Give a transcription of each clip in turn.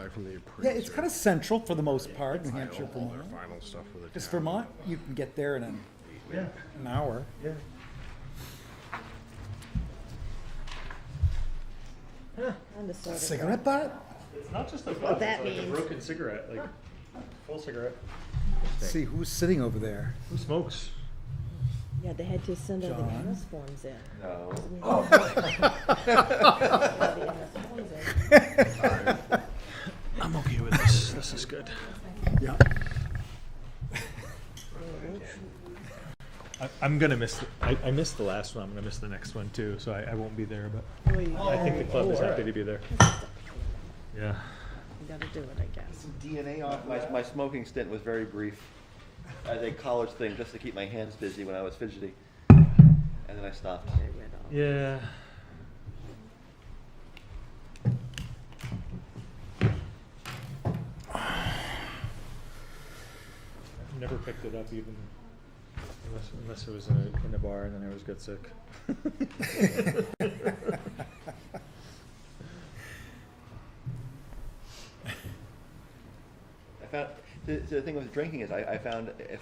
back from the Yeah, appraiser. it's kind of central for the most part, New File Hampshire, all their Vermont. final stuff for the Because town. Vermont, you can get there in an hour. Yeah. And the soda. Cigarette butt? It's not just a What that means. broken cigarette, like full cigarette. Let's see, who's sitting over there? Who smokes? Yeah, they had to send all the John? MS forms in. No. All the MS forms in. I'm okay with this. This is good. Yeah. I'm gonna miss. I missed the last one. I'm gonna miss the next one too, so I won't be there. But I think the club is happy to be there. Yeah. You gotta do it, I guess. DNA off. My smoking stint was very brief, as a college thing, just to keep my hands busy when I was fidgety, and then I stopped. Get rid of. Yeah. I've never picked it up even unless it was in a bar and then I always got sick. I found the thing with drinking is I found if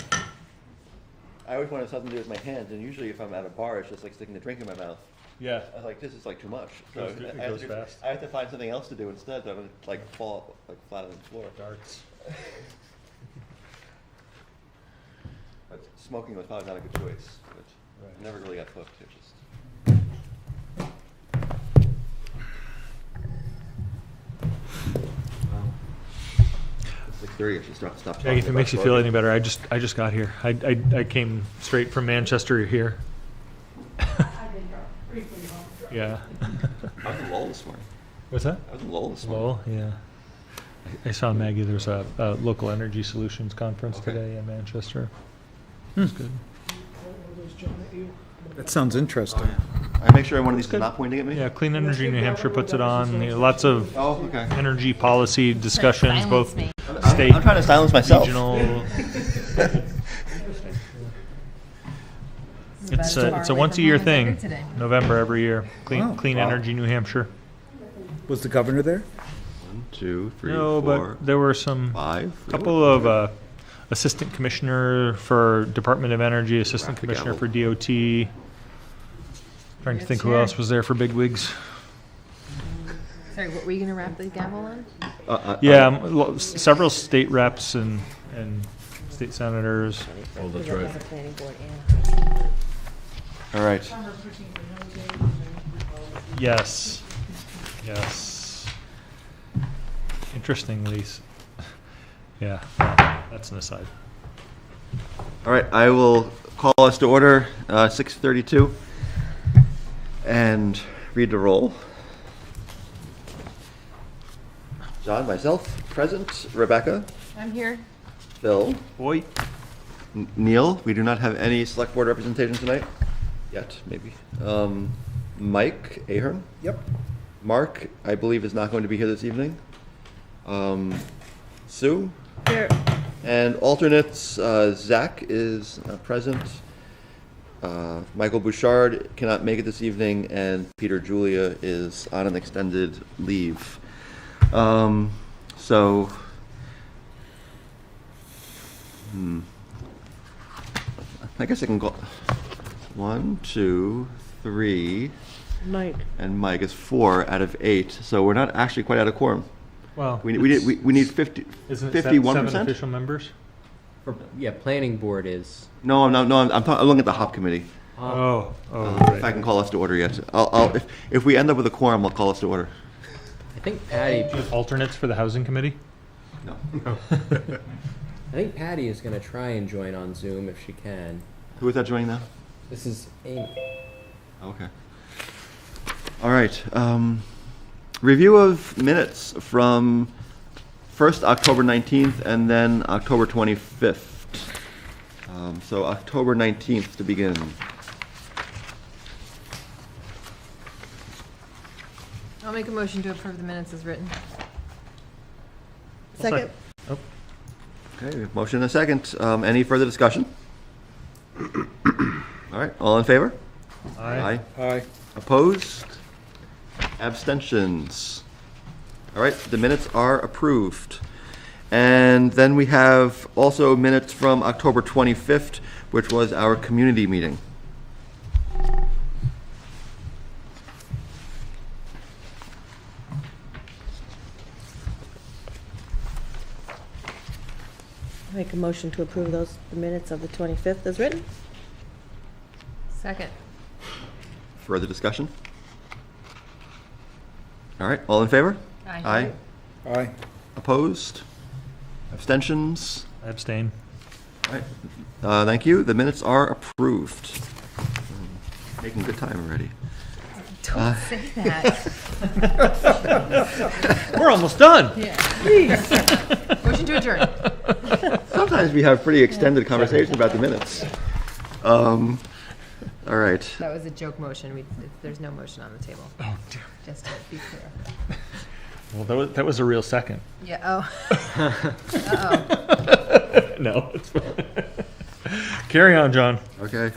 I always wanted something to do with my hands, and usually if I'm at a bar, it's just like sticking the drink in my mouth. Yeah. I was like, this is like too much. So It I have goes to, fast. I have to find something else to do instead, so I don't like fall like flat on the floor. Darts. But smoking was probably not a good choice. But Right. I never really got hooked. It just. 6:30. I should stop. Jackie, if it makes you feel any better, I just got here. I came straight from Manchester here. Yeah. I was in Lowell this morning. What's that? I was in Lowell this morning. Lowell, yeah. I saw Maggie. There's a local energy solutions conference Okay. today in Manchester. It's good. That sounds interesting. I make sure one of these is not pointing at me. Yeah, Clean Energy New Hampshire puts it on. Lots of Oh, okay. energy policy discussions, both me. state, I'm trying to silence myself. regional. It's a once-a-year thing. November every year. Oh, Clean wow. Energy New Hampshire. Was the governor there? 1, 2, 3, No, 4, but there were some 5. couple of assistant commissioner for Department of Energy, assistant Wrap the commissioner for gavel. DOT. Trying to think who else was there for bigwigs. Sorry, what were you gonna wrap the gavel on? Yeah, several state reps and state senators. Oh, that's That right. was the planning board and. All right. Yes. Interestingly, yeah, that's an aside. All right. I will call us to order. 6:32, and read the roll. John, myself, present. Rebecca, I'm here. Phil, Boy. Neil. We do not have any select board representation tonight. Yet, maybe. Mike Ahern. Yep. Mark, I believe, is not going to be here this evening. Sue. Here. And alternates, Zach is present. Michael Bouchard cannot make it this evening, and Peter Julia is on an extended leave. So, I guess I can go 1, 2, 3, Mike. and Mike is 4 out of 8. So we're not actually quite out of quorum. Well, We need 50, isn't it 51%. 7 official members? Yeah, planning board is. No, I'm looking at the HOP committee. Oh, If I can call us to order yet, if we end up with a quorum, I'll call us to order. I think Patty. Alternates for the housing committee? No. I think Patty is going to try and join on Zoom if she can. Who is that joining now? This is Amy. Okay. All right. Review of minutes from first October 19th and then October 25th. So October 19th to begin. I'll make a motion to approve the minutes as written. Second. Okay, we have motion and a second. Any further discussion? All right, all in favor? Aye. Aye. Opposed? Abstentions? All right, the minutes are approved. And then we have also minutes from October 25th, which was our community meeting. Make a motion to approve the minutes of the 25th as written. Second. Further discussion? All right, all in favor? Aye. Aye. Opposed? Abstentions? I abstain. All right, thank you. The minutes are approved. Making good time already. Don't say that. We're almost done. Yeah. Motion to adjourn. Sometimes we have pretty extended conversations about the minutes. All right. That was a joke motion. There's no motion on the table. Oh, dear. Just to be clear. Well, that was a real second. Yeah, oh. Uh-oh. No, it's fine. Carry on, John. Okay.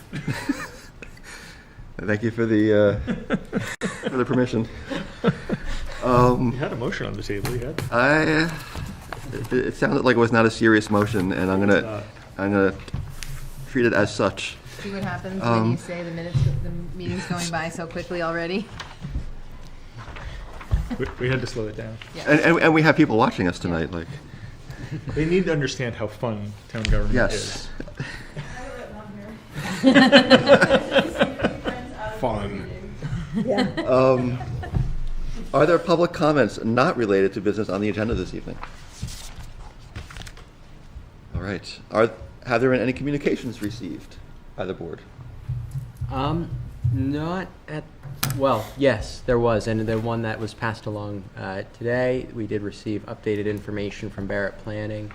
Thank you for the permission. You had a motion on the table. You had. It sounded like it was not a serious motion, and I'm gonna treat it as such. See what happens when you say the meeting's going by so quickly already? We had to slow it down. Yeah. And we have people watching us tonight, like. They need to understand how fun town government Yes. Fun. Yeah. Are there public comments not related to business on the agenda this evening? All right. Have there been any communications received by the board? Not at, well, yes, there was, and the one that was passed along today, we did receive updated information from Barrett Planning,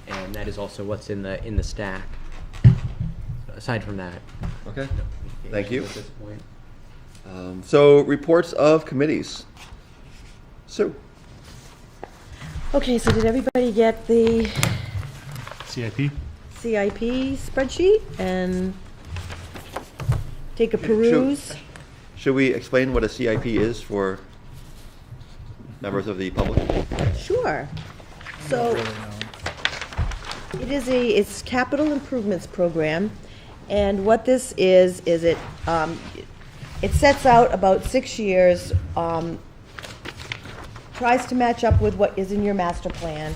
and that is also what's in the stack. Aside from that, Okay. no Thank you. communications at this point. So reports of committees. Sue. Okay, so did everybody get the CIP. CIP spreadsheet and take a peruse? Should we explain what a CIP is for members of the public? Sure. So it's capital improvements program, and what this is it sets out about 6 years, tries to match up with what is in your master plan,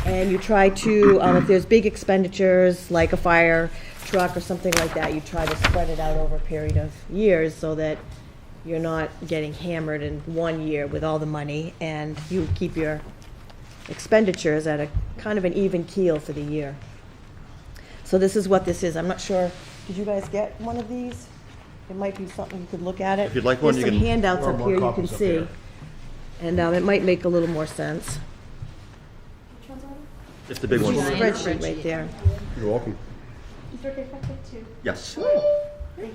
and you try to, if there's big expenditures like a fire truck or something like that, you try to spread it out over a period of years so that you're not getting hammered in 1 year with all the money, and you keep your expenditures at a kind of an even keel for the year. So this is what this is. I'm not sure, did you guys get one of these? It might be something you could look at it. If you'd like one, There's you some can- handouts up here you can see. And it might make a little more sense. It's the big one. Nice. Spreadsheet right there. You're welcome. Yes. You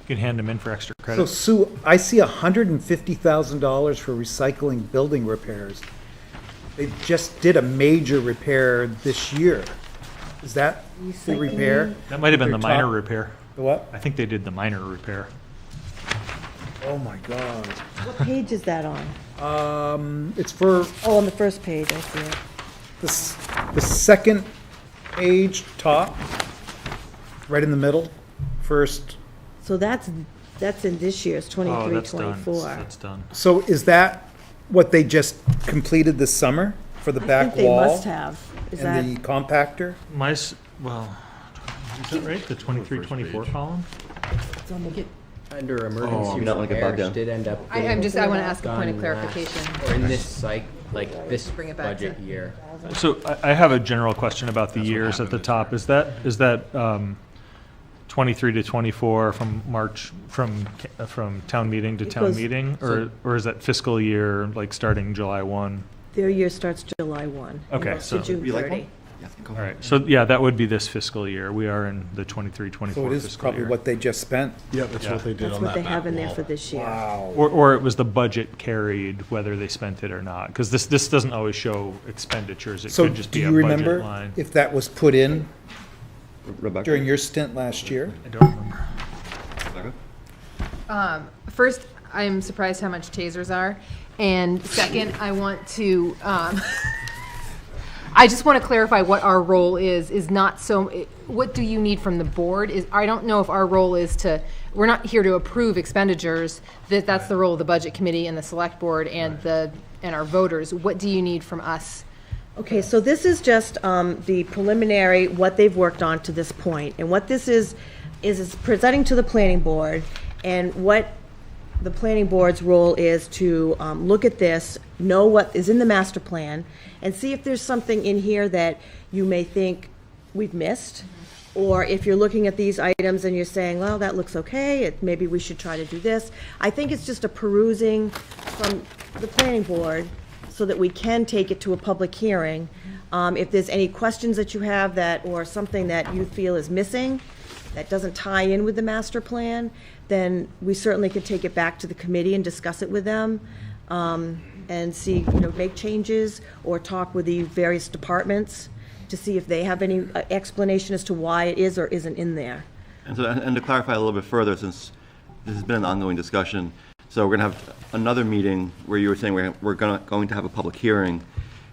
can hand them in for extra So credit. Sue, I see $150,000 for recycling building repairs. They just did a major repair this year. Is that the repair? That might have been the Your minor top- repair. The what? I think they did the minor repair. Oh my God. What page is that on? It's for Oh, on the first page, I see it. the second page top, right in the middle, first. So that's in this year's Oh, 23, that's done. 24. That's done. So is that what they just completed this summer for the I back think they wall? must have. Is that, And the compactor? Well, is that right? The 23, 24 column? it's on the- Under emergency you don't wanna get bogged down. repairs did end up I want to ask a point of done last- clarification. Or in this this Bring it back budget to- year. So I have a general question about the years at the top. Is that 23 to 24 from March, from town meeting to town goes- meeting? Or is that fiscal year, like starting July 1? Their year starts July 1. and Okay, goes so- to June You like 30. one? Yeah, go All ahead. right, so yeah, that would be this fiscal year. We are in the 23, So 24 it is fiscal probably year. what they just spent. Yeah, that's what they did That's on what that they have back in there wall. for this year. Wow. Or it was the budget carried, whether they spent it or not. Because this doesn't always show expenditures. It So could just do be you a budget remember line. if that was put in Rebecca? during your stint last year? I don't remember. Rebecca? First, I'm surprised how much tasers are. And second, I want to, I just want to clarify what our role is not so, what do you need from the board? I don't know if our role is to, we're not here to approve expenditures, that's the role of the budget committee and the select board and and our voters. What do you need from us? Okay, so this is just the preliminary, what they've worked on to this point. And what this is presenting to the planning board, and what the planning board's role is to look at this, know what is in the master plan, and see if there's something in here that you may think we've missed. Or if you're looking at these items and you're saying, well, that looks okay, maybe we should try to do this. I think it's just a perusing from the planning board so that we can take it to a public hearing. If there's any questions that you have that, or something that you feel is missing, that doesn't tie in with the master plan, then we certainly could take it back to the committee and discuss it with them, and see, make changes, or talk with the various departments to see if they have any explanation as to why it is or isn't in there. And to clarify a little bit further, since this has been an ongoing discussion, so we're going to have another meeting where you were saying we're going to have a public hearing,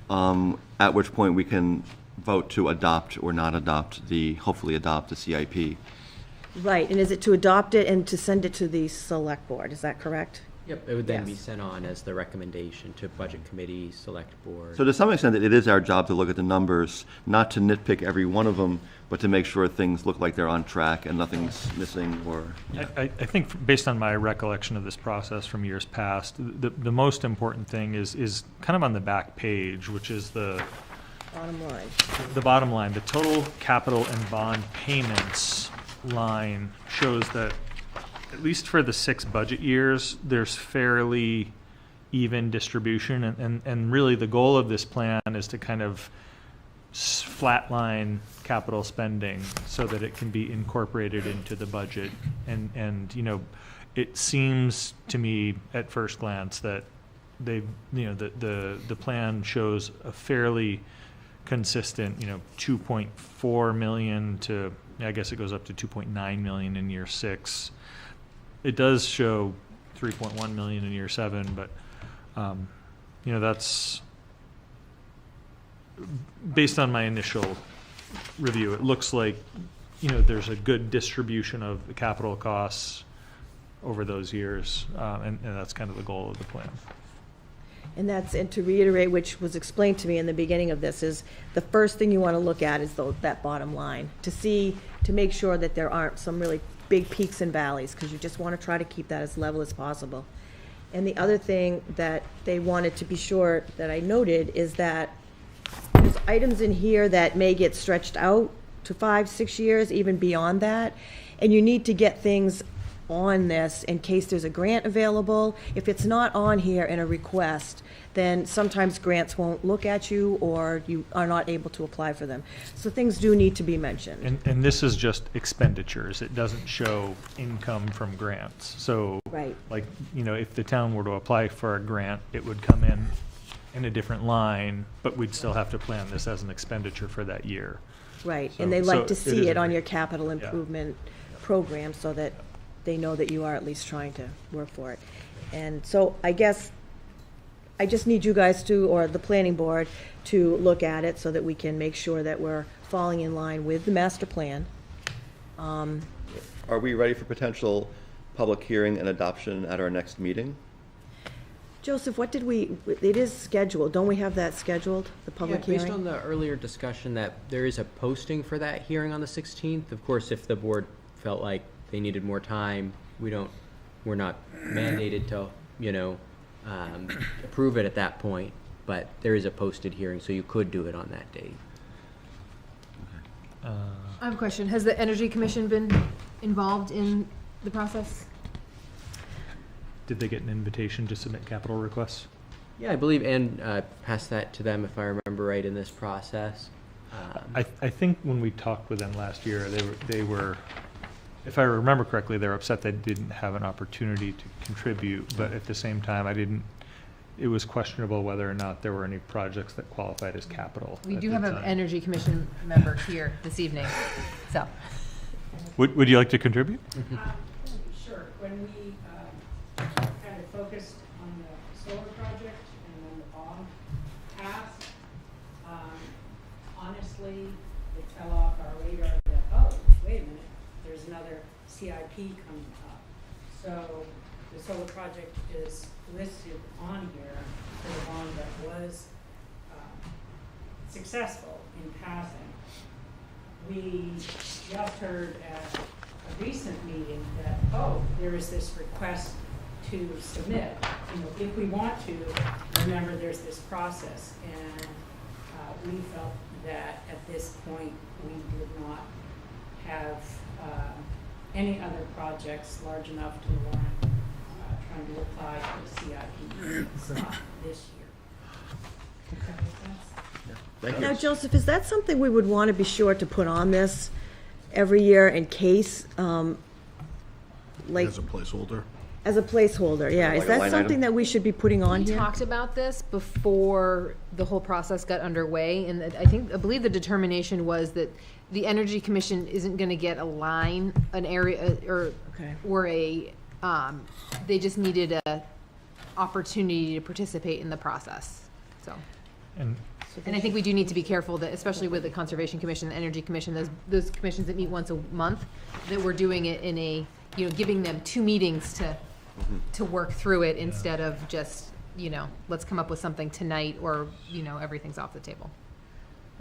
at which point we can vote to adopt or not adopt hopefully adopt the CIP. Right, and is it to adopt it and to send it to the select board, is that correct? Yep, it would then be Yes. sent on as the recommendation to budget committee, select board. So to some extent, it is our job to look at the numbers, not to nitpick every one of them, but to make sure things look like they're on track and nothing's missing or. I think based on my recollection of this process from years past, the most important thing is kind of on the back page, which is the Bottom line. bottom line. The total capital and bond payments line shows that, at least for the 6 budget years, there's fairly even distribution, and really the goal of this plan is to kind of flatline capital spending so that it can be incorporated into the budget. And it seems to me at first glance that the plan shows a fairly consistent, 2.4 million to, I guess it goes up to 2.9 million in year 6. It does show 3.1 million in year 7, but that's based on my initial review. It looks like there's a good distribution of the capital costs over those years, and that's kind of the goal of the plan. And to reiterate, which was explained to me in the beginning of this, is the first thing you want to look at is that bottom line, to make sure that there aren't some really big peaks and valleys, because you just want to try to keep that as level as possible. And the other thing that they wanted to be sure that I noted is that there's items in here that may get stretched out to 5-6 years, even beyond that, and you need to get things on this in case there's a grant available. If it's not on here in a request, then sometimes grants won't look at you, or you are not able to apply for them. So things do need to be mentioned. And this is just expenditures. It doesn't show income from grants. So, Right. if the town were to apply for a grant, it would come in a different line, but we'd still have to plan this as an expenditure for that year. Right, So- and they so like to it see is it a- on your capital improvement program, so that they know that you are at least trying to work for it. And so I guess I just need you guys to, or the planning board, to look at it so that we can make sure that we're falling in line with the master plan. Are we ready for potential public hearing and adoption at our next meeting? Joseph, it is scheduled, don't we have that scheduled, the public Based on hearing? the earlier discussion that there is a posting for that hearing on the 16th. Of course, if the board felt like they needed more time, we're not mandated to, approve it at that point, but there is a posted hearing, so you could do it on that date. I have a question. Has the Energy Commission been involved in the process? Did they get an invitation to submit capital requests? Yeah, I believe Ann passed that to them, if I remember right, in this process. I think when we talked with them last year, they were, if I remember correctly, they were upset they didn't have an opportunity to contribute, but at the same time, it was questionable whether or not there were any projects that qualified as capital. We at do the have an time. Energy Commission member here this evening, so. Would you like to contribute? Sure. When we kind another CIP coming up. So the solar project is listed on here for the one that was successful in passing. We just heard at a recent meeting that, oh, there is this request to submit. You know, if we want to, remember there's this process. And we felt that at this point, we did not have any other projects large enough to warrant trying to apply for the CIP this year. Does that make sense? Thank Now, you. Joseph, is that something we would want to be sure to put on this every year in case, like, As a placeholder. as a placeholder, yeah? Like Is a that line something item? that we should be putting on We here? talked about this before the whole process got underway, and I believe the determination was that the Energy Commission isn't gonna get a line, an area, Okay. or they just needed a opportunity to participate in the process, so. And And I think we do need to be careful that, especially with the Conservation Commission, the Energy Commission, those commissions that meet once a month, that we're doing it in a, giving them 2 meetings to work through it instead of just, let's come up with something tonight or, everything's off the table.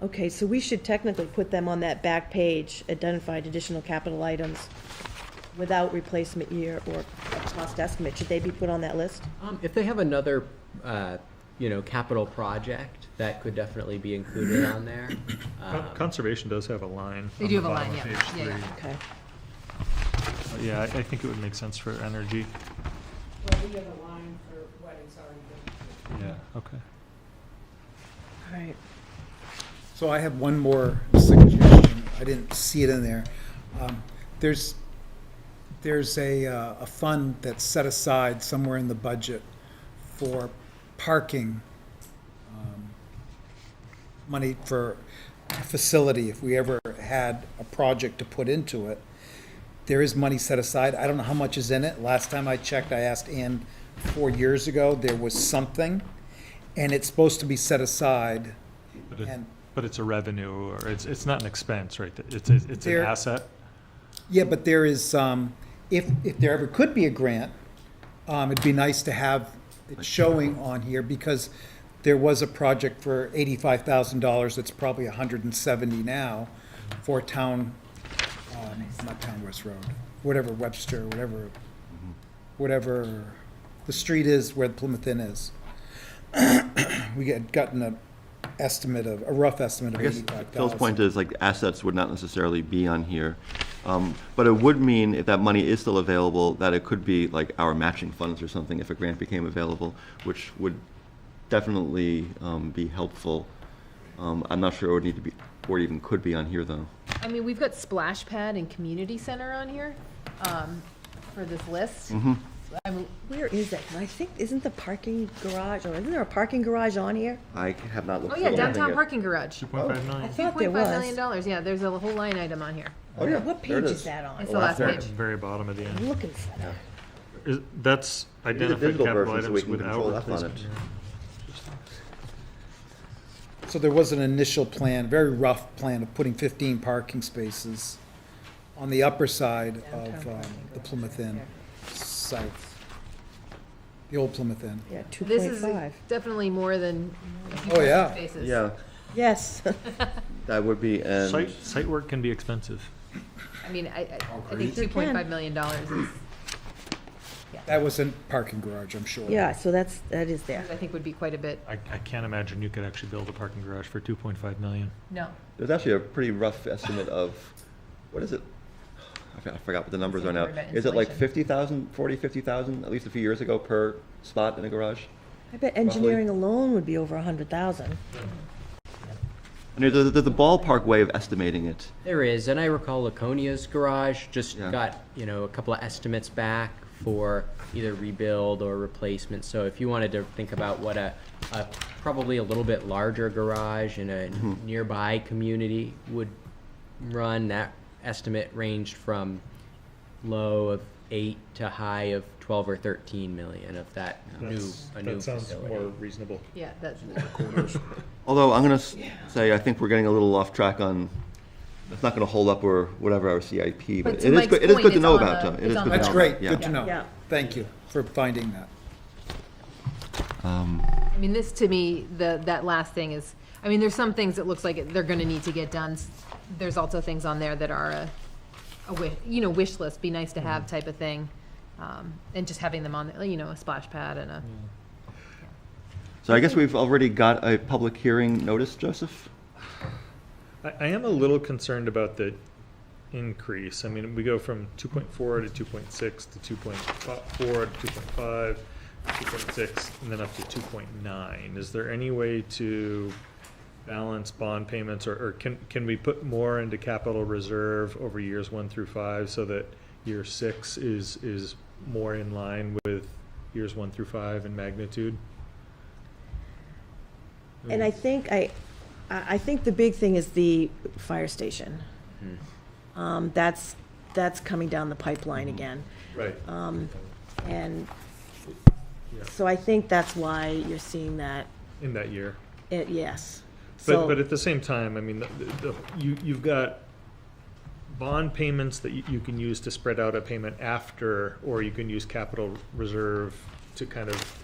Okay, so we should technically put them on that back page, identified additional capital items without replacement year or cost estimate. Should they be put on that list? If they have another, capital project, that could definitely be included on there. Conservation does have a line. They on do the have a bottom line, of yeah. page Yeah, 3. yeah. Okay. Yeah, I think it would make sense for energy. Well, we have a line for what is already been. Yeah, okay. All right. So I have one more suggestion. I didn't see it in there. There's a fund that's set aside somewhere in the budget for parking, money for a facility, if we ever had a project to put into it. There is money set aside. I don't know how much is in it. Last time I checked, I asked Ann 4 years ago, there was something, and it's supposed to be set aside. And But it's a revenue, or it's not an expense, right? It's an There- asset. yeah, but there is, if there ever could be a grant, it'd be nice to have it showing on here, because there was a project for $85,000, that's probably 170 now, for town, not Town West Road, whatever, Webster, whatever the street is where the Plymouth Inn is. We had gotten a rough estimate of I guess 85,000. Phil's point is, like, assets would not necessarily be on here. But it would mean, if that money is still available, that it could be like our matching funds or something if a grant became available, which would definitely be helpful. I'm not sure it would need to be, or even could be on here, though. I mean, we've got Splash Pad and Community Center on here, for this list. I mean, Where is it? 'Cause I think, isn't the parking garage, or isn't there a parking garage on here? I have not looked. oh for yeah, the whole thing downtown yet. parking garage. 2.5 I million. thought there $2.5 was. million dollars, yeah, there's a whole line item on here. Oh, yeah. What there it page is is. that on? It's the last Very, page. very bottom of the I'm end. looking for that. That's need the identified digital capital version so we items can without control F on replacement. it. Yeah. So there was an initial plan, very rough plan, of putting 15 parking spaces on the upper side of the Plymouth Inn, south. The old Plymouth Inn. Yeah, This is 2.5. definitely more than a few Oh, yeah. parking spaces. Yeah, Yes. that would be, and Site work can be expensive. I mean, I think Sure can. $2.5 million is, That was a parking garage, I'm sure. Yeah, so that is there. I think would be quite a bit. I can't imagine you could actually build a parking garage for 2.5 million. No. there's actually a pretty rough estimate of, what is it? I forgot what the numbers are now. Worry about Is it like insulation. 50,000, 40, 50,000, at least a few years ago, per spot in a garage? I bet engineering alone would be over 100,000. And there's a ballpark way of estimating it. There is, and I recall Laconia's garage just Yeah. got, a couple of estimates back for either rebuild or replacement. So if you wanted to think about what a probably a little bit larger garage in a nearby community would run, that estimate ranged from low of 8 to high of 12 or 13 million of that new facility. reasonable. Yeah, that's, Although I'm going to say, I think we're getting a little off track on it's not gonna hold up or whatever our CIP, But but to it is Mike's good, it is point, good to it's know on about the- them. It it's is on good the to That's know great, about, yeah. good to know. Yeah. Thank you for finding that. I mean, this to me, that last thing is, I mean, there's some things that looks like they're gonna need to get done. There's also things on there that are a wish list, be nice to have type of thing. And just having them on, a splash pad and a, So I guess we've already got a public hearing notice, Joseph? I am a little concerned about the increase. I mean, we go from 2.4 to 2.6 to 2.4 to 2.5, 2.6, and then up to 2.9. Is there any way to balance bond payments, or can we put more into capital reserve over years 1 through 5 so that year 6 is more in line with years 1 through 5 in magnitude? And I think the big thing is the fire station. That's coming down the pipeline again. Right. And Yeah. so I think that's why you're seeing that, In that year. yes. But So, at the same time, I mean, you've got bond payments that you can use to spread out a payment after, or you can use capital reserve to kind of,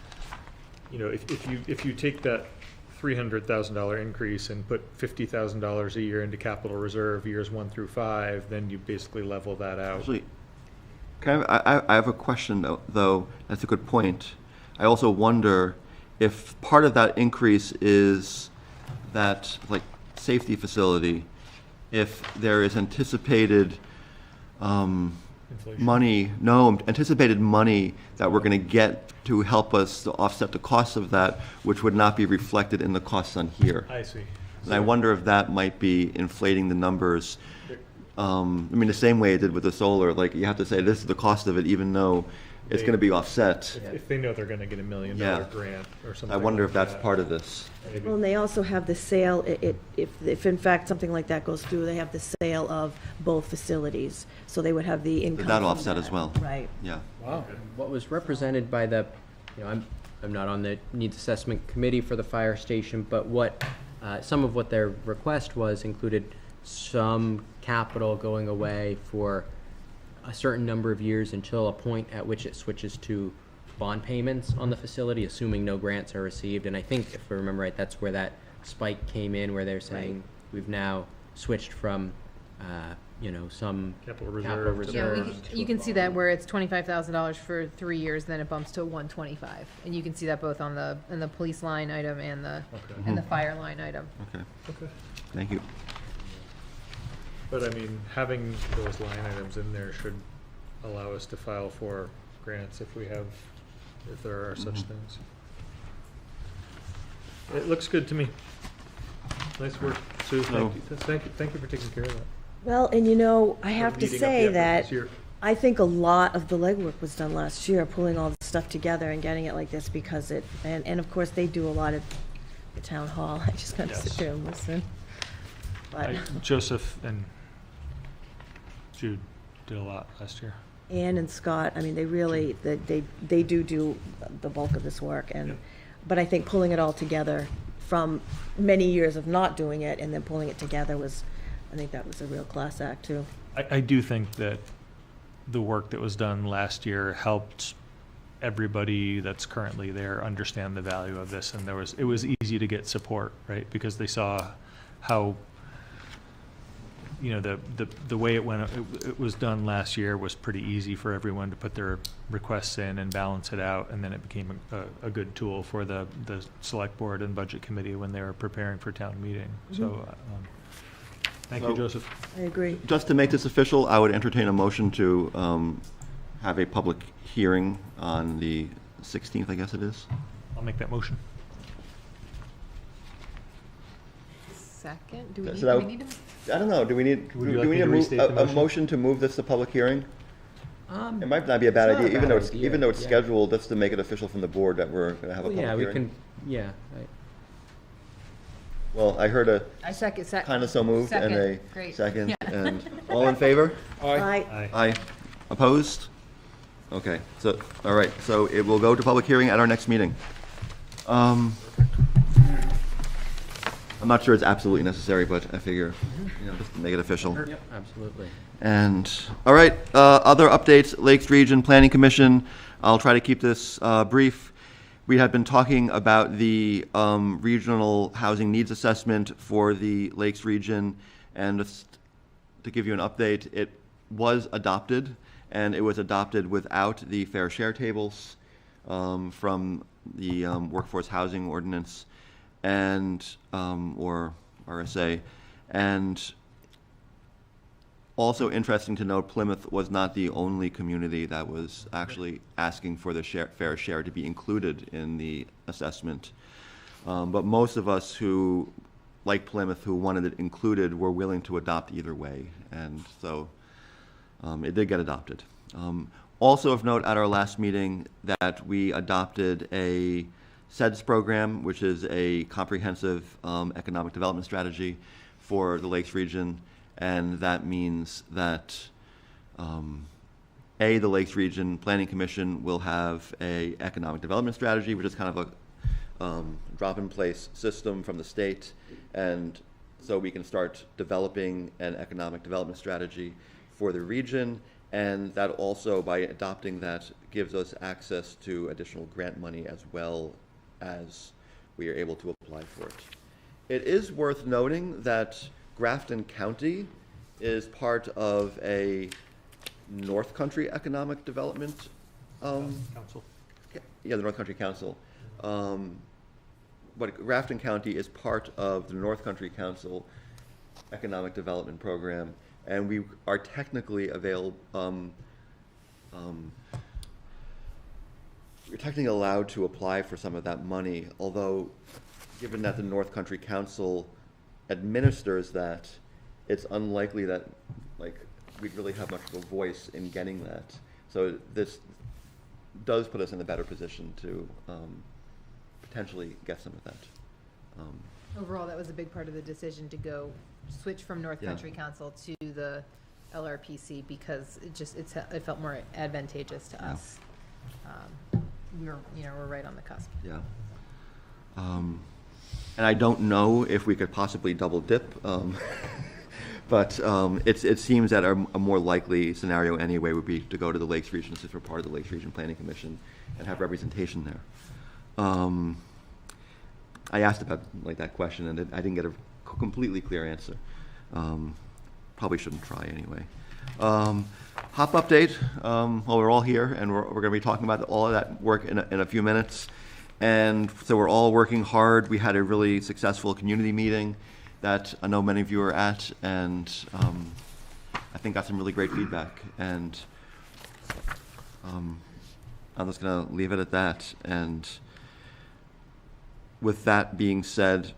if you take that $300,000 increase and put $50,000 a year into capital reserve years 1 through 5, then you basically level that out. Actually, I have a question though, that's a good point. I also wonder if part of that increase is that, like, safety facility, if there is anticipated Inflation. anticipated money that we're gonna get to help us to offset the costs of that, which would not be reflected in the costs on here. I see. And I wonder if that might be inflating the numbers. I mean, the same way it did with the solar, like, you have to say, this is the cost of it, even though it's gonna be offset. If they know they're gonna get $1 million Yeah. grant or something. I wonder like if that's that, part of this. maybe. well, and they also have the sale, if in fact something like that goes through, they have the sale of both facilities. So they would have the income That from offset as that. well. Right. Yeah. Wow. What was represented by I'm not on the needs assessment committee for the fire station, but some of what their request was included some capital going away for a certain number of years until a point at which it switches to bond payments on the facility, assuming no grants are received. And I think, if I remember right, that's where that spike came in, where they're saying we've now switched from, some Capital capital reserve. yeah, reserves. you can see that where it's $25,000 for 3 years, then it bumps to 125. And you can see that both in the police line item and the fire line item. Okay, Okay. thank you. But I mean, having those line items in there should allow us to file for grants if there are such things. It looks good to me. Nice work, Sue. No. Thank you for taking care of that. Well, and I have to Meeting up say the effort that this year. I think a lot of the legwork was done last year, pulling all the stuff together and getting it like this, because and of course, they do a lot at the town hall. I just gotta sit Yes. there and listen. But Joseph and Jude did a lot last year. Ann and Scott, I mean, they really, they do the bulk of this work, Yeah. but I think pulling it all together from many years of not doing it and then pulling it together I think that was a real class act, too. I do think that the work that was done last year helped everybody that's currently there understand the value of this, and it was easy to get support, right? Because they saw how, the way it was done last year was pretty easy for everyone to put their requests in and balance it out, and then it became a good tool for the select board and budget committee when they were preparing for town meeting. So, thank you, So- Joseph. I agree. Just to make this official, I would entertain a motion to have a public hearing on the 16th, I guess it is. I'll make that motion. Second, do we So that need would- to? I don't know, do we need, Would you do like we me need to restate the a motion? motion to move this to public hearing? It might not be a bad It's not a idea, even bad though it's, idea, even though it's yeah. scheduled, just to make it official from the board that we're gonna have a Well, public yeah, we hearing. can, yeah. Well, I heard a I second. kind of so moved and a Second. Great. second, and all in favor? Aye. Aye. Aye. Opposed? Okay, so, all right, so it will go to public hearing at our next meeting. I'm not sure it's absolutely necessary, but I figure, just to make it official. Yep, absolutely. And, all right, other updates, Lakes Region Planning Commission. I'll try to keep this brief. We had been talking about the regional housing needs assessment for the Lakes region, and just to give you an update, it was adopted, and it was adopted without the fair share tables from the workforce housing ordinance and or RSA. And also interesting to note, Plymouth was not the only community that was actually asking for the fair share to be included in the assessment. But most of us who, like Plymouth, who wanted it included, were willing to adopt either way. And so it did get adopted. Also of note at our last meeting that we adopted a SEDS program, which is a comprehensive economic development strategy for the Lakes region. And that means that the Lakes Region Planning Commission will have a economic development strategy, which is kind of a drop-in-place system from the state. And so we can start developing an economic development strategy for the region. And that also, by adopting that, gives us access to additional grant money as well as we are able to apply for it. It is worth noting that Grafton County is part of a North Country Economic Development Council. Yeah, the North Country Council. But Grafton County is part of the North Country Council Economic Development Program, and we are technically available. We're technically allowed to apply for some of that money, although given that the North Country Council administers that, it's unlikely that we'd really have much of a voice in getting that. So this does put us in a better position to potentially get some of that. Overall, that was a big part of the decision to go switch from North Yeah. Country Council to the LRPC because it felt more advantageous to Yeah. us. We're right on the cusp. Yeah. And I don't know if we could possibly double dip, but it seems that a more likely scenario anyway would be to go to the Lakes Region since we're part of the Lakes Region Planning Commission and have representation there. I asked about that question and I didn't get a completely clear answer. Probably shouldn't try anyway. HOP update. Well, we're all here and we're going to be talking about all of that work in a few minutes. And so we're all working hard. We had a really successful community meeting that I know many of you were at, and I think got some really great feedback. And I'm just going to leave it at that. And with that being said,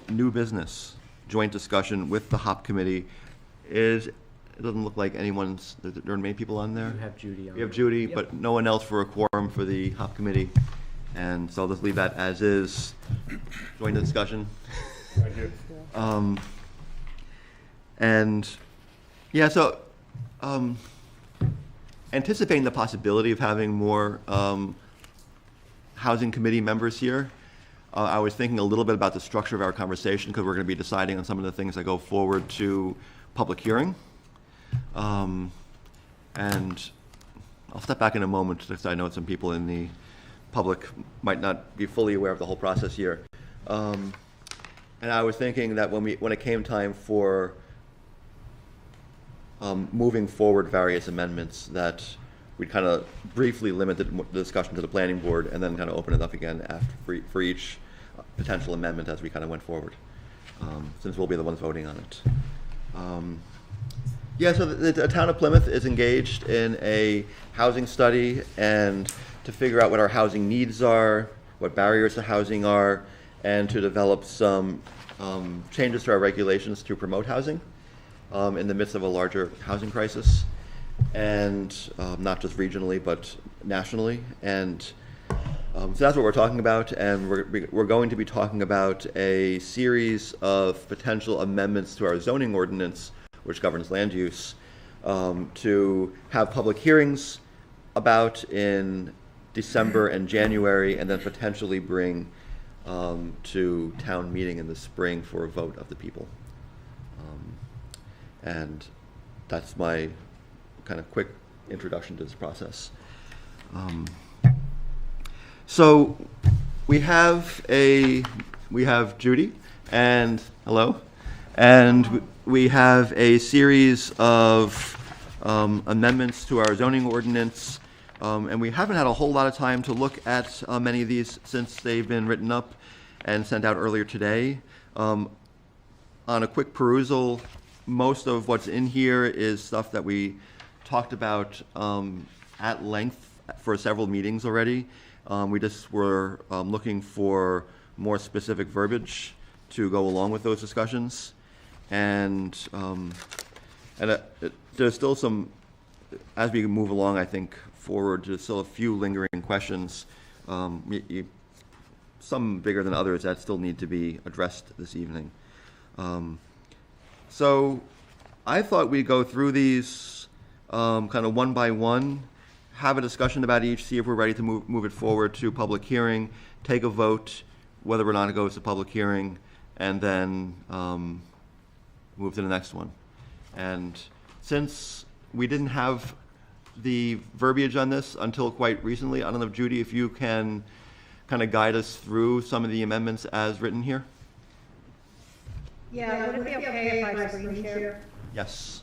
new business, joint discussion with the HOP committee is, it doesn't look like anyone's, there are many people on there. You have Judy on. We have Judy, Yep. but no one else for a quorum for the HOP committee. And so I'll just leave that as is. Join the discussion. Right here. And yeah, so anticipating the possibility of having more housing committee members here, I was thinking a little bit about the structure of our conversation because we're going to be deciding on some of the things that go forward to public hearing. And I'll step back in a moment because I know some people in the public might not be fully aware of the whole process here. And I was thinking that when it came time for moving forward various amendments, that we'd kind of briefly limit the discussion to the planning board and then kind of open it up again for each potential amendment as we kind of went forward, since we'll be the ones voting on it. Yeah, so the town of Plymouth is engaged in a housing study and to figure out what our housing needs are, what barriers to housing are, and to develop some changes to our regulations to promote housing in the midst of a larger housing crisis, and not just regionally, but nationally. And so that's what we're talking about, and we're going to be talking about a series of potential amendments to our zoning ordinance, which governs land use, to have public hearings about in December and January, and then potentially bring to town meeting in the spring for a vote of the people. And that's my kind of quick introduction to this process. So we have Judy, and hello, and we have a series of amendments to our zoning ordinance, and we haven't had a whole lot of time to look at many of these since they've been written up and sent out earlier today. On a quick perusal, most of what's in here is stuff that we talked about at length for several meetings already. We just were looking for more specific verbiage to go along with those discussions. And there's still some, as we move along, I think, forward, there's still a few lingering questions, some bigger than others, that still need to be addressed this evening. So I thought we'd go through these kind of one by one, have a discussion about each, see if we're ready to move it forward to public hearing, take a vote, whether or not it goes to public hearing, and then move to the next one. And since we didn't have the verbiage on this until quite recently, I don't know, Judy, if you can kind of guide us through some of the amendments as written here? Yeah, would it be okay if I screen share? Yes.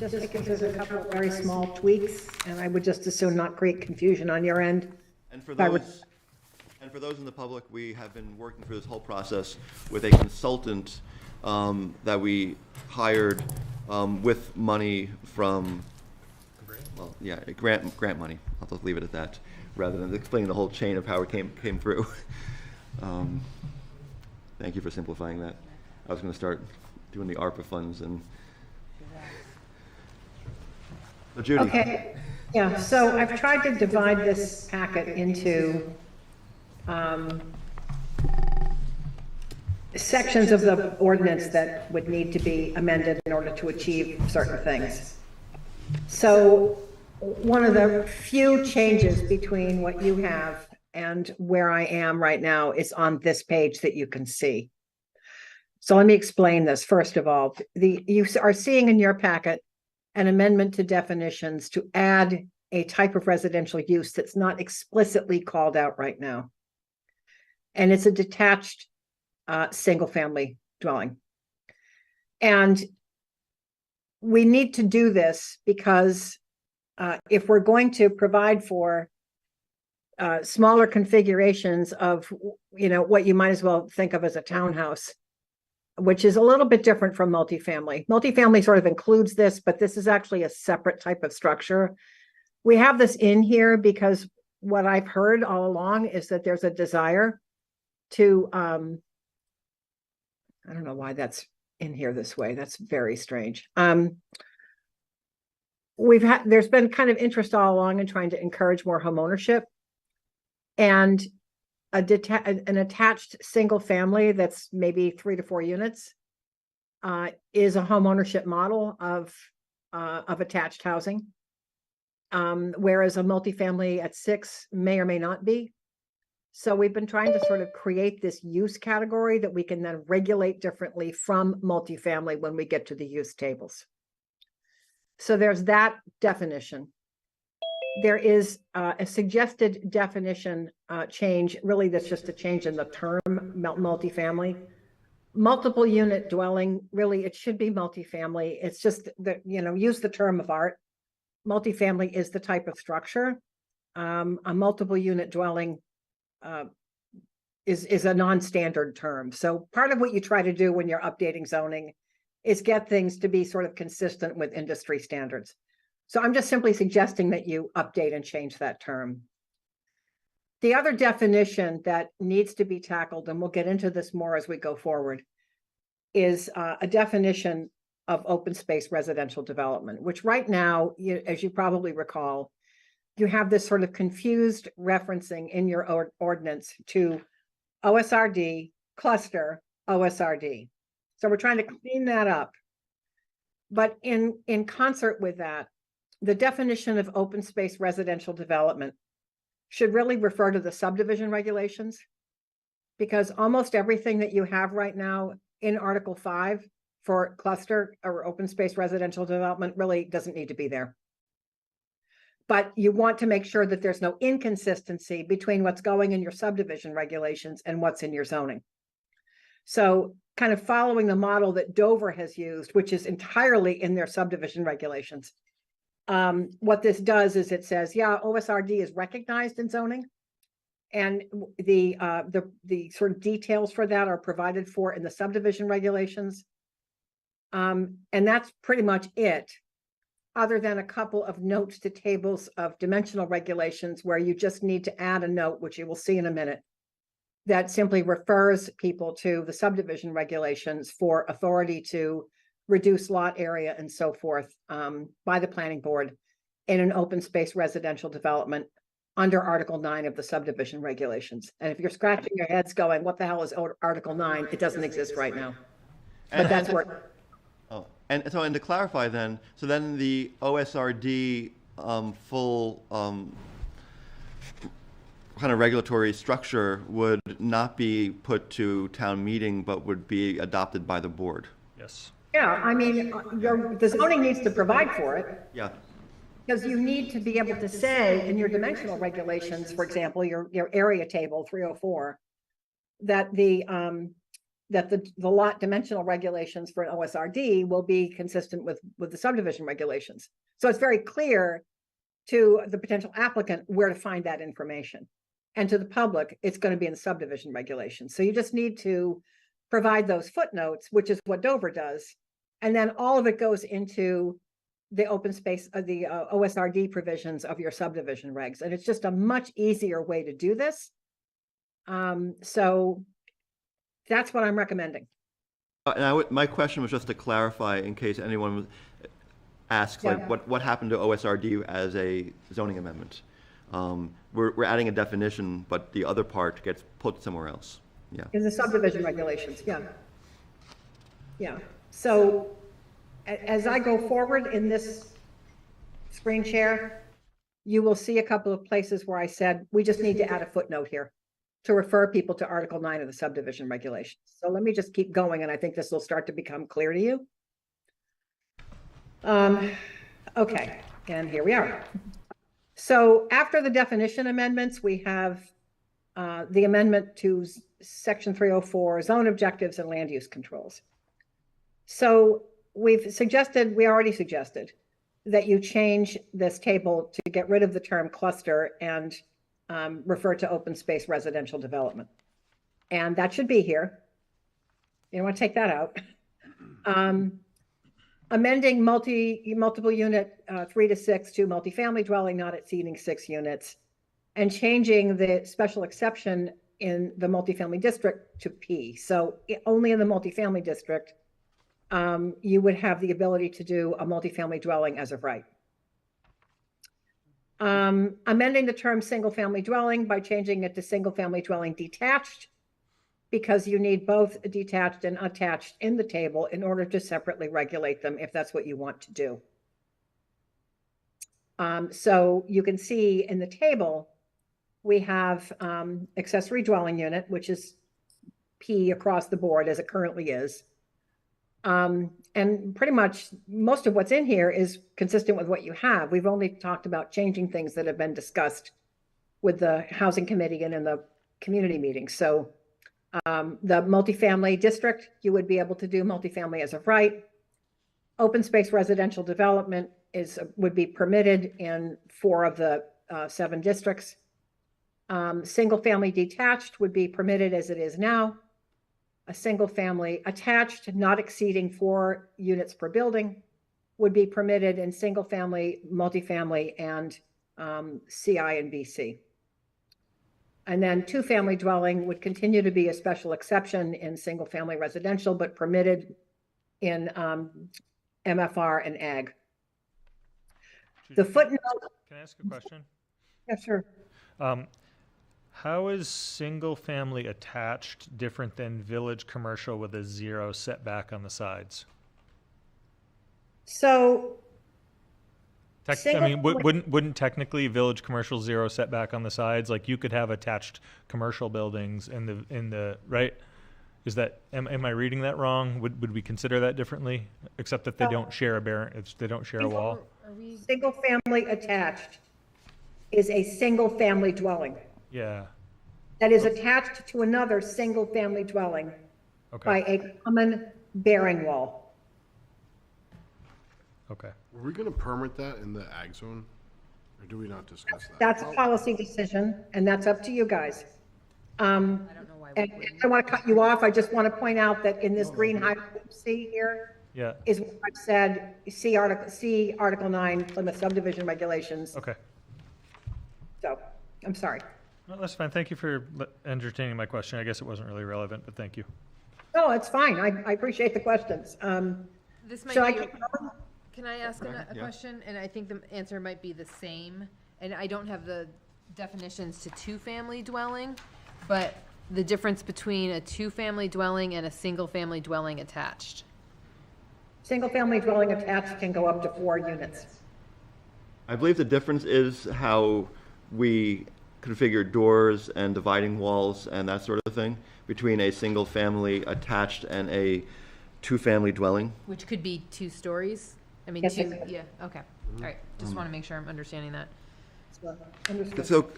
Just because there's a couple of very small tweaks, and I would just as soon not create confusion on your end. And for I would- those in the public, we have been working through this whole process with a consultant that we hired with money from, well, yeah, grant money. I'll just leave it at that, rather than explaining the whole chain of how it came through. Thank you for simplifying that. I was going to start doing the ARPA funds and. So Judy. Okay, yeah, so I've tried to divide this packet into sections of the ordinance that would need to be amended in order to achieve certain things. So one of the few changes between what you have and where I am right now is on this page that you can see. So let me explain this. First of all, you are seeing in your packet an amendment to definitions to add a type of residential use that's not explicitly called out right now. And it's a detached single-family dwelling. And we need to do this because if we're going to provide for smaller configurations of, what you might as well think of as a townhouse, which is a little bit different from multifamily. Multifamily sort of includes this, but this is actually a separate type of structure. We have this in here because what I've heard all along is that there's a desire to, I don't know why that's in here this way. That's very strange. There's been kind of interest all along in trying to encourage more homeownership, and an attached single family that's maybe 3 to 4 units is a home ownership model of attached housing, whereas a multifamily at 6 may or may not be. So we've been trying to sort of create this use category that we can then regulate differently from multifamily when we get to the use tables. So there's that definition. There is a suggested definition change, really that's just a change in the term multifamily. Multiple unit dwelling, really it should be multifamily. It's just that, use the term of art. Multifamily is the type of structure. A multiple unit dwelling is a non-standard term. So part of what you try to do when you're updating zoning is get things to be sort of consistent with industry standards. So I'm just simply suggesting that you update and change that term. The other definition that needs to be tackled, and we'll get into this more as we go forward, is a definition of open space residential development, which right now, as you probably recall, you have this sort of confused referencing in your ordinance to OSRD, cluster, OSRD. So we're trying to clean that up. But in concert with that, the definition of open space residential development should really refer to the subdivision regulations. because almost everything that you have right now in Article 5 for cluster or open space residential development really doesn't need to be there. But you want to make sure that there's no inconsistency between what's going in your subdivision regulations and what's in your zoning. So kind of following the model that Dover has used, which is entirely in their subdivision regulations. What this does is it says, yeah, OSRD is recognized in zoning. And the sort of details for that are provided for in the subdivision regulations. And that's pretty much it, other than a couple of notes to tables of dimensional regulations where you just need to add a note, which you will see in a minute, that simply refers people to the subdivision regulations for authority to reduce lot area and so forth by the planning board in an open space residential development under Article 9 of the subdivision regulations. And if you're scratching your heads going, what the hell is Article 9? It doesn't exist right now. But that's where. Oh, and to clarify then, so then the OSRD full kind of regulatory structure would not be put to town meeting, but would be adopted by the board. Yes. Yeah, I mean, the zoning needs to provide for it. Yeah. Because you need to be able to say in your dimensional regulations, for example, your area table 304, that the lot dimensional regulations for an OSRD will be consistent with the subdivision regulations. So it's very clear to the potential applicant where to find that information. And to the public, it's going to be in the subdivision regulations. So you just need to provide those footnotes, which is what Dover does. And then all of it goes into the open space, the OSRD provisions of your subdivision regs. And it's just a much easier way to do this. So that's what I'm recommending. And my question was just to clarify in case anyone asks, Yeah. like, what happened to OSRD as a zoning amendment? We're adding a definition, but the other part gets put somewhere else. Yeah. In the subdivision regulations, yeah. Yeah, so as I go forward in this screen share, you will see a couple of places where I said, we just need to add a footnote here to refer people to Article 9 of the subdivision regulations. So let me just keep going, and I think this will start to become clear to you. Okay, and here we are. So after the definition amendments, we have the amendment to Section 304, zone objectives and land use controls. So we already suggested that you change this table to get rid of the term cluster and refer to open space residential development. And that should be here. You don't want to take that out. Amending multiple unit 3 to 6 to multifamily dwelling not exceeding 6 units, and changing the special exception in the multifamily district to P. So only in the multifamily district, you would have the ability to do a multifamily dwelling as of right. Amending the term single family dwelling by changing it to single family dwelling detached, because you need both detached and attached in the table in order to separately regulate them if that's what you want to do. So you can see in the table, we have accessory dwelling unit, which is P across the board as it currently is. And pretty much most of what's in here is consistent with what you have. We've only talked about changing things that have been discussed with the housing committee and in the community meetings. So the multifamily district, you would be able to do multifamily as of right. Open space residential development would be permitted in 4 of the 7 districts. Single family detached would be permitted as it is now. A single family attached, not exceeding 4 units per building, would be permitted in single family, multifamily, and CI and BC. And then 2-family dwelling would continue to be a special exception in single family residential, but permitted in MFR and ag. The footnote. Can I ask a question? Yeah, sure. How is single-family attached different than village commercial with a 0 setback on the sides? So I mean, Single- wouldn't technically village commercial zero setback on the sides? Like you could have attached commercial buildings in the right? Is that, am I reading that wrong? Would we consider that differently? Except that they don't share they don't share a wall? Single-family attached is a single-family dwelling Yeah, that is attached to another single-family dwelling by okay, a common bearing wall. okay. Were we gonna permit that in the ag zone? Or do we not discuss that? That's a policy decision, and that's up to you guys. And I don't want to cut you off, I just want to point out that in this green highlight C here Yeah, is what I've said, see Article 9, Plymouth subdivision regulations. okay. So, I'm sorry. No, that's fine. Thank you for entertaining my question. I guess it wasn't really relevant, but thank you. No, it's fine, I appreciate the questions. This So I might be, can, can I ask a question? And I think the answer might be the same. And I don't have the definitions to two-family dwelling, but the difference between a two-family dwelling and a single-family dwelling attached. single-family dwelling attached can go up to 4 units. I believe the difference is how we configure doors and dividing walls and that sort of thing between a single-family attached and a two-family dwelling. Which could be 2 stories? I mean, Yes, it 2, could. yeah, okay. All right, just want to make sure I'm understanding that. Understood. So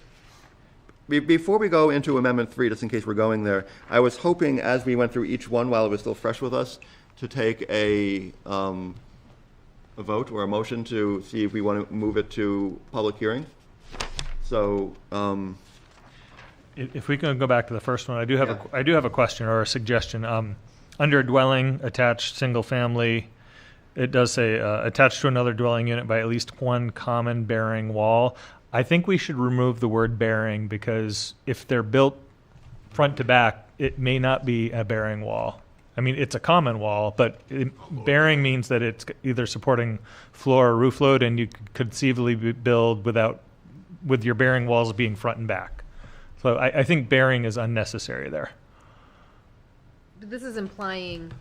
before we go into Amendment 3, just in case we're going there, I was hoping as we went through each one while it was still fresh with us, to take a vote or a motion to see if we want to move it to public hearing. So, If we can go back to the first one, I do have a question or a suggestion. Under dwelling, attached, single family, it does say attached to another dwelling unit by at least one common bearing wall. I think we should remove the word bearing because if they're built front to back, it may not be a bearing wall. I mean, it's a common wall, but bearing means that it's either supporting floor or roof load, and you could conceivably build with your bearing walls being front and back. So I think bearing is unnecessary there. But this is implying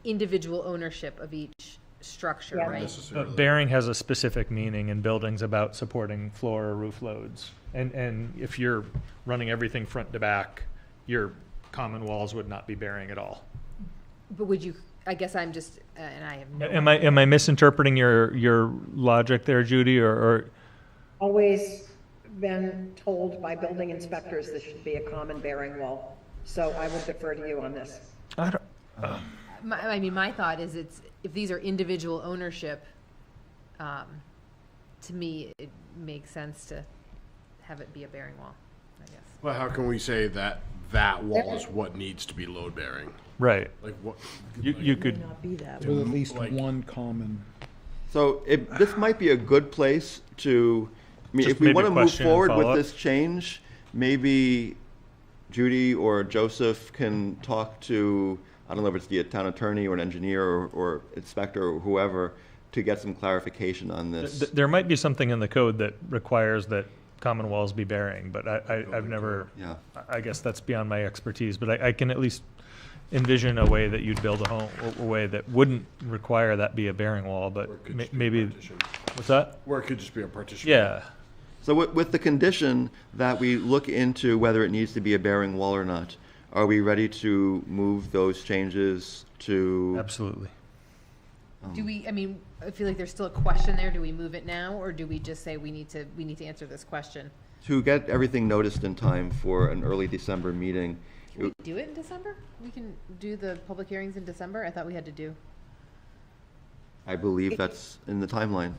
individual ownership of each structure, Yeah. right? Necessarily. Bearing has a specific meaning in buildings about supporting floor or roof loads. And if you're running everything front to back, your common walls would not be bearing at all. But would you, I guess I'm just, and I have no. Am I misinterpreting your logic there, Judy, or Always been told by building inspectors this should be a common bearing wall. So I would defer to you on this. I don't, I mean, my thought is if these are individual ownership, to me, it makes sense to have it be a bearing wall, I guess. But how can we say that that wall is what needs to be load bearing? right. Like what? You could, Not be that. With at least Like- one common. so this might be a good place to, I mean, Just if we maybe want to move question and forward with follow-up. this change, maybe Judy or Joseph can talk to, I don't know if it's the town attorney or an engineer or inspector or whoever, to get some clarification on this. there might be something in the code that requires that common walls be bearing, but I've never, Yeah. I guess that's beyond my expertise, but I can at least envision a way that you'd build a home, a way that wouldn't require that be a bearing wall, but Or it could just be a maybe, partition. what's that? Or it could just be a partition. Yeah, So with the condition that we look into whether it needs to be a bearing wall or not, are we ready to move those changes to? absolutely. Do we, I mean, I feel like there's still a question there. Do we move it now, or do we just say we need to answer this question? To get everything noticed in time for an early December meeting. Can we do it in December? We can do the public hearings in December? I thought we had to do. I believe that's in the timeline.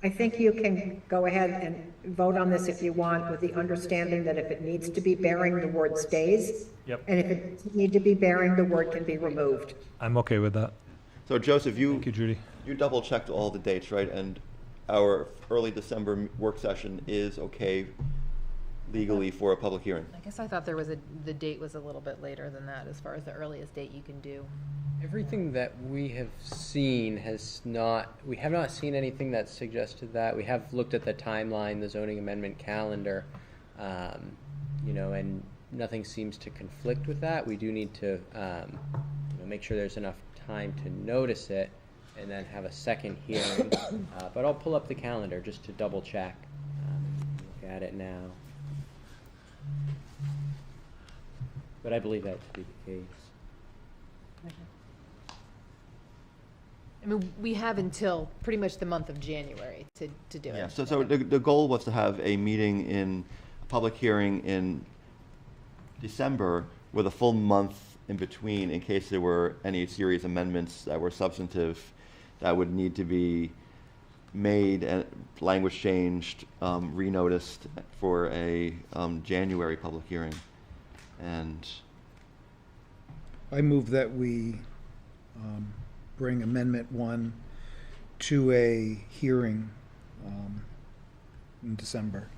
I think you can go ahead and vote on this if you want, with the understanding that if it needs to be bearing, the word stays. Yep. And if it doesn't need to be bearing, the word can be removed. I'm okay with that. So Joseph, Thank you, Judy. you double checked all the dates, right? And our early December work session is okay legally for a public hearing? I guess I thought there was the date was a little bit later than that, as far as the earliest date you can do. Everything that we have seen we have not seen anything that suggested that. We have looked at the timeline, the zoning amendment calendar, and nothing seems to conflict with that. We do need to, make sure there's enough time to notice it. and then have a second hearing. But I'll pull up the calendar just to double check. Look at it now. But I believe that to be the case. I mean, we have until pretty much the month of January to do it. Yeah, so the goal was to have a meeting a public hearing in December with a full month in between in case there were any serious amendments that were substantive that would need to be made and language changed, renoticed for a January public hearing. And I move that we bring Amendment 1 to a hearing in December.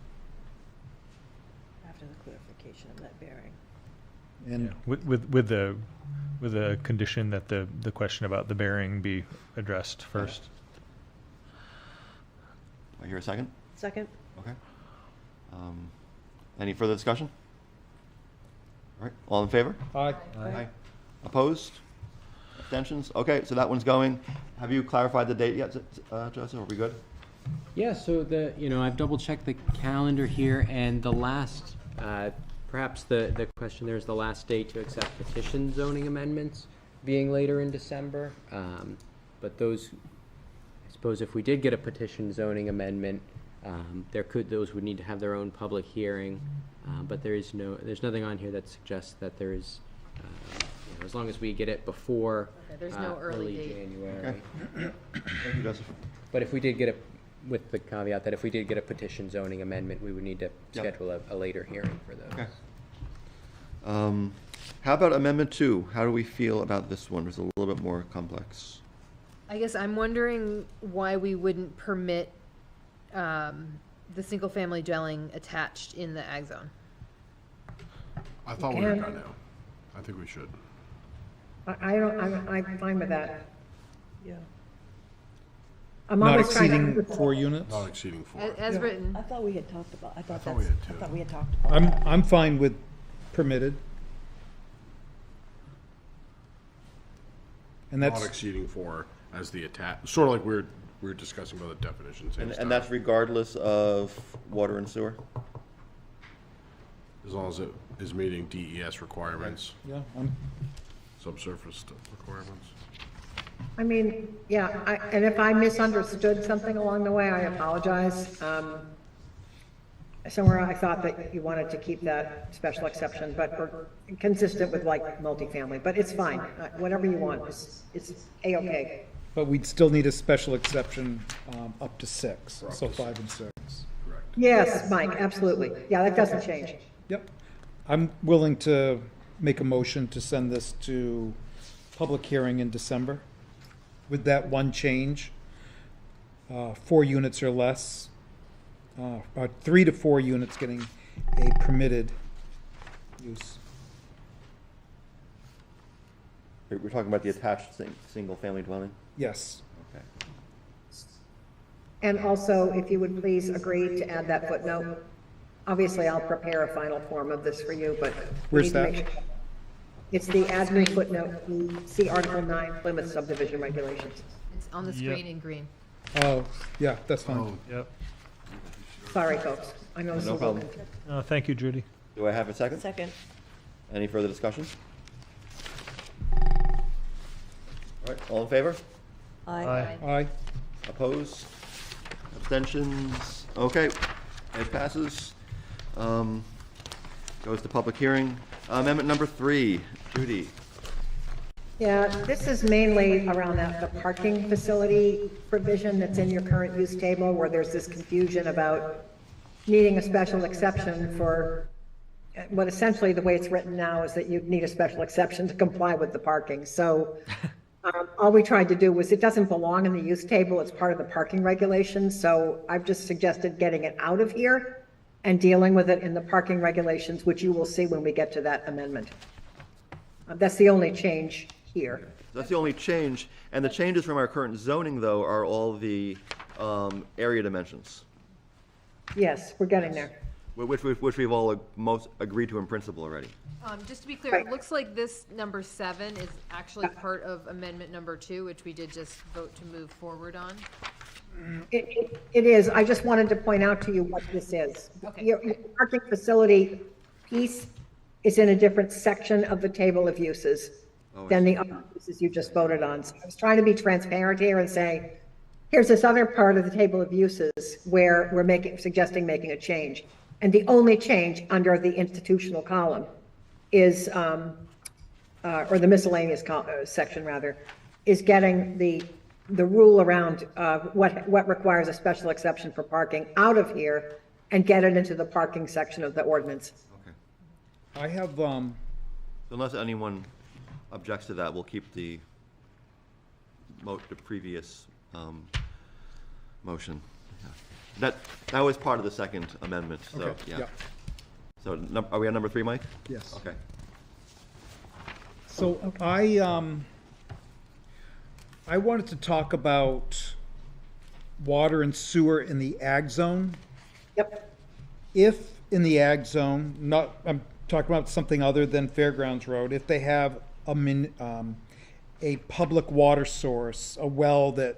After the clarification of that bearing. And With the condition that the question about the bearing be addressed first. I hear a second? Second? Okay. Any further discussion? All right, all in favor? aye. Aye. Opposed? Abstentions? Okay, so that one's going. Have you clarified the date yet, Joseph? Are we good? Yeah, so I've double checked the calendar here, and the last, perhaps the question there is the last date to accept petition zoning amendments being later in December. But those, I suppose if we did get a petition zoning amendment, those would need to have their own public hearing. But there's nothing on here that suggests that there is, as long as we get it before Okay, there's no early date. January. Okay. Thank you, Joseph. But if we did get with the caveat that if we did get a petition zoning amendment, we would need to schedule a later hearing for those. Okay. How about Amendment 2? How do we feel about this one? It's a little bit more complex. I guess I'm wondering why we wouldn't permit the single-family dwelling attached in the ag zone. I thought we were gonna. I think we should. I'm fine with that. Yeah. I'm Not always trying exceeding to. 4 units? Not exceeding 4. As written. I thought we had talked about, I thought we had two. thought we had talked about that. I'm fine with permitted. And Not that's, exceeding 4 as the attach, sort of like we were discussing about the definitions. And that's regardless of water and sewer? As long as it is meeting DES requirements, yeah, subsurface requirements. I mean, yeah, and if I misunderstood something along the way, I apologize. Somewhere I thought that you wanted to keep that special exception, but we're consistent with like multifamily, but it's fine. Whatever you want, it's A-okay. but we'd still need a special exception up to 6, so 5 and 6. Yes, Mike, absolutely. Yeah, that doesn't change. Yep. I'm willing to make a motion to send this to public hearing in December with that one change. 4 units or less, about 3 to 4 units getting a permitted use. We're talking about the attached single-family dwelling? Yes. Okay. And also, if you would please agree to add that footnote. Obviously, I'll prepare a final form of this for you, but. we Where's need to that? make sure- It's the admin footnote, see Article 9 Plymouth subdivision regulations. It's on the screen in green. Oh, yeah, that's fine. Oh, Yep. Sorry, folks. I know this No is. problem. Thank you, Judy. Do I have a second? Second. Any further discussion? All right, all in favor? Aye. Aye. Opposed? Abstentions? Okay, it passes. Goes to public hearing. Amendment number 3, Judy. Yeah, this is mainly around the parking facility provision that's in your current use table, where there's this confusion about needing a special exception for, what essentially the way it's written now is that you need a special exception to comply with the parking. So all we tried to do was, it doesn't belong in the use table, it's part of the parking regulations, so I've just suggested getting it out of here and dealing with it in the parking regulations, which you will see when we get to that amendment. That's the only change here. That's the only change, and the changes from our current zoning, though, are all the area dimensions. Yes, we're getting there. Which we've all most agreed to in principle already. Just to be clear, it looks like this number 7 is actually part of amendment number 2, which we did just vote to move forward on. It is. I just wanted to point out to you what this is. Okay. Your parking facility piece is in a different section of the table of uses than the other uses you just voted on. So I was trying to be transparent here and say, here's this other part of the table of uses where we're suggesting making a change. And the only change under the institutional column is, or the miscellaneous section rather, is getting the rule around what requires a special exception for parking out of here and get it into the parking section of the ordinance. Okay. I have, Unless anyone objects to that, we'll keep the previous motion. Yeah. That was part of the second amendment, so, okay, yeah. yeah, So, are we on number 3, Mike? yes. Okay. So I wanted to talk about water and sewer in the ag zone. Yep. If in the ag zone, I'm talking about something other than Fairgrounds Road, if they have a public water source, a well that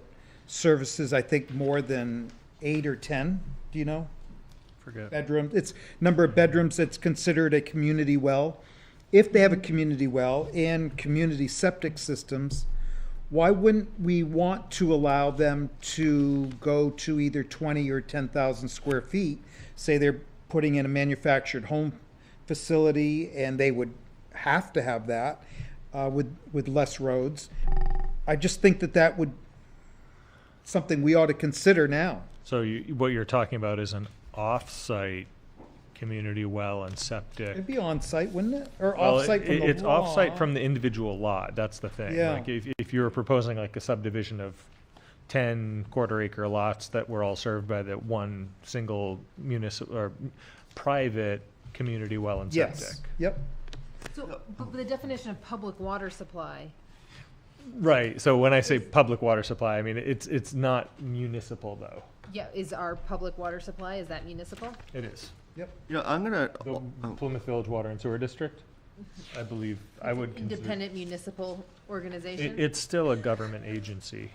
services, I think, more than 8 or 10, do you know? Forget. Bedrooms, it's number of bedrooms that's considered a community well. If they have a community well and community septic systems, why wouldn't we want to allow them to go to either 20 or 10,000 square feet? Say they're putting in a manufactured home facility and they would have to have that with less roads. I just think that would something we ought to consider now. So what you're talking about is an off-site community well and septic. It'd be on-site, wouldn't it? Or Well, off-site from the it's law. off-site from the individual lot, that's the thing. Yeah. Like if you were proposing like a subdivision of 10 quarter-acre lots that were all served by the one single municipal or private community well and septic. Yes, yep. So, but the definition of public water supply, Right, so when I say public water supply, I mean, it's not municipal though. yeah, is our public water supply, is that municipal? It is. I'm gonna. The Plymouth Village Water and Sewer District, I believe, I would consider. Independent municipal organization? It's still a government agency.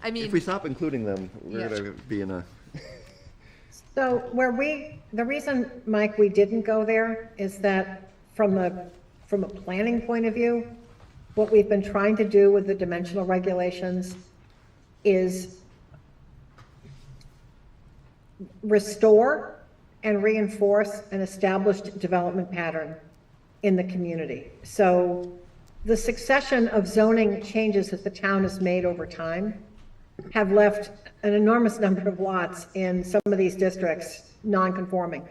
I mean, If we stop including them, we're Yeah. gonna be in a. So the reason, Mike, we didn't go there is that from a planning point of view, what we've been trying to do with the dimensional regulations is restore and reinforce an established development pattern in the community. So the succession of zoning changes that the town has made over time have left an enormous number of lots in some of these districts non-conforming.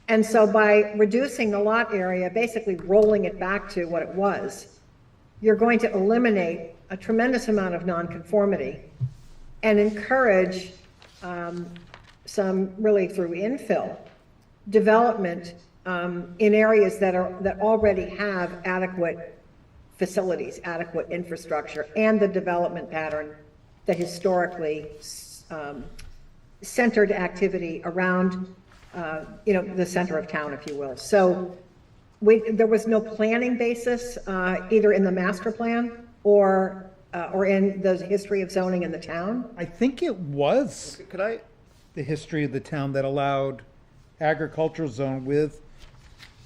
And so by reducing the lot area, basically rolling it back to what it was, you're going to eliminate a tremendous amount of nonconformity and encourage some, really through infill, development in areas that already have adequate facilities, adequate infrastructure, and the development pattern that historically centered activity around, the center of town, if you will. So there was no planning basis either in the master plan or in the history of zoning in the town. I think it was Could I? the history of the town that allowed agricultural zone with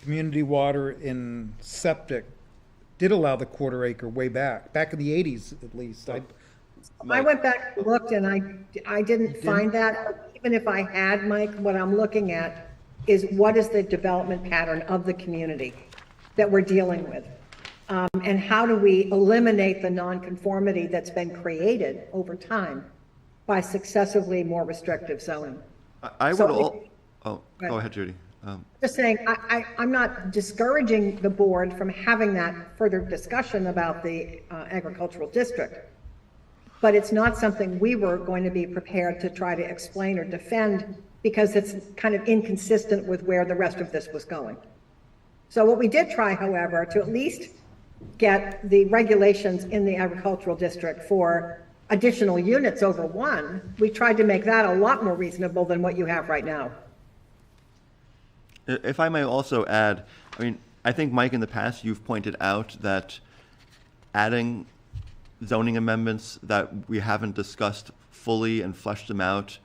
community water in septic, did allow the quarter acre way back in the 80s at least. I went back and looked and I didn't find that. Even if I had, Mike, what I'm looking at is what is the development pattern of the community that we're dealing with? And how do we eliminate the nonconformity that's been created over time by successively more restrictive zoning? I would So all. Oh, Go go ahead. ahead, Judy. Just saying, I'm not discouraging the board from having that further discussion about the agricultural district, but it's not something we were going to be prepared to try to explain or defend because it's kind of inconsistent with where the rest of this was going. So what we did try, however, to at least get the regulations in the agricultural district for additional units over one, we tried to make that a lot more reasonable than what you have right now. If I may also add, I mean, I think, Mike, in the past, you've pointed out that adding zoning amendments that we haven't discussed fully and fleshed them out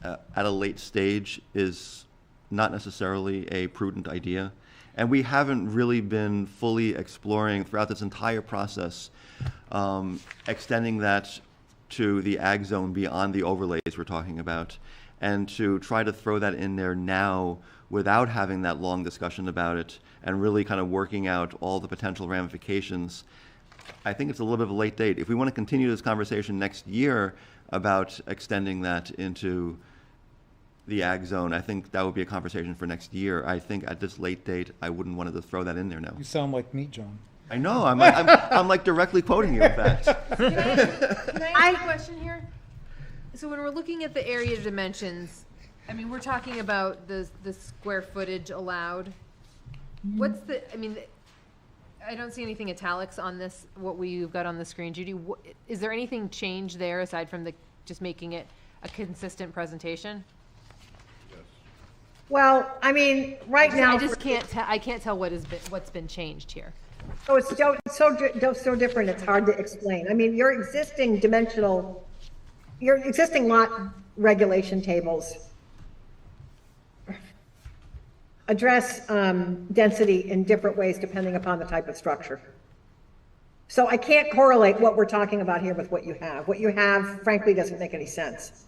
at a late stage is not necessarily a prudent idea. And we haven't really been fully exploring throughout this entire process, extending that to the ag zone beyond the overlays we're talking about. And to try to throw that in there now without having that long discussion about it and really kind of working out all the potential ramifications, I think it's a little bit of a late date. If we want to continue this conversation next year about extending that into the ag zone, I think that would be a conversation for next year. I think at this late date, I wouldn't want to throw that in there now. You sound like me, John. I know, I'm like directly quoting you, in fact. Can I ask a question here? So when we're looking at the area dimensions, I mean, we're talking about the square footage allowed. What's the, I mean, I don't see anything italics on this, what we've got on the screen. Judy, is there anything changed there aside from just making it a consistent presentation? Well, I mean, right now. I just can't tell, I can't tell what's been changed here. Oh, it's so different, it's hard to explain. I mean, your existing lot regulation tables address density in different ways depending upon the type of structure. So I can't correlate what we're talking about here with what you have. What you have, frankly, doesn't make any sense.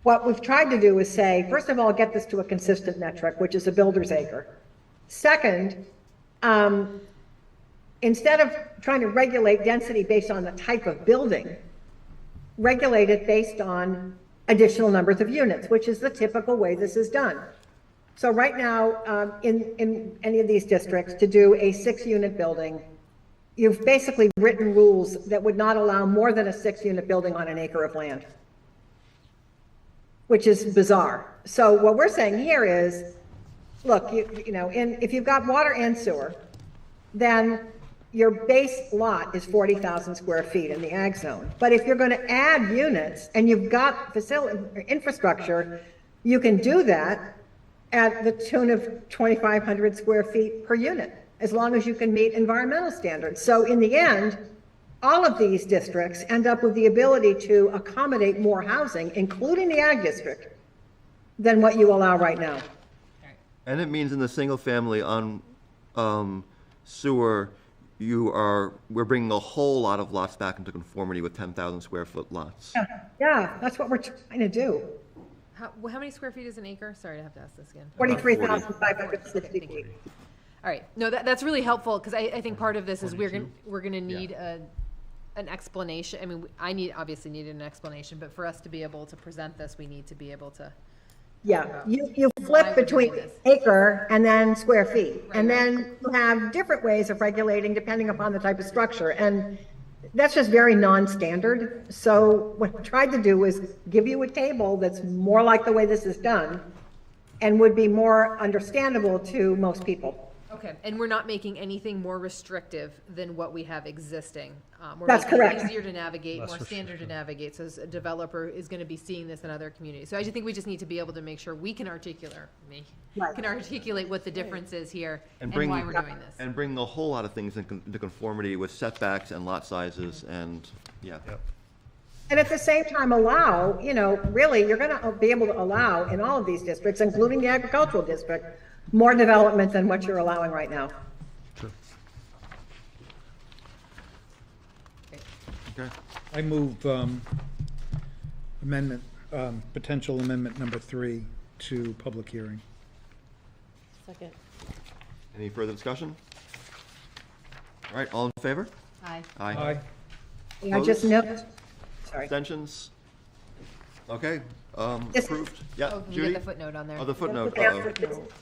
What we've tried to do is say, first of all, get this to a consistent metric, which is a builder's acre. Second, instead of trying to regulate density based on the type of building, regulate it based on additional numbers of units, which is the typical way this is done. So right now, in any of these districts, to do a 6-unit building, you've basically written rules that would not allow more than a 6-unit building on an acre of land, which is bizarre. So what we're saying here is, look, you know, if you've got water and sewer, then your base lot is 40,000 square feet in the ag zone. But if you're going to add units and you've got infrastructure, you can do that at the tune of 2,500 square feet per unit, as long as you can meet environmental standards. So in the end, all of these districts end up with the ability to accommodate more housing, including the ag district, than what you allow right now. And it means in the single family on sewer, we're bringing a whole lot of lots back into conformity with 10,000 square foot lots. Yeah, that's what we're trying to do. How many square feet is an acre? Sorry, I have to ask this again. 43,560 feet. All right, no, that's really helpful, because I think part of this is we're gonna need an explanation. I mean, obviously needed an explanation, but for us to be able to present this, we need to be able to. Yeah, you flip between acre and then square feet, and then you have different ways of regulating depending upon the type of structure, and that's just very non-standard. So what I tried to do was give you a table that's more like the way this is done and would be more understandable to most people. Okay, and we're not making anything more restrictive than what we have existing. That's correct. We're making it easier to navigate, more standard to navigate, so as a developer is gonna be seeing this in other communities. So I just think we just need to be able to make sure we can articulate what the difference is here and why we're doing this. And bring a whole lot of things into conformity with setbacks and lot sizes and, yeah. And at the same time allow, you know, really, you're gonna be able to allow in all of these districts, including the agricultural district, more development than what you're allowing right now. Sure. Okay. I move amendment, potential amendment number 3 to public hearing. Second. Any further discussion? All right, all in favor? Aye. Aye. I just noticed, sorry. Abstentions? Okay, This- approved. Yeah, Oh, we Judy? get the footnote on there. Oh, the footnote.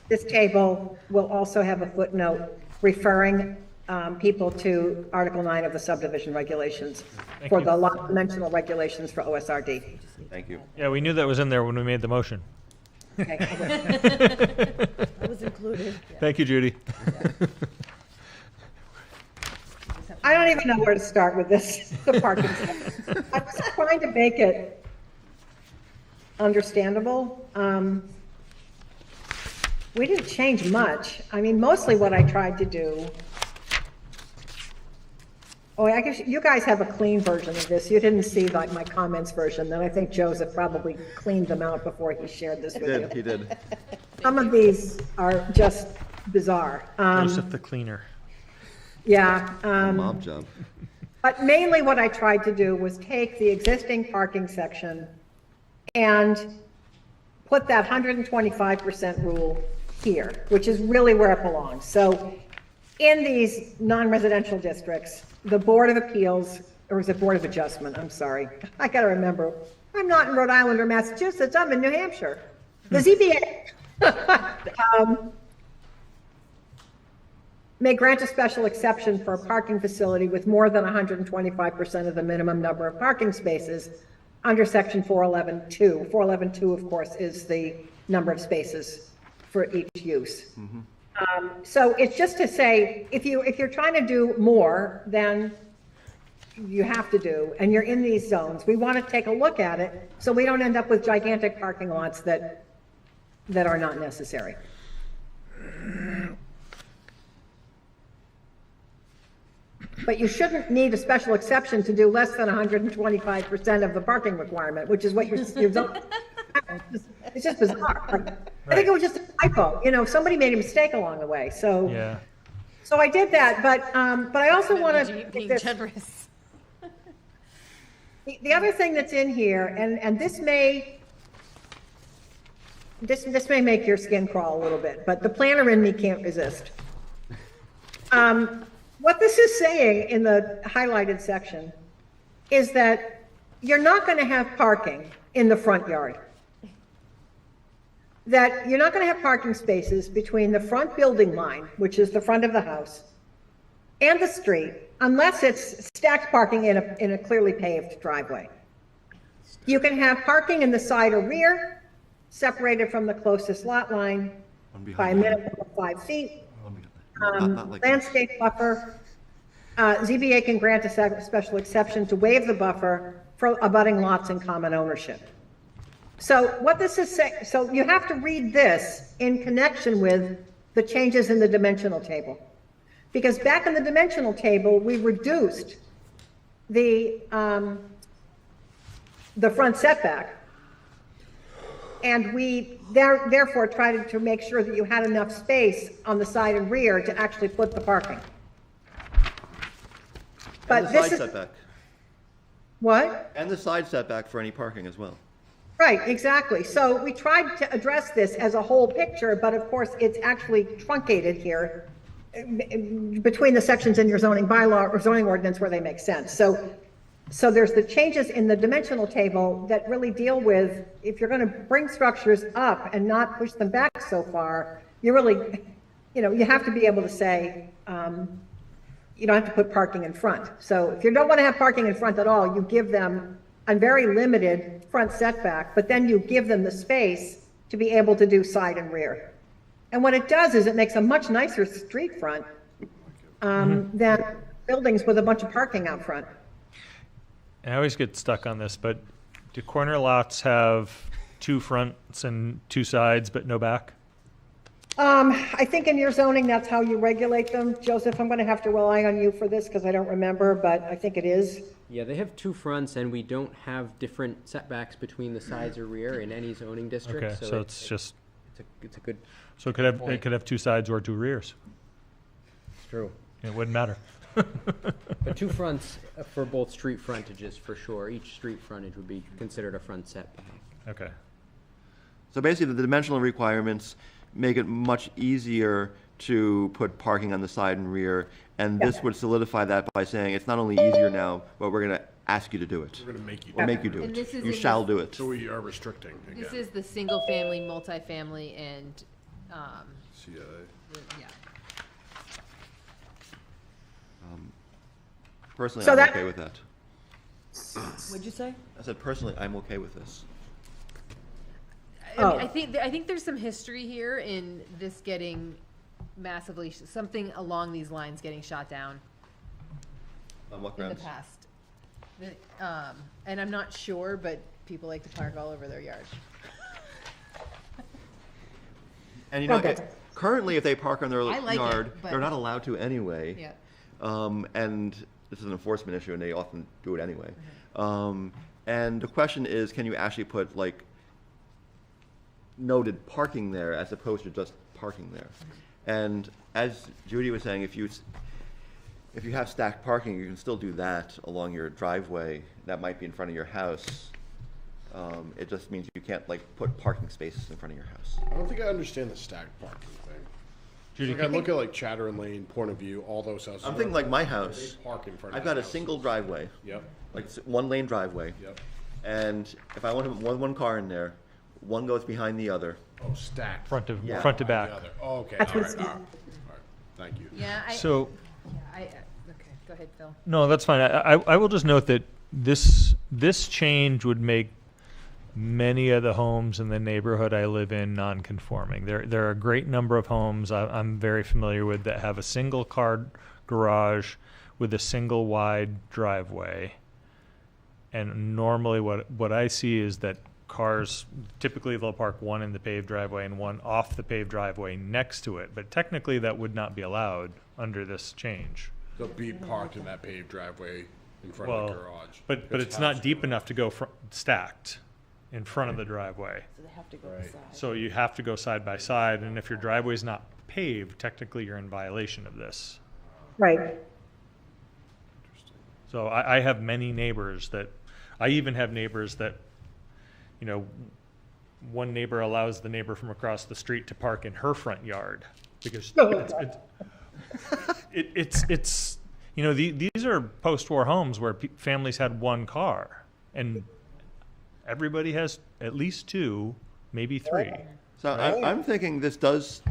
This table will also have a footnote referring people to Article 9 of the subdivision regulations for the lot dimensional regulations for OSRD. Thank you. Yeah, we knew that was in there when we made the motion. Okay. That was included. Thank you, Judy. I don't even know where to start with this, the parking stuff. I'm just trying to make it understandable. We didn't change much. I mean, mostly what I tried to do. Oh, I guess you guys have a clean version of this. You didn't see like my comments version, then I think Joseph probably cleaned them out before he shared this with you. He did. Some of these are just bizarre. Joseph the cleaner. Yeah. Mob job. But mainly what I tried to do was take the existing parking section and put that 125% rule here, which is really where it belongs. So in these non-residential districts, the Board of Appeals, or is it Board of Adjustment? I'm sorry. I gotta remember. I'm not in Rhode Island or Massachusetts, I'm in New Hampshire. The ZBA may grant a special exception for a parking facility with more than 125% of the minimum number of parking spaces under section 411.2. 411.2, of course, is the number of spaces for each use. So it's just to say, if you're trying to do more than you have to do, and you're in these zones, we want to take a look at it so we don't end up with gigantic parking lots that are not necessary. But you shouldn't need a special exception to do less than 125% of the parking requirement, which is what your zone. It's just bizarre. I think it was just a typo. You know, somebody made a mistake along the way. So, Yeah. so I did that. But I also want to. Being generous. The other thing that's in here, and this may make your skin crawl a little bit, but the planner in me can't resist. What this is saying in the highlighted section is that you're not going to have parking in the front yard. That you're not going to have parking spaces between the front building line, which is the front of the house, and the street, unless it's stacked parking in a clearly paved driveway. You can have parking in the side or rear, separated from the closest lot line by a minimum of 5 feet. Not like Landscape buffer. ZBA can grant a special exception to waive the buffer for abutting lots in common ownership. So what this is saying, so you have to read this in connection with the changes in the dimensional table. Because back in the dimensional table, we reduced the front setback. And we therefore tried to make sure that you had enough space on the side and rear to actually put the parking. And But the this side is, setback. what? And the side setback for any parking as well. Right, exactly. So we tried to address this as a whole picture, but of course, it's actually truncated here between the sections in your zoning bylaw or zoning ordinance where they make sense. So there's the changes in the dimensional table that really deal with, if you're going to bring structures up and not push them back so far, you really, you have to be able to say, you don't have to put parking in front. So if you don't want to have parking in front at all, you give them a very limited front setback, but then you give them the space to be able to do side and rear. And what it does is it makes a much nicer street front than buildings with a bunch of parking out front. And I always get stuck on this, but do corner lots have 2 fronts and 2 sides, but no back? I think in your zoning, that's how you regulate them. Joseph, I'm going to have to rely on you for this because I don't remember, but I think it is. Yeah, they have 2 fronts, and we don't have different setbacks between the sides or rear in any zoning district. Okay, so it's just, it's a good. so it could have 2 sides or 2 rears. It's true. It wouldn't matter. But 2 fronts for both street frontages for sure. Each street frontage would be considered a front setback. Okay. So basically, the dimensional requirements make it much easier to put parking on the side and rear, and this would solidify that by saying it's not only easier now, but we're going to ask you to do it. We're gonna make you. Or make you do And it. this is You in shall the- do it. So we are restricting This again. is the single-family, multifamily, and, CIA. yeah. Personally, So I'm that- okay with that. What'd you say? I said personally, I'm okay with this. I mean, Oh. I think there's some history here in this getting massively, something along these lines getting shot down On what in the grounds? past. And I'm not sure, but people like to park all over their yard. And you know, Okay. currently, if they park on their I like it, yard, but- they're not allowed to anyway. Yeah. And this is an enforcement issue, and they often do it anyway. And the question is, can you actually put like noted parking there as opposed to just parking there? And as Judy was saying, if you have stacked parking, you can still do that along your driveway. That might be in front of your house. It just means you can't like put parking spaces in front of your house. I don't think I understand the stacked parking thing. Judy, Like I look at like Chatter Lane, Point of View, all those houses. I'm thinking like my house. They park in front of I've got a houses. single driveway, Yep, like one lane driveway. yep. And if I want to put one car in there, one goes behind the other. Oh, stacked. front to Yeah. front to The back. other. Oh, okay, That's all right, what's- all right, all right. Thank you. Yeah, So, okay, go ahead, Phil. no, that's fine. I will just note that this change would make many of the homes in the neighborhood I live in non-conforming. There are a great number of homes I'm very familiar with that have a single car garage with a single wide driveway. And normally what I see is that cars, typically they'll park one in the paved driveway and one off the paved driveway next to it. But technically that would not be allowed under this change. They'll be parked in that paved driveway in front Well, of the garage. but it's not deep enough to go stacked in front of the driveway. So they have to go Right. beside. So you have to go side by side, and if your driveway's not paved, technically you're in violation of this. Right. So I have many neighbors I even have neighbors that, you know, one neighbor allows the neighbor from across the street to park in her front yard because it's you know, these are post-war homes where families had one car, and everybody has at least two, maybe three. So I'm thinking this does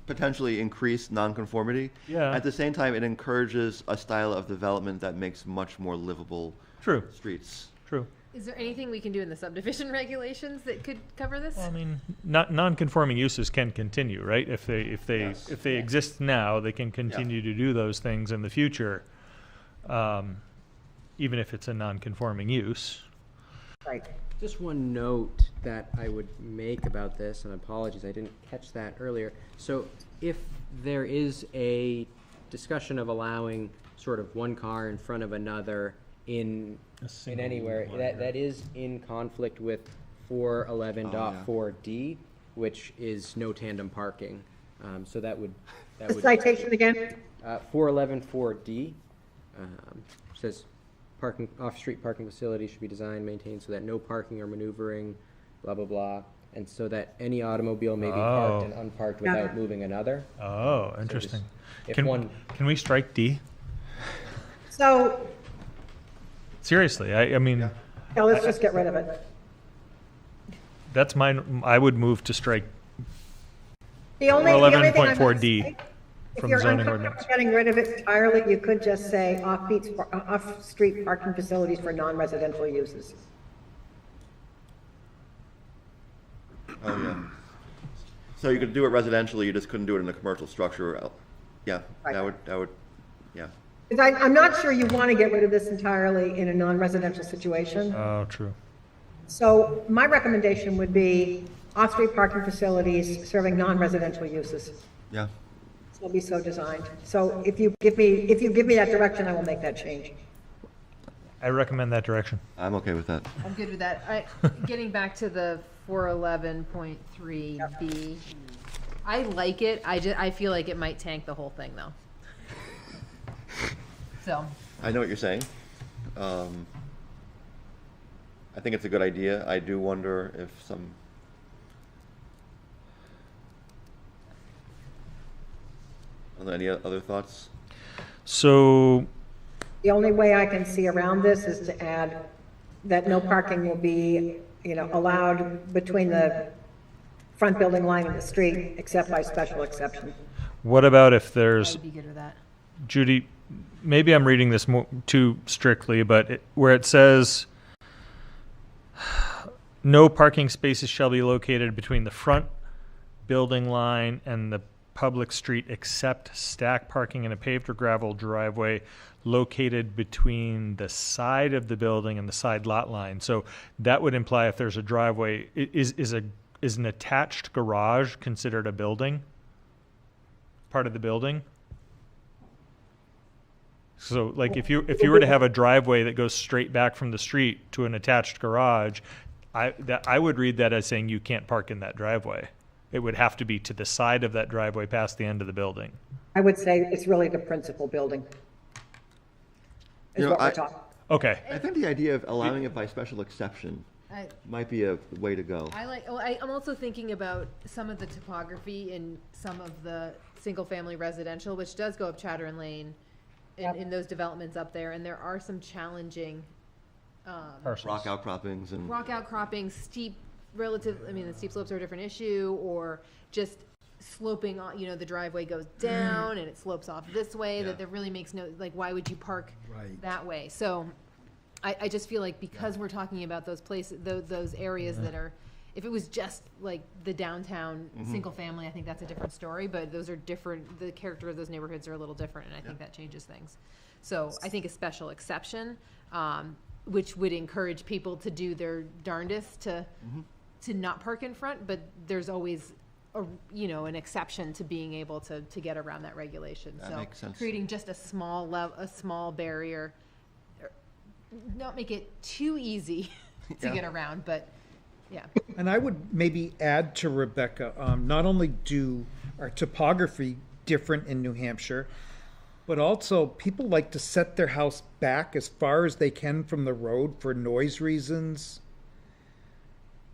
potentially increase nonconformity. Yeah. At the same time, it encourages a style of development that makes much more livable True, streets. true. Is there anything we can do in the subdivision regulations that could cover this? I mean, non-conforming uses can continue, right? If they exist now, they can continue to do those things in the future, even if it's a non-conforming use. Right. Just one note that I would make about this, and apologies, I didn't catch that earlier. So if there is a discussion of allowing sort of one car in front of another in anywhere, that is in conflict with 411.4D, which is no tandem parking. So that would, The citation again? 411.4D says parking, off-street parking facilities should be designed, maintained so that no parking or maneuvering, blah, blah, blah, and so that any automobile may be parked and unparked without moving another. Oh, interesting. if Can one- can we strike D? So, Seriously, I mean, yeah, let's just get rid of it. that's mine. I would move to strike The only thing I'm gonna 11.4D say, if from you're zoning uncomfortable ordinance. getting rid of it entirely, you could just say off-street parking facilities for non-residential uses. Oh, yeah. So you could do it residentially, you just couldn't do it in a commercial structure. Yeah, Right. that would, yeah. 'Cause I'm not sure you want to get rid of this entirely in a non-residential situation. Oh, true. So my recommendation would be off-street parking facilities serving non-residential uses. Yeah. Will be so designed. So if you give me that direction, I will make that change. I recommend that direction. I'm okay with that. I'm good with that. Getting back to the 411.3B, I like it. I feel like it might tank the whole thing though. So, I know what you're saying. I think it's a good idea. I do wonder if are there any other thoughts? So, The only way I can see around this is to add that no parking will be, allowed between the front building line and the street, except by special exception. what about if I there's, would be good with that. Judy, maybe I'm reading this too strictly, but where it says, no parking spaces shall be located between the front building line and the public street except stack parking in a paved or gravel driveway located between the side of the building and the side lot line. So that would imply if there's a driveway, is a is an attached garage considered a building? Part of the building? So like if you were to have a driveway that goes straight back from the street to an attached garage, I would read that as saying you can't park in that driveway. It would have to be to the side of that driveway past the end of the building. I would say it's really the principal building. Is You know, what we're I- talking. Okay. I think the idea of allowing it by special exception might be a way to go. I'm also thinking about some of the topography in some of the single-family residential, which does go up Chattern Lane in those developments up there, and there are some challenging, Rock outcroppings and. rock outcroppings, steep the steep slopes are a different issue, or just sloping on, the driveway goes down and it slopes off this way, that really makes no, like, why would you park Right. that way? So I just feel like because we're talking about those places, those areas that are, if it was just like the downtown single family, I think that's a different story, but those are different, the character of those neighborhoods are a little different, and I think that changes things. So I think a special exception, which would encourage people to do their darndest to not park in front, but there's always an exception to being able to get around that regulation. That So makes sense. creating just a small barrier, not make it too easy to Yeah. get around, but yeah. And I would maybe add to Rebecca, not only do our topography different in New Hampshire, but also people like to set their house back as far as they can from the road for noise reasons.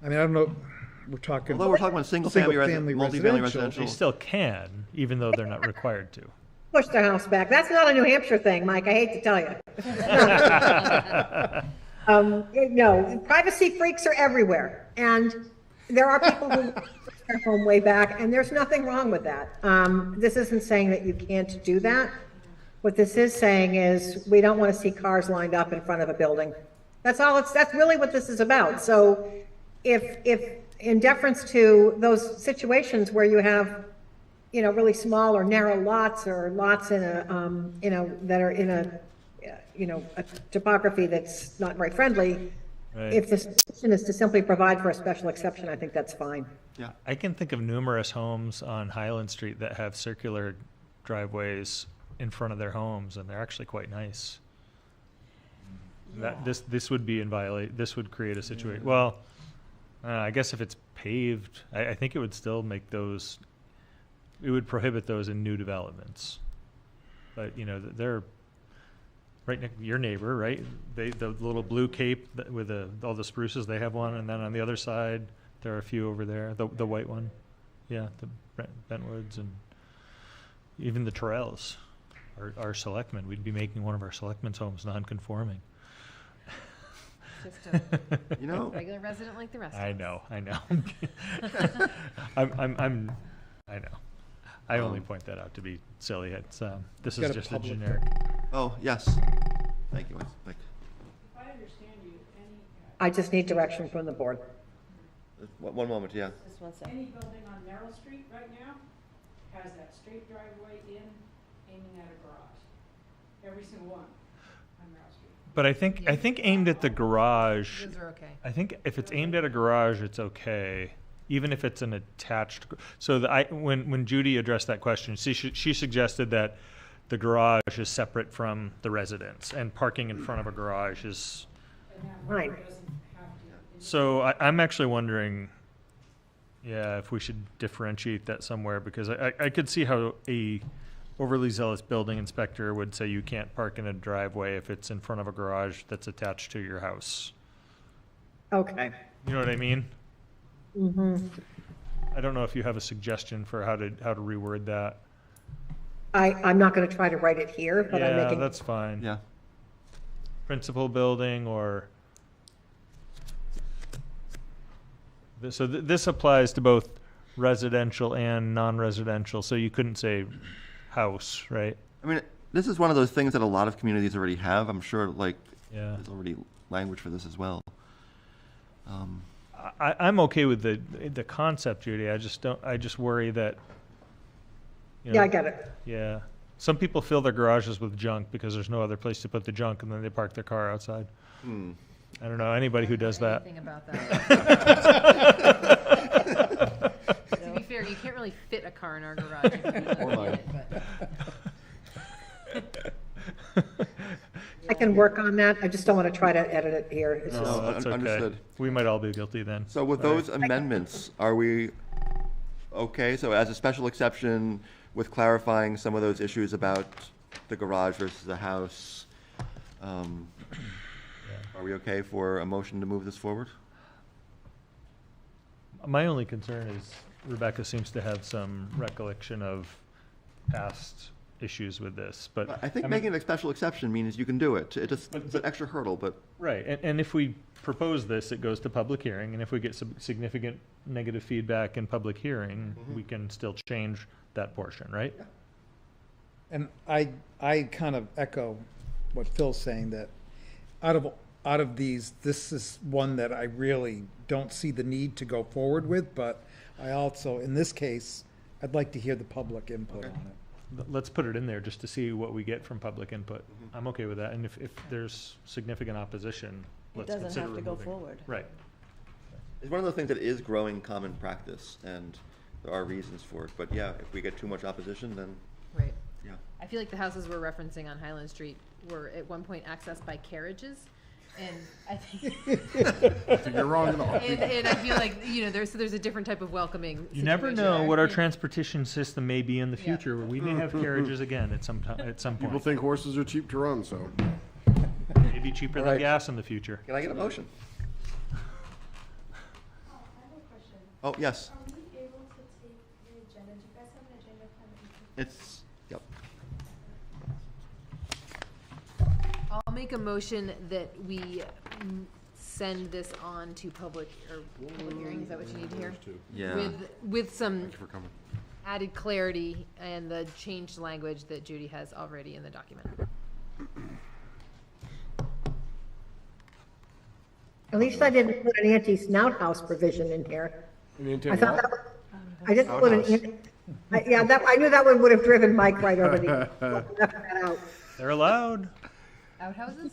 I mean, I don't know, we're talking. Although we're talking about single-family multifamily They residential. still can, even though they're not required to. Push the house back. That's not a New Hampshire thing, Mike. I hate to tell you. No, privacy freaks are everywhere. And there are people who push their home way back, and there's nothing wrong with that. This isn't saying that you can't do that. What this is saying is we don't want to see cars lined up in front of a building. That's really what this is about. So if in deference to those situations where you have, really small or narrow lots or lots in a, that are in a topography that's not very friendly, Right. if the solution is to simply provide for a special exception, I think that's fine. Yeah. I can think of numerous homes on Highland Street that have circular driveways in front of their homes, and they're actually quite nice. That this would be this would create a situation. Well, I guess if it's paved, I think it would still make those. It would prohibit those in new developments. But they're right next your neighbor, right? The little blue cape with all the spruces, they have one, and then on the other side there are a few over there. The white one, yeah, the Bentwoods, and even the Terrells. Our selectmen, we'd be making one of our selectmen's homes non-conforming. Just a regular resident like the rest of us. I know. I know. I only point that out to be silly. It's this is Got a just a public generic. Oh, yes. Thank you, Mike. If I understand you, I just need direction from the board. One moment, yeah. Just one second. any building on Merrill Street right now has that straight driveway aiming at a garage. Every single one on Merrill Street. But I think aimed at the garage. Those are okay. I think if it's aimed at a garage, it's okay, even if it's an attached. So when Judy addressed that question, she suggested that the garage is separate from the residence, and parking in front of a garage is. And that Right. one doesn't have to. So I'm actually wondering, if we should differentiate that somewhere, because I could see how a overly zealous building inspector would say you can't park in a driveway if it's in front of a garage that's attached to your house. Okay. You know what I mean? I don't know if you have a suggestion for how to reword that. I'm not going to try to write it here, but I'm Yeah, making. that's fine. Yeah. Principal building or. So this applies to both residential and non-residential, so you couldn't say house, right? I mean, this is one of those things that a lot of communities already have. I'm sure, Yeah. there's already language for this as well. I'm okay with the concept, Judy. I just worry that. Yeah, I get it. Yeah. Some people fill their garages with junk because there's no other place to put the junk, and then they park their car outside. I don't know anybody who does that. Anything about that. work on that. I just don't want to try to edit it here. It's just, No, That's okay. understood. We might all be guilty then. So with those amendments, are we okay? So as a special exception with clarifying some of those issues about the garage versus the house, are we okay for a motion to move this forward? My only concern is Rebecca seems to have some recollection of past issues with this, but. I think mean- making a special exception means you can do it. It just, it's an extra hurdle, but Right, and if we propose this, it goes to public hearing, and if we get some significant negative feedback in public hearing, we can still change that portion, right? And I kind of echo what Phil's saying, that out of these, this is one that I really don't see the need to go forward with, but I also, in this case, I'd like to hear the public input on it. Let's put it in there just to see what we get from public input. I'm okay with that, and if there's significant opposition, It let's doesn't consider have to go removing. forward. Right. it's one of those things that is growing common practice, and there are reasons for it. But yeah, if we get too much opposition, then, Right. yeah. I feel like the houses we're referencing on Highland Street were at one point accessed by carriages. And I think, You're wrong at all. and I feel like, there's a different type of welcoming. You never situation know there. what our Yeah. transportation system may be in the future. We may have carriages again at some time, at some People point. think horses are cheap to run, so. Maybe cheaper than Alright. gas in the future. Can I get a motion? Oh, yes. Are we able to take the agenda? Do you guys have an agenda plan? It's, yep. I'll make a motion that we send this on to public hearing, is that what you need to hear? Yeah. With some Thank you for coming. added clarity and the changed language that Judy has already in the document. at least I didn't put an anti-snout house provision in here. I thought that, I didn't put an, yeah, I knew that one would have driven Mike right over the, left that out. They're allowed. Outhouses?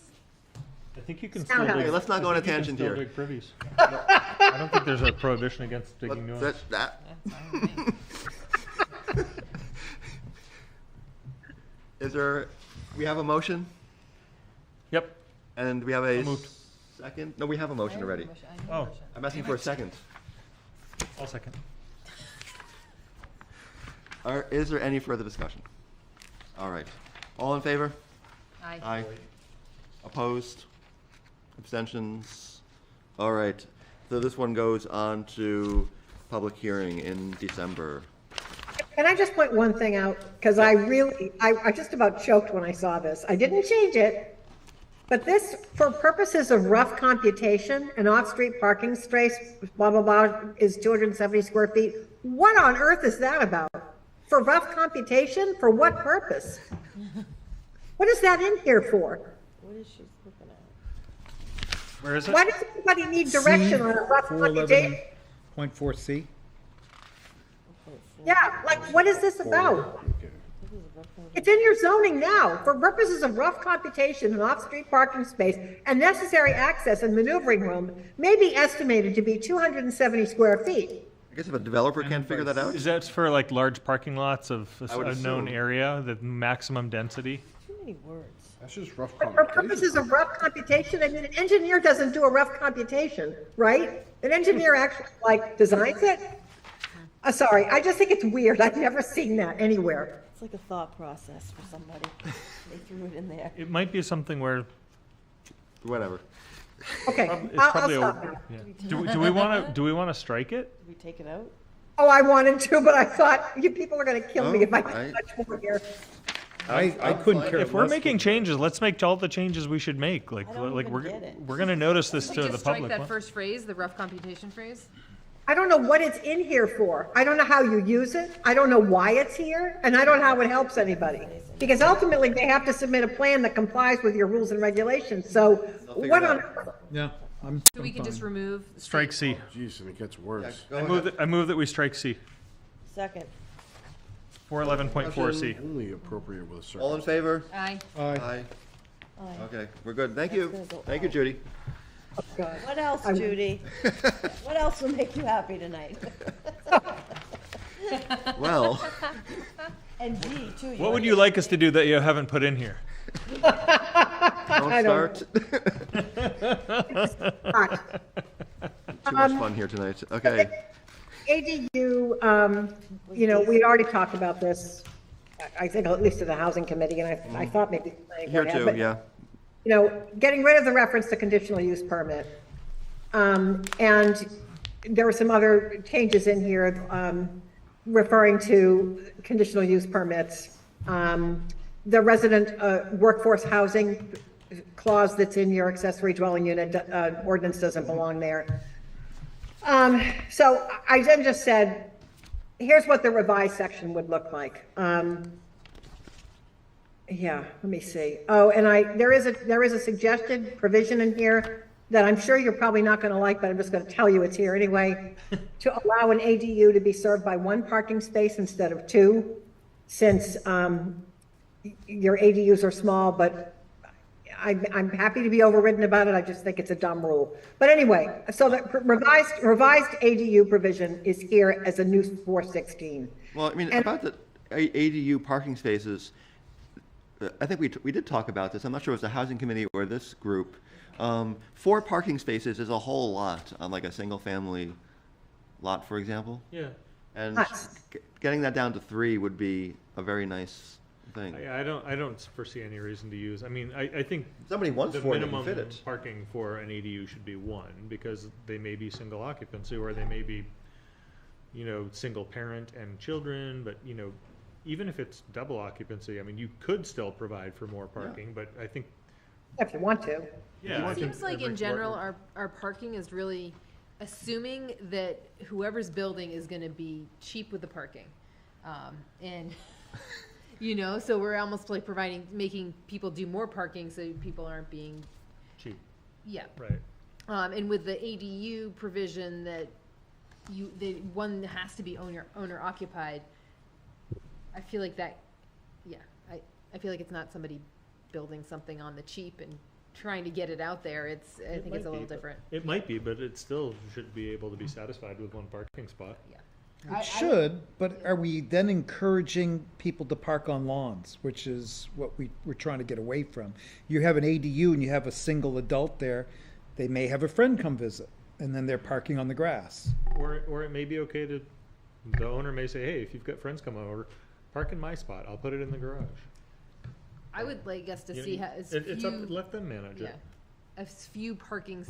I think you can Sound still out. dig. Hey, let's not go on I a think you can tangent still here. dig privies. I don't think there's a prohibition against digging new ones. That, That's fine with me. is there, we have a motion, Yep. and we have a So moved. second? No, we have a motion already. Oh, I'm asking for a second. I'll second. Is there any further discussion? All right. All in favor? Aye. Aye. Opposed? Abstentions? All right. So this one goes on to public hearing in December. Can I just point one thing out? Because I just about choked when I saw this. I didn't change it. But this, for purposes of rough computation, an off-street parking space, blah, blah, blah, is 270 square feet. What on earth is that about? For rough computation? For what purpose? What is that in here for? What is she looking at? Where is it? Why does anybody need direction on a rough computation? 411.4C? Yeah, like, what is this about? It's in your zoning now. For purposes of rough computation, an off-street parking space and necessary access and maneuvering room may be estimated to be 270 square feet. I guess if a developer can't figure that out, Is that for like large parking lots of I would a known assume. area, the maximum density? Too many words. That's just rough For purposes computation. of rough computation, I mean, an engineer doesn't do a rough computation, right? An engineer actually, like, designs it? Sorry, I just think it's weird. I've never seen that anywhere. It's like a thought process for somebody. They threw it in there. It might be something where whatever. Okay, it's I'll probably stop now. yeah. Do we want to strike it? Did we take it out? Oh, I wanted to, but I thought you people are gonna kill me if I Oh, I- touch more here. I couldn't care If we're less making what- changes, let's make all the changes we should make. Like I don't like even get it. we're gonna notice this Can to we the just strike public. that What? first phrase, the rough computation phrase? I don't know what it's in here for. I don't know how you use it. I don't know why it's here, and I don't know how it helps anybody. Because ultimately, they have to submit a plan that complies with your rules and regulations, so figure what it on out. earth? Yeah, I'm So we can just remove. Strike C. Jeez, and it gets worse. Go I ahead. move that we strike C. Second. 411.4C. Only appropriate with a certain. All in favor? Aye. Aye. Aye. Okay, we're good. Thank you. gonna go Thank you, out. Judy. God. What else, Judy? What else will make you happy tonight? Well, And D, too. What would you like us to do that you haven't put in here? Don't don't start. Too much fun here tonight. Okay. ADU, we'd already talked about this, I think at least to the housing committee, and I thought maybe. the planning Here board had, too, but, yeah. Getting rid of the reference to conditional use permit. And there were some other changes in here, referring to conditional use permits. The resident, workforce housing clause that's in your accessory dwelling unit, ordinance doesn't belong there. So I then just said, here's what the revised section would look like. Yeah, let me see. Oh, and there is a suggested provision in here that I'm sure you're probably not going to like, but I'm just going to tell you it's here anyway. To allow an ADU to be served by one parking space instead of two, since your ADUs are small, but I'm happy to be overridden about it. I just think it's a dumb rule. But anyway, so the revised ADU provision is here as a new 416. Well, I mean, about the ADU parking spaces, I think we did talk about this. I'm not sure if it was the housing committee or this group. 4 parking spaces is a whole lot on like a single family lot, for example. Yeah. And getting that down to 3 would be a very nice thing. I don't foresee any reason to use, I mean, I think Somebody wants the 4 and they can minimum fit it. parking for an ADU should be 1, because they may be single occupancy, or they may be, single parent and children, but, even if it's double occupancy, I mean, you could still provide for more parking, but I think, If you want to. yeah. I It think seems like in every- general, our parking is really assuming that whoever's building is gonna be cheap with the parking. And, so we're almost like making people do more parking so people aren't being, Cheap, yeah. right. And with the ADU provision that one has to be owner occupied, I feel like that, yeah, I feel like it's not somebody building something on the cheap and trying to get it out there. I think might it's a little be, but- different. It might be, but it still should be able to be satisfied with 1 parking spot. Yeah. It should, but are we then encouraging people to park on lawns, which is what we're trying to get away from? You have an ADU and you have a single adult there, they may have a friend come visit, and then they're parking on the grass. Or it may be okay the owner may say, hey, if you've got friends come over, park in my spot, I'll put it in the garage. I would like us to You know, see how, It's up, let them manage yeah, it. as fewer parking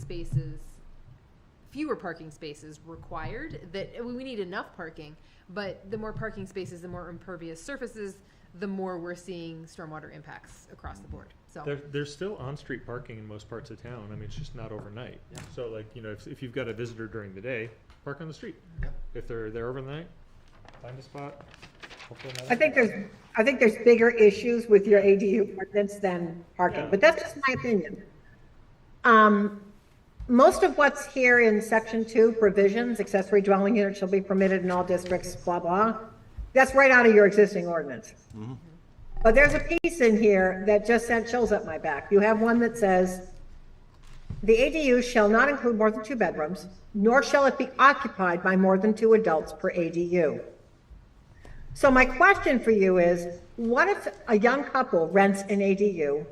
spaces required, that we need enough parking, but the more parking spaces, the more impervious surfaces, the more we're seeing stormwater impacts across the board, so. There's still on-street parking in most parts of town, I mean, it's just not overnight. So like, if you've got a visitor during the day, park on the street. If they're there overnight, find a spot. Hopefully not. I think there's bigger issues with your ADU ordinance than parking, Yeah. but that's just my opinion. Most of what's here in section 2, provisions, accessory dwelling unit shall be permitted in all districts, blah, blah. That's right out of your existing ordinance. But there's a piece in here that just sent chills up my back. You have one that says, the ADU shall not include more than 2 bedrooms, nor shall it be occupied by more than 2 adults per ADU. So my question for you is, what if a young couple rents an ADU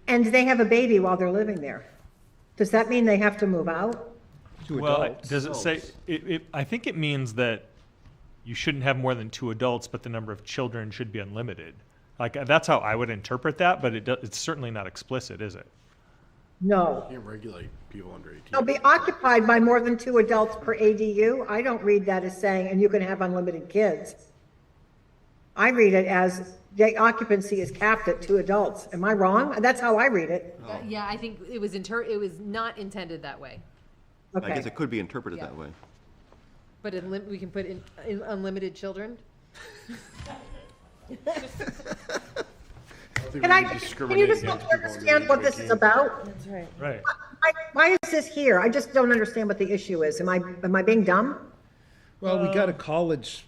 and they have a baby while they're living there? Does that mean they have to move out? To Well, adults. does it say, I think it means that you shouldn't have more than 2 adults, but the number of children should be unlimited. Like, that's how I would interpret that, but it's certainly not explicit, is it? No. Can't regulate people under 18. They'll be occupied by more than 2 adults per ADU. I don't read that as saying, and you can have unlimited kids. I read it as the occupancy is capped at 2 adults. Am I wrong? That's how I read it. Yeah, I think it was not intended that way, I guess Okay. it could be interpreted Yeah. that way. but we can put in unlimited children. Can you just help me understand what this is about? That's right. Right. Why is this here? I just don't understand what the issue is. Am I being dumb? Well, we got a college,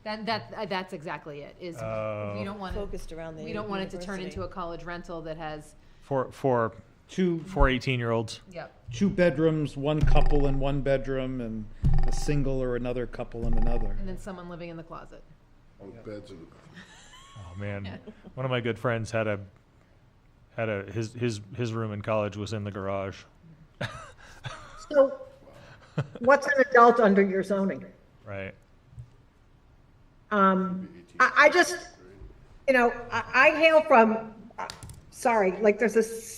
That's exactly it, is we don't want Focused around the we don't want it to turn university. into a college rental that has, For 2 18-year-olds. yep. 2 bedrooms, 1 couple in 1 bedroom, and a single or another couple in another. And then someone living in the closet. Beds and Oh, man. One of my good friends had a had his room in college was in the garage. So what's an adult under your zoning? Right. I just, I hail from, sorry, like there's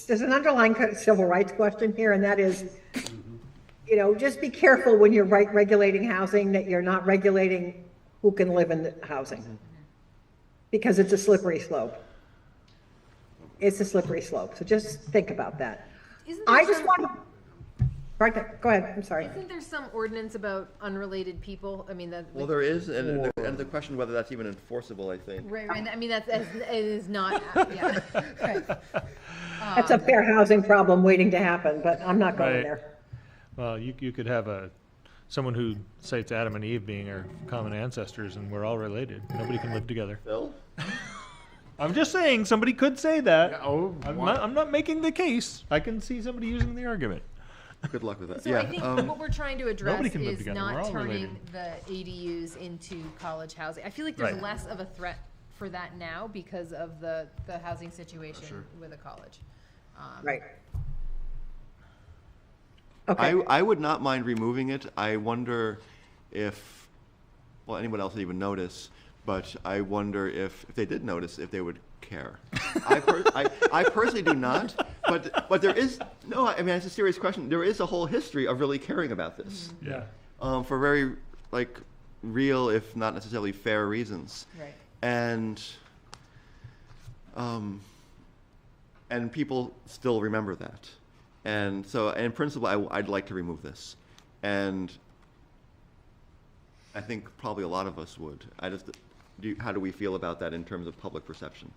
an underlying kind of civil rights question here, and that is, just be careful when you're regulating housing, that you're not regulating who can live in the housing. Because it's a slippery slope. It's a slippery slope, so just think about that. I just want to, go ahead, I'm sorry. Isn't there some ordinance about unrelated people? I mean, that. Well, there is, and the question whether that's even enforceable, I think. Right, I mean, it is not, yeah. Right. That's a fair housing problem waiting to happen, but I'm not going Right. there. Well, you could have someone who cites Adam and Eve being our common ancestors, and we're all related. Nobody can live together. Phil? I'm just saying, somebody could say that. Yeah, oh, I'm not making the case. I can see somebody using the argument. Good luck with that. So Yeah. I think what we're trying to address Nobody can live is together. We're not all turning the ADUs into college housing. I feel like there's Right. less of a threat for that now because of the housing situation with a college. Right. Okay. I would not mind removing it. I wonder if, well, anyone else would even notice, but I wonder if they did notice, if they would care. I personally do not, but there is, no, I mean, it's a serious question. There is a whole history of really caring about this. Yeah. For very, real, if not necessarily fair reasons. Right. And people still remember that. And so, in principle, I'd like to remove this. And I think probably a lot of us would. How do we feel about that in terms of public perception?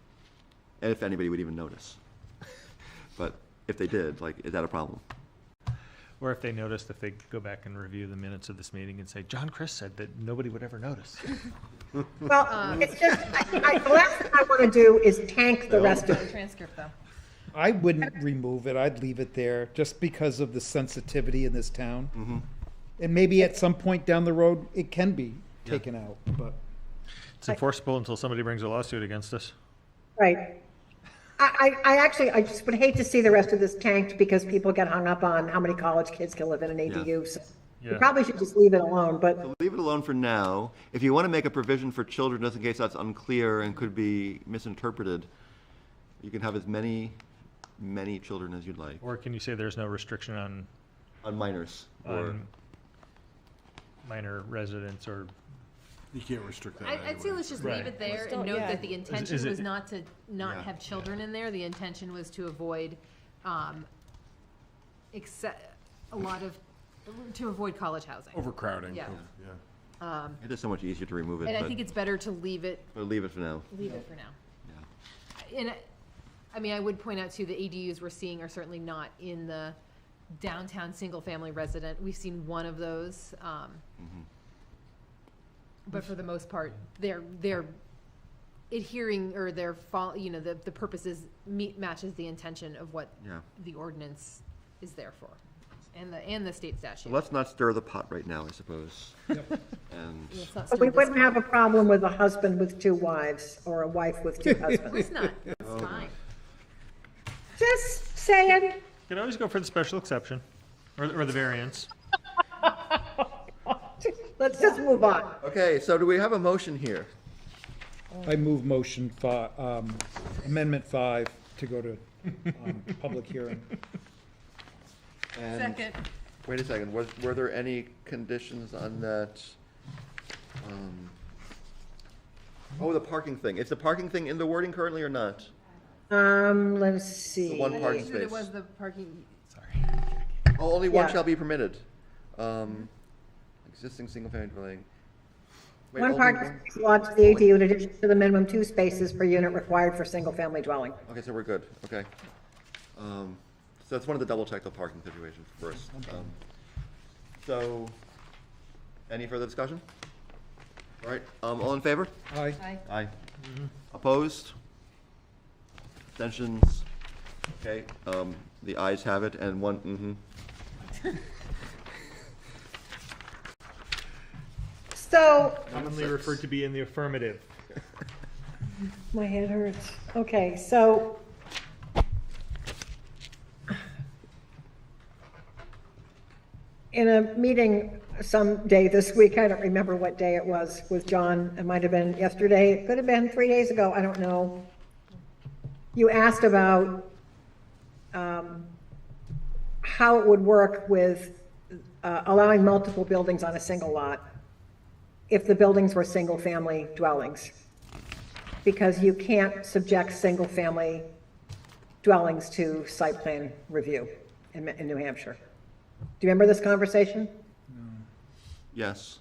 And if anybody would even notice. But if they did, is that a problem? Or if they noticed, if they go back and review the minutes of this meeting and say, John Chris said that nobody would ever notice. Well, it's just, the last thing I want to do is tank the rest of it. Transcript though. I wouldn't remove it, I'd leave it there, just because of the sensitivity in this town. And maybe at some point down the road, it can be taken out, but. It's enforceable until somebody brings a lawsuit against us. Right. I just would hate to see the rest of this tanked because people get hung up on how many college kids can live in an ADU. So Yeah. you probably should just leave it alone, but So leave it alone for now. If you want to make a provision for children, just in case that's unclear and could be misinterpreted, you can have as many children as you'd like. Or can you say there's no restriction on On minors. Or minor residents or? You can't restrict that. I'd say anyway. let's just Right. leave it there Still, and note yeah. that the intention Is it- was not to not Yeah. have children in there. The intention was to avoid, to avoid college housing. Overcrowding. Yeah. Yeah. it is so much easier to remove it, And I but think it's better to leave it leave it for now. for now. Yeah. And I mean, I would point out too, the ADUs we're seeing are certainly not in the downtown single-family resident. We've seen one of those. But for the most part, they're adhering, or the purposes matches the intention of what Yeah. the ordinance is there for, and the state statute. So let's not stir the pot right now, I suppose. And Let's not but we stir this wouldn't pot. have a problem with a husband with two wives or a wife with two Of course husbands. not, that's fine. Just saying. You can always go for the special exception or the variance. Let's just move on. okay, so do we have a motion here? I move motion amendment 5 to go to public hearing. And Second. Wait a second. Were there any conditions on that? Oh, the parking thing. Is the parking thing in the wording currently or not? Let's see. The one parking Sure, there space. was the parking, Oh, only one Yeah. shall be permitted. Existing single-family dwelling. Wait, One only parking space allotted to the ADU in addition to the minimum 2 spaces per unit required for single-family dwelling. Okay, so we're good. Okay. So that's one of the double-check the parking situation first. So, any further discussion? All right, all in favor? Aye. Aye. Opposed? Abstentions? Okay, the ayes have it, and one, So, Commonly referred to be in the affirmative. my head hurts. Okay, so in a meeting someday this week, I don't remember what day it was, with John, it might have been yesterday, it could have been 3 days ago, I don't know. You asked about how it would work with allowing multiple buildings on a single lot if the buildings were single-family dwellings. Because you can't subject single-family dwellings to site plan review in New Hampshire. Do you remember this conversation? Yes.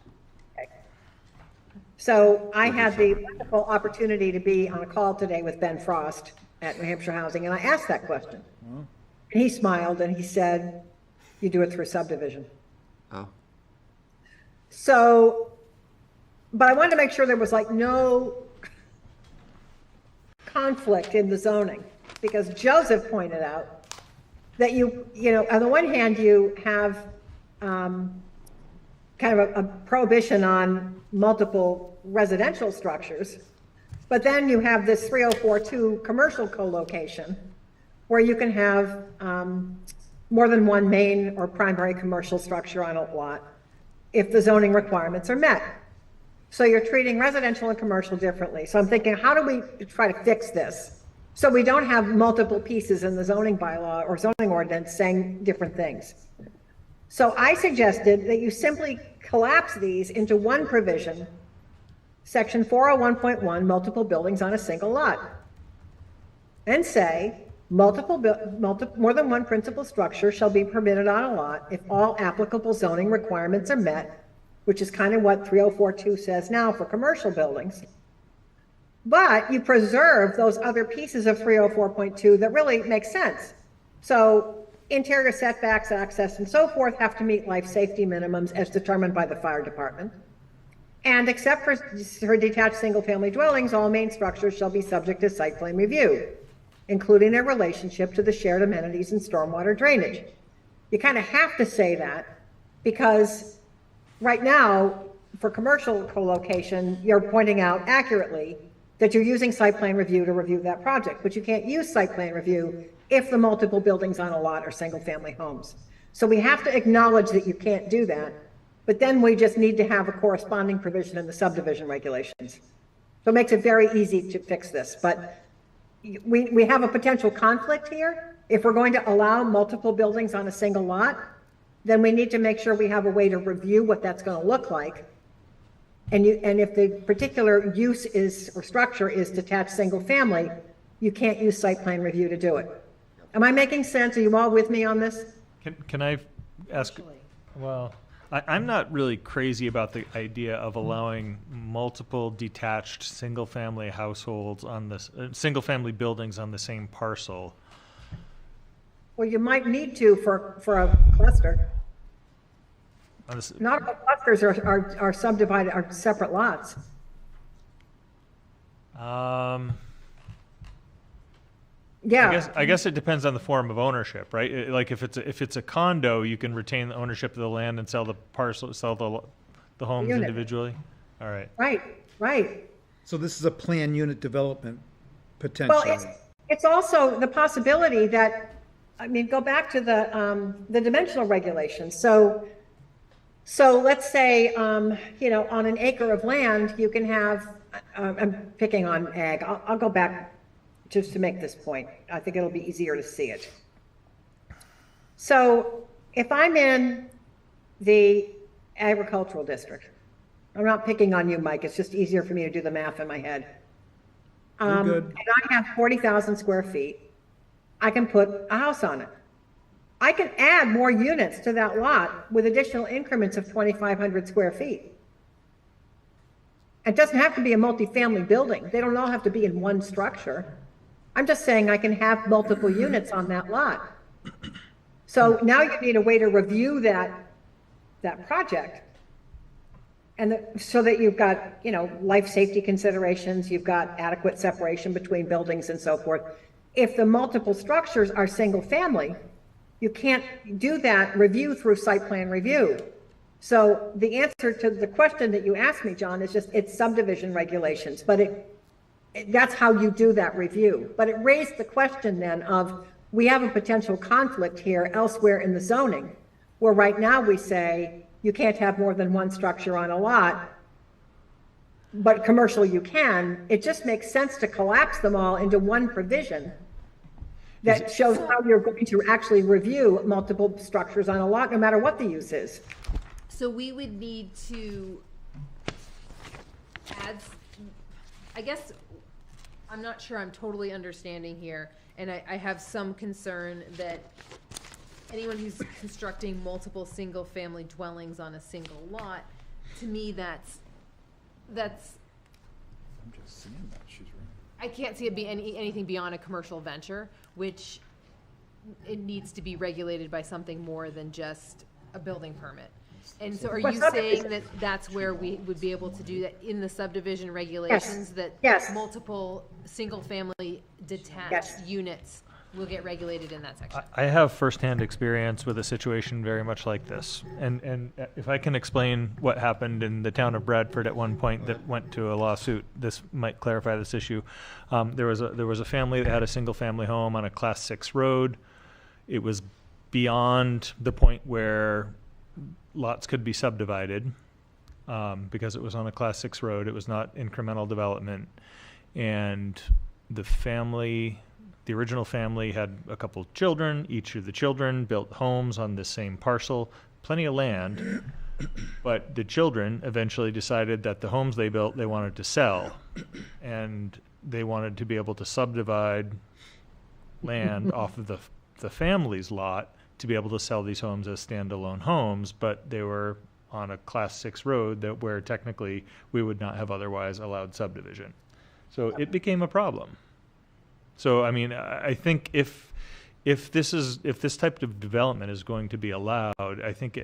So I had the wonderful opportunity to be on a call today with Ben Frost at New Hampshire Housing, and I asked that question. And he smiled and he said, you do it through subdivision. Oh. So, but I wanted to make sure there was like no conflict in the zoning, because Joseph pointed out that you know, on the one hand, you have kind of a prohibition on multiple residential structures, but then you have this 3042 commercial co-location where you can have more than one main or primary commercial structure on a lot if the zoning requirements are met. So you're treating residential and commercial differently. So I'm thinking, how do we try to fix this so we don't have multiple pieces in the zoning bylaw or zoning ordinance saying different things? So I suggested that you simply collapse these into one provision, section 401.1, multiple buildings on a single lot, and say more than one principal structure shall be permitted on a lot if all applicable zoning requirements are met, which is kind of what 3042 says now for commercial buildings. But you preserve those other pieces of 304.2 that really make sense. So interior setbacks, access, and so forth have to meet life safety minimums as determined by the fire department. And except for detached single-family dwellings, all main structures shall be subject to site plan review, including their relationship to the shared amenities and stormwater drainage. You kind of have to say that because right now, for commercial co-location, you're pointing out accurately that you're using site plan review to review that project, but you can't use site plan review if the multiple buildings on a lot are single-family homes. So we have to acknowledge that you can't do that, but then we just need to have a corresponding provision in the subdivision regulations. So it makes it very easy to fix this, but we have a potential conflict here. If we're going to allow multiple buildings on a single lot, then we need to make sure we have a way to review what that's going to look like. And if the particular use is, or structure is detached single family, you can't use site plan review to do it. Am I making sense? Are you all with me on this? Can I ask? Well, I'm not really crazy about the idea of allowing multiple detached single-family households on this, single-family buildings on the same parcel. Well, you might need to for a cluster. Not all clusters are subdivided, are separate lots. Yeah. I guess it depends on the form of ownership, right? Like if it's a condo, you can retain the ownership of the land and sell the parcel, sell the homes Unit. individually. All right. Right. So this is a planned unit development potentially. Well, it's also the possibility that, I mean, go back to the dimensional regulations. So let's say, you know, on an acre of land, you can have, I'm picking on ag. I'll go back just to make this point. I think it'll be easier to see it. So if I'm in the agricultural district, I'm not picking on you, Mike. It's just easier for me to do the math in my head. You're good. And I have 40,000 square feet. I can put a house on it. I can add more units to that lot with additional increments of 2,500 square feet. It doesn't have to be a multifamily building. They don't all have to be in one structure. I'm just saying I can have multiple units on that lot. So now you need a way to review that project. And so that you've got, you know, life safety considerations, you've got adequate separation between buildings and so forth. If the multiple structures are single family, you can't do that review through site plan review. So the answer to the question that you asked me, John, is just it's subdivision regulations, but that's how you do that review. But it raised the question then of we have a potential conflict here elsewhere in the zoning Where right now we say, you can't have more than one structure on a lot, but commercial you can. It just makes sense to collapse them all into one provision that shows how you're going to actually review multiple structures on a lot, no matter what the use is. So we would need to add, I guess, I'm not sure I'm totally understanding here, and I have some concern that anyone who's constructing multiple single-family dwellings on a single lot, to me, that's, I'm just seeing that, she's right. I can't see it be anything beyond a commercial venture, which it needs to be regulated by something more than just a building permit. And so are you saying that that's where we would be able to do that in the subdivision regulations? That Yes. multiple single-family detached Yes. units will get regulated in that section? I have firsthand experience with a situation very much like this. And if I can explain what happened in the town of Bradford at one point that went to a lawsuit, this might clarify this issue. There was a family that had a single-family home on a Class 6 road. It was beyond the point where lots could be subdivided because it was on a Class 6 road. It was not incremental development. And the original family had a couple of children. Each of the children built homes on the same parcel, plenty of land. But the children eventually decided that the homes they built, they wanted to sell. And they wanted to be able to subdivide land off of the family's lot to be able to sell these homes as standalone homes, but they were on a Class 6 road where technically we would not have otherwise allowed subdivision. So it became a problem. So, I mean, I think if this type of development is going to be allowed, I think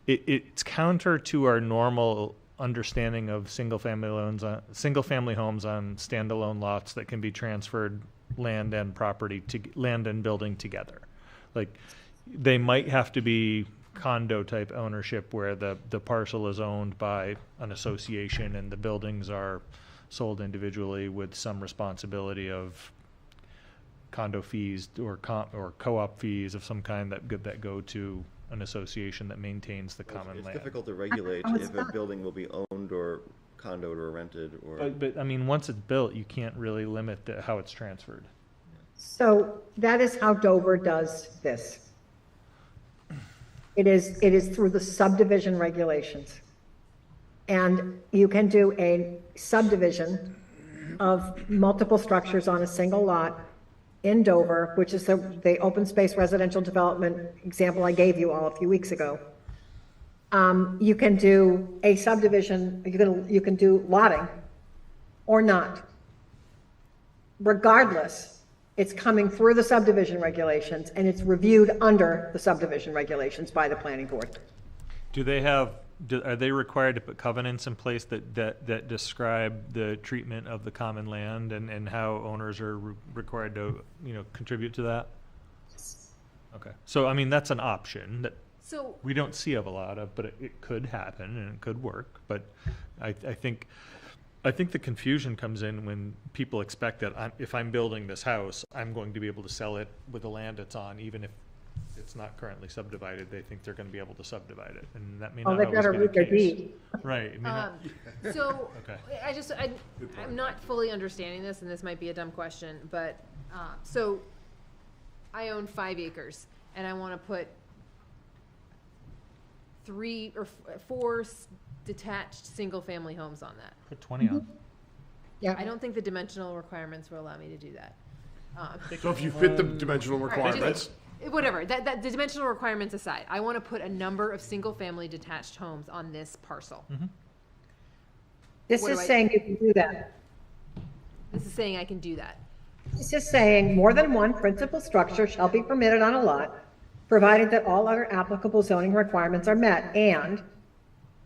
it's counter to our normal understanding of single-family homes on standalone lots that can be transferred land and land and building together. Like, they might have to be condo type ownership where the parcel is owned by an association and the buildings are sold individually with some responsibility of condo fees or co-op fees of some kind that go to an association that maintains the common It's land. difficult to regulate if a building will be owned or condoed or rented or. But I mean, once it's built, you can't really limit how it's transferred. So that is how Dover does this. It is through the subdivision regulations. And you can do a subdivision of multiple structures on a single lot in Dover, which is the open space residential development example I gave you all a few weeks ago. You can do a subdivision, you can do lotting or not. Regardless, it's coming through the subdivision regulations and it's reviewed under the subdivision regulations by the planning board. Are they required to put covenants in place that describe the treatment of the common land and how owners are required to, contribute to that? Okay. So, I mean, that's an option that we don't see of a lot of, but it could happen and it could work. But I think the confusion comes in when people expect that if I'm building this house, I'm going to be able to sell it with the land it's on, even if it's not currently subdivided. They think they're going to be able to subdivide it, and that may not always be the case. Oh, they've got to read their deed. Right. So, Okay. I'm not fully understanding this, and this might be a dumb question, but, so I own 5 acres, and I want to put 3 or 4 detached, single-family homes on that. Put 20 on. Yeah. I don't think the dimensional requirements will allow me to do that. So if you fit the dimensional All right, requirements, whatever, the dimensional requirements aside, I want to put a number of single-family detached homes on this parcel. This What is do I- saying you can do that. This is saying I can do that. This is saying more than one principal structure shall be permitted on a lot, provided that all other applicable zoning requirements are met, and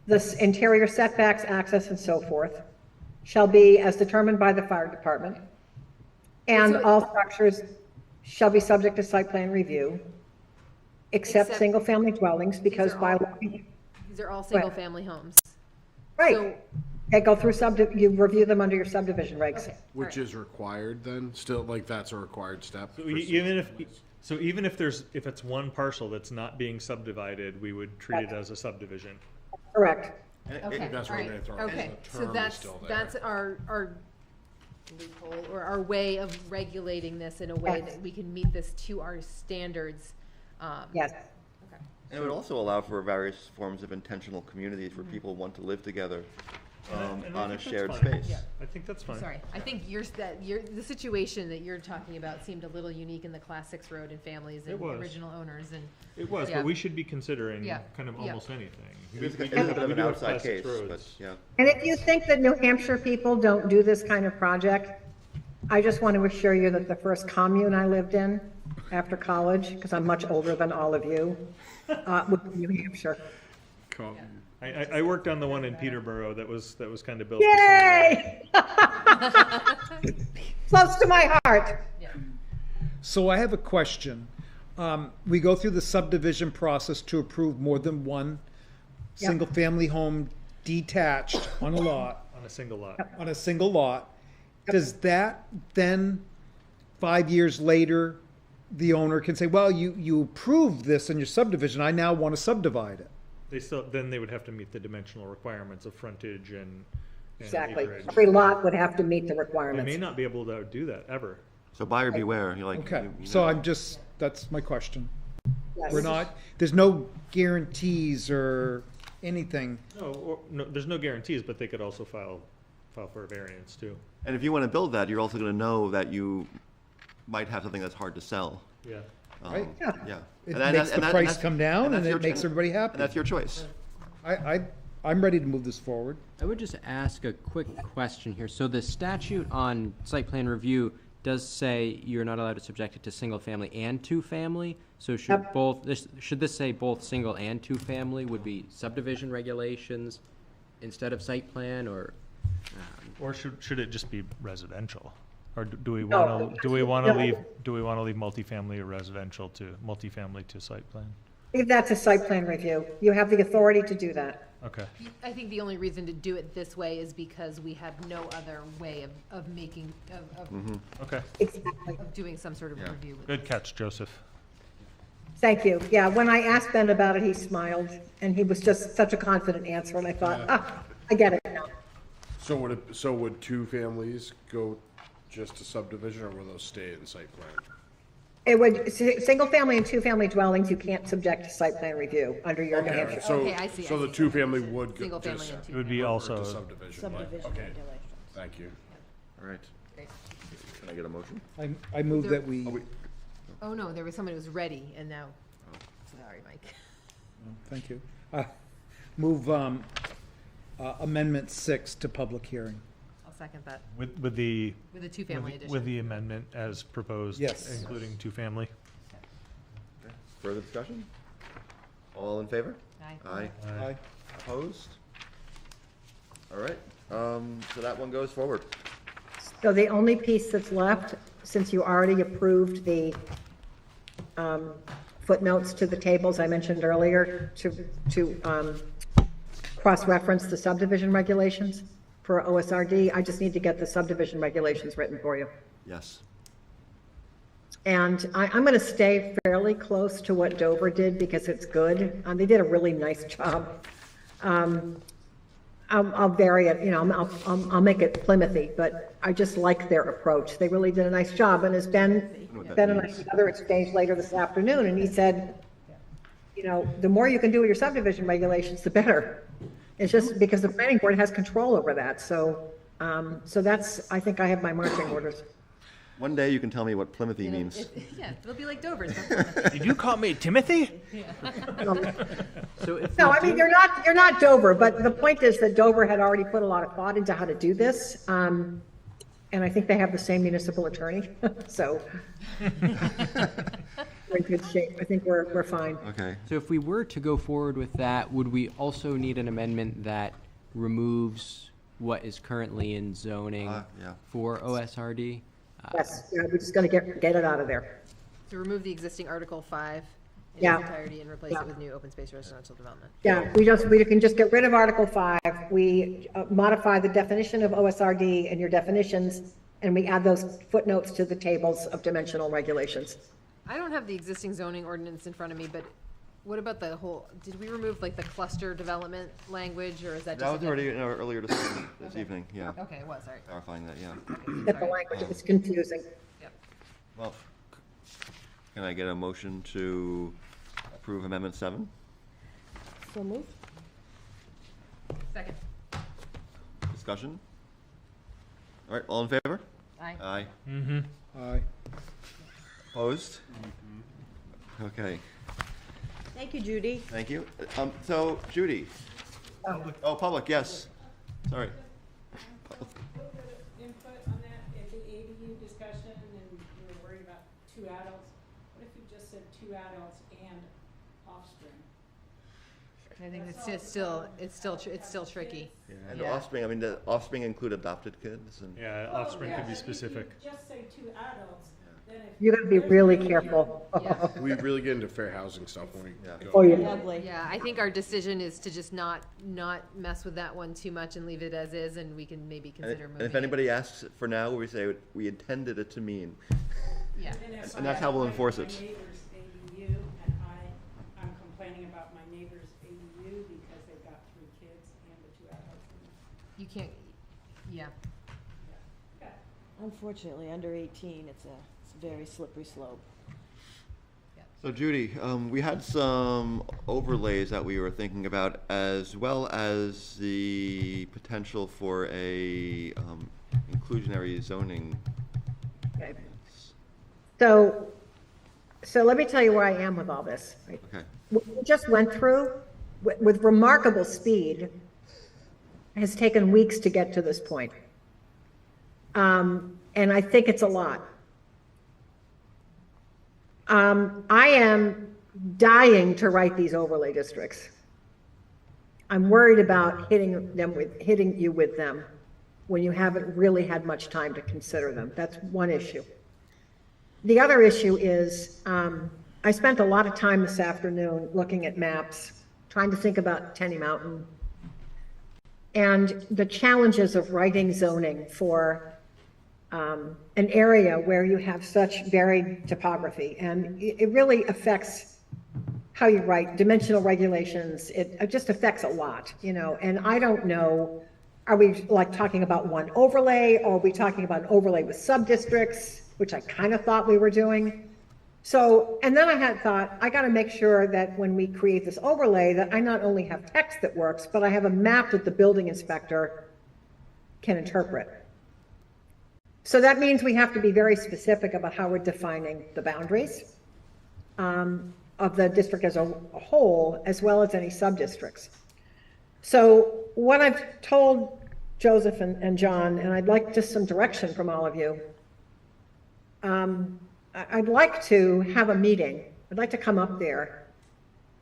the interior setbacks, access, and so forth shall be as determined by the fire department. And So- all structures shall be subject to site plan review, except Except- single-family dwellings, because are by all- law, These are all single-family homes. right, So- they go through you review them under your subdivision regs. Okay. which is required then, still, like, that's a required step? for So even if if it's one parcel that's not being subdivided, we would treat it as a subdivision. Correct. Okay, That's all what I'm right, gonna throw in, okay, the so term is that's, still there. that's our loophole, or our way of regulating this in a way Yes. that we can meet this to our standards. Yes. Okay. And it would also allow for various forms of intentional communities where people want to live together And I on a think that's shared fine. space. Yeah. I think that's fine. Sorry, I think the situation that you're talking about seemed a little unique in the Class 6 road and families It and was. original owners and. It was, Yeah. but we should be considering Yeah. kind of Yeah. almost anything. It is a We bit of we an do have outside Class 6 case, but roads. yeah. And if you think that New Hampshire people don't do this kind of project, I just want to assure you that the first commune I lived in after college, because I'm much older than all of you, was New Hampshire. Cool. I worked on the one in Peterborough that was kind of built. the same way. Yay! Close to my heart. So I have a question. We go through the subdivision process to approve more than one Yep. single-family home detached on a lot, On a single lot. on a single lot. Does that then, 5 years later, the owner can say, well, you approved this in your subdivision, I now want to subdivide it? Then they would have to meet the dimensional requirements of frontage and Exactly. acreage. Every lot would have to meet the They requirements. may not be able to do that ever. So buyer beware, you're like. Okay, you so know. that's my question. Yes. We're not, there's no guarantees or anything. No, there's no guarantees, but they could also file for a variance too. And if you want to build that, you're also going to know that you might have something that's hard to sell. Yeah. Right. Yeah. It And that- makes the and that- price that's- come down and that's it your- makes everybody happy. And that's your choice. I'm ready to move this forward. I would just ask a quick question here. So the statute on site plan review does say you're not allowed to subject it to single family and two family. So should Yep. should this say both single and two family would be subdivision regulations instead of site plan, or? Or should it just be residential? Or do we No, want to, do we want to no. leave multifamily or residential to, multifamily to site plan? Leave that to site plan review. You have the authority to do that. Okay. I think the only reason to do it this way is because we have no other way of making, Okay. Exactly. of doing some sort of review with Good catch, Joseph. Thank you. Yeah, when I asked Ben about it, he smiled, and he was just such a confident answer, and I thought, I get it now. So would two families go just to subdivision, or will those stay in site plan? It would, single-family and two-family dwellings, you can't subject to site plan review under your New Hampshire. So, Okay, I see, so I the see. two family would go Single family just and two It would be to also, subdivision. like- Okay, thank you. All right. Great. Can I get a motion? I move that we, Oh, no, there was someone who was ready, and now, sorry, Mike. thank you. Move Amendment 6 to public hearing. I'll second that, with with the two-family addition. the amendment as proposed. Yes. Including two-family. Further discussion? All in favor? Aye. Aye. Aye. Opposed? All right, so that one goes forward. So the only piece that's left, since you already approved the footnotes to the tables I mentioned earlier, to cross-reference the subdivision regulations for OSRD, I just need to get the subdivision regulations written for you. Yes. And I'm going to stay fairly close to what Dover did because it's good. They did a really nice job. I'll vary it, I'll make it Plymouthy, but I just like their approach. They really did a nice job. And as Ben and I had another exchange later this afternoon, and he said, the more you can do with your subdivision regulations, the better. It's just because the planning board has control over that. So that's, I think I have my marching orders. One day you can tell me what Plymouthie means. Yeah, it'll be like Dover's. Did you call me Timothy? So if No, we I mean, do- you're not Dover, but the point is that Dover had already put a lot of thought into how to do this. And I think they have the same municipal attorney, so we're in good shape. I think we're fine. Okay. So if we were to go forward with that, would we also need an amendment that removes what is currently in zoning Yeah. for OSRD? Yes, yeah, we're just gonna get it out of there. To remove the existing Article 5 in Yeah. its entirety and replace Yeah. it with new open space residential development. Yeah, we can just get rid of Article 5. We modify the definition of OSRD and your definitions, and we add those footnotes to the tables of dimensional regulations. I don't have the existing zoning ordinance in front of me, but what about the whole, did we remove like the cluster development language, or is that just? That was already in our earlier discussion this evening, yeah. Okay, it was, all right. Clarifying that, yeah. That the language is confusing. Yep. Well, can I get a motion to approve Amendment 7? So moved. Second. Discussion? All right, all in favor? Aye. Aye. Aye. Opposed? Okay, Thank you, Judy. thank you. So Judy? Oh, public, yes. Sorry. A little bit of input on that, at the ADU discussion, and you were worried about 2 adults. What if you just said 2 adults and offspring? I think it's still tricky. And Yeah. offspring, I mean, the offspring include adopted kids and? Yeah, offspring could be specific. If you just say 2 adults, then if. You gotta be really careful. Yeah. We really get into fair housing stuff when we Yeah. go. Oh, yeah. Lovely. Yeah, I think our decision is to just not mess with that one too much and leave it as is, and we can maybe And consider moving and if it. anybody asks for now, we say we intended it to mean. Yeah. if And that's I how we'll complain enforce about it. My neighbor's ADU, and I'm complaining about my neighbor's ADU because they've got 3 kids and the 2 adults in it. You can't, yeah. Okay. Unfortunately, under 18, it's a very slippery slope. So Judy, we had some overlays that we were thinking about, as well as the potential for a inclusionary zoning. Okay. So let me tell you where I am with all this. right? Okay. What we just went through with remarkable speed has taken weeks to get to this point. And I think it's a lot. I am dying to write these overlay districts. I'm worried about hitting you with them when you haven't really had much time to consider them. That's one issue. The other issue is, I spent a lot of time this afternoon looking at maps, trying to think about Tenny Mountain, and the challenges of writing zoning for an area where you have such varied topography. And it really affects how you write dimensional regulations. It just affects a lot, and I don't know, are we like talking about one overlay, or are we talking about an overlay with sub-districts, which I kind of thought we were doing. So, and then I had thought, I got to make sure that when we create this overlay, that I not only have text that works, but I have a map that the building inspector can interpret. So that means we have to be very specific about how we're defining the boundaries of the district as a whole, as well as any sub-districts. So what I've told Joseph and John, and I'd like just some direction from all of you, I'd like to have a meeting. I'd like to come up there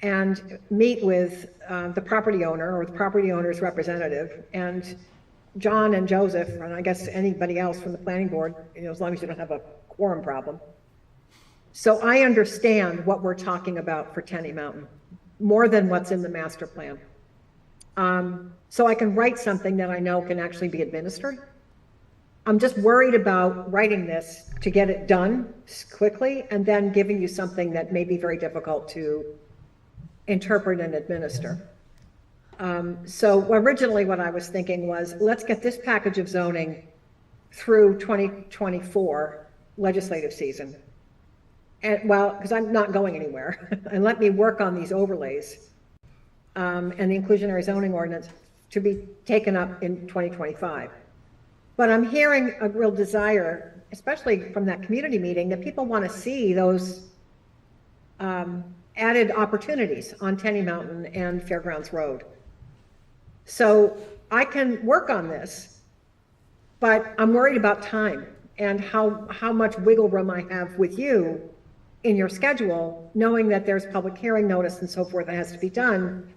and meet with the property owner or the property owner's representative, and John and Joseph, and I guess anybody else from the planning board, as long as you don't have a quorum problem. So I understand what we're talking about for Tenny Mountain, more than what's in the master plan. So I can write something that I know can actually be administered. I'm just worried about writing this to get it done quickly and then giving you something that may be very difficult to interpret and administer. So originally what I was thinking was, let's get this package of zoning through 2024 legislative season. And well, because I'm not going anywhere, and let me work on these overlays and the inclusionary zoning ordinance to be taken up in 2025. But I'm hearing a real desire, especially from that community meeting, that people want to see those added opportunities on Tenny Mountain and Fairgrounds Road. So I can work on this, but I'm worried about time and how much wiggle room I have with you in your schedule, knowing that there's public hearing notice and so forth that has to be done.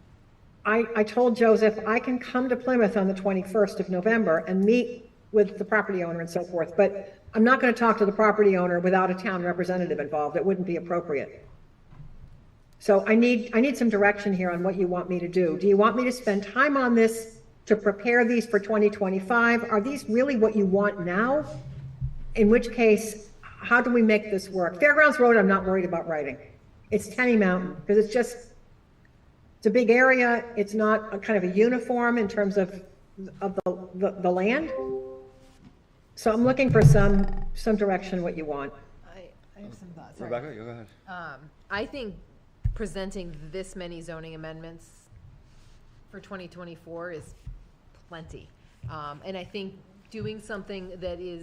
I told Joseph I can come to Plymouth on the 21st of November and meet with the property owner and so forth, but I'm not going to talk to the property owner without a town representative involved. It wouldn't be appropriate. So I need some direction here on what you want me to do. Do you want me to spend time on this to prepare these for 2025? Are these really what you want now? In which case, how do we make this work? Fairgrounds Road, I'm not worried about writing. It's Tenny Mountain, because it's a big area. It's not a kind of a uniform in terms of the land. So I'm looking for some direction what you want. I have some thoughts. Rebecca, you go ahead. I think presenting this many zoning amendments for 2024 is plenty. And I think doing something that is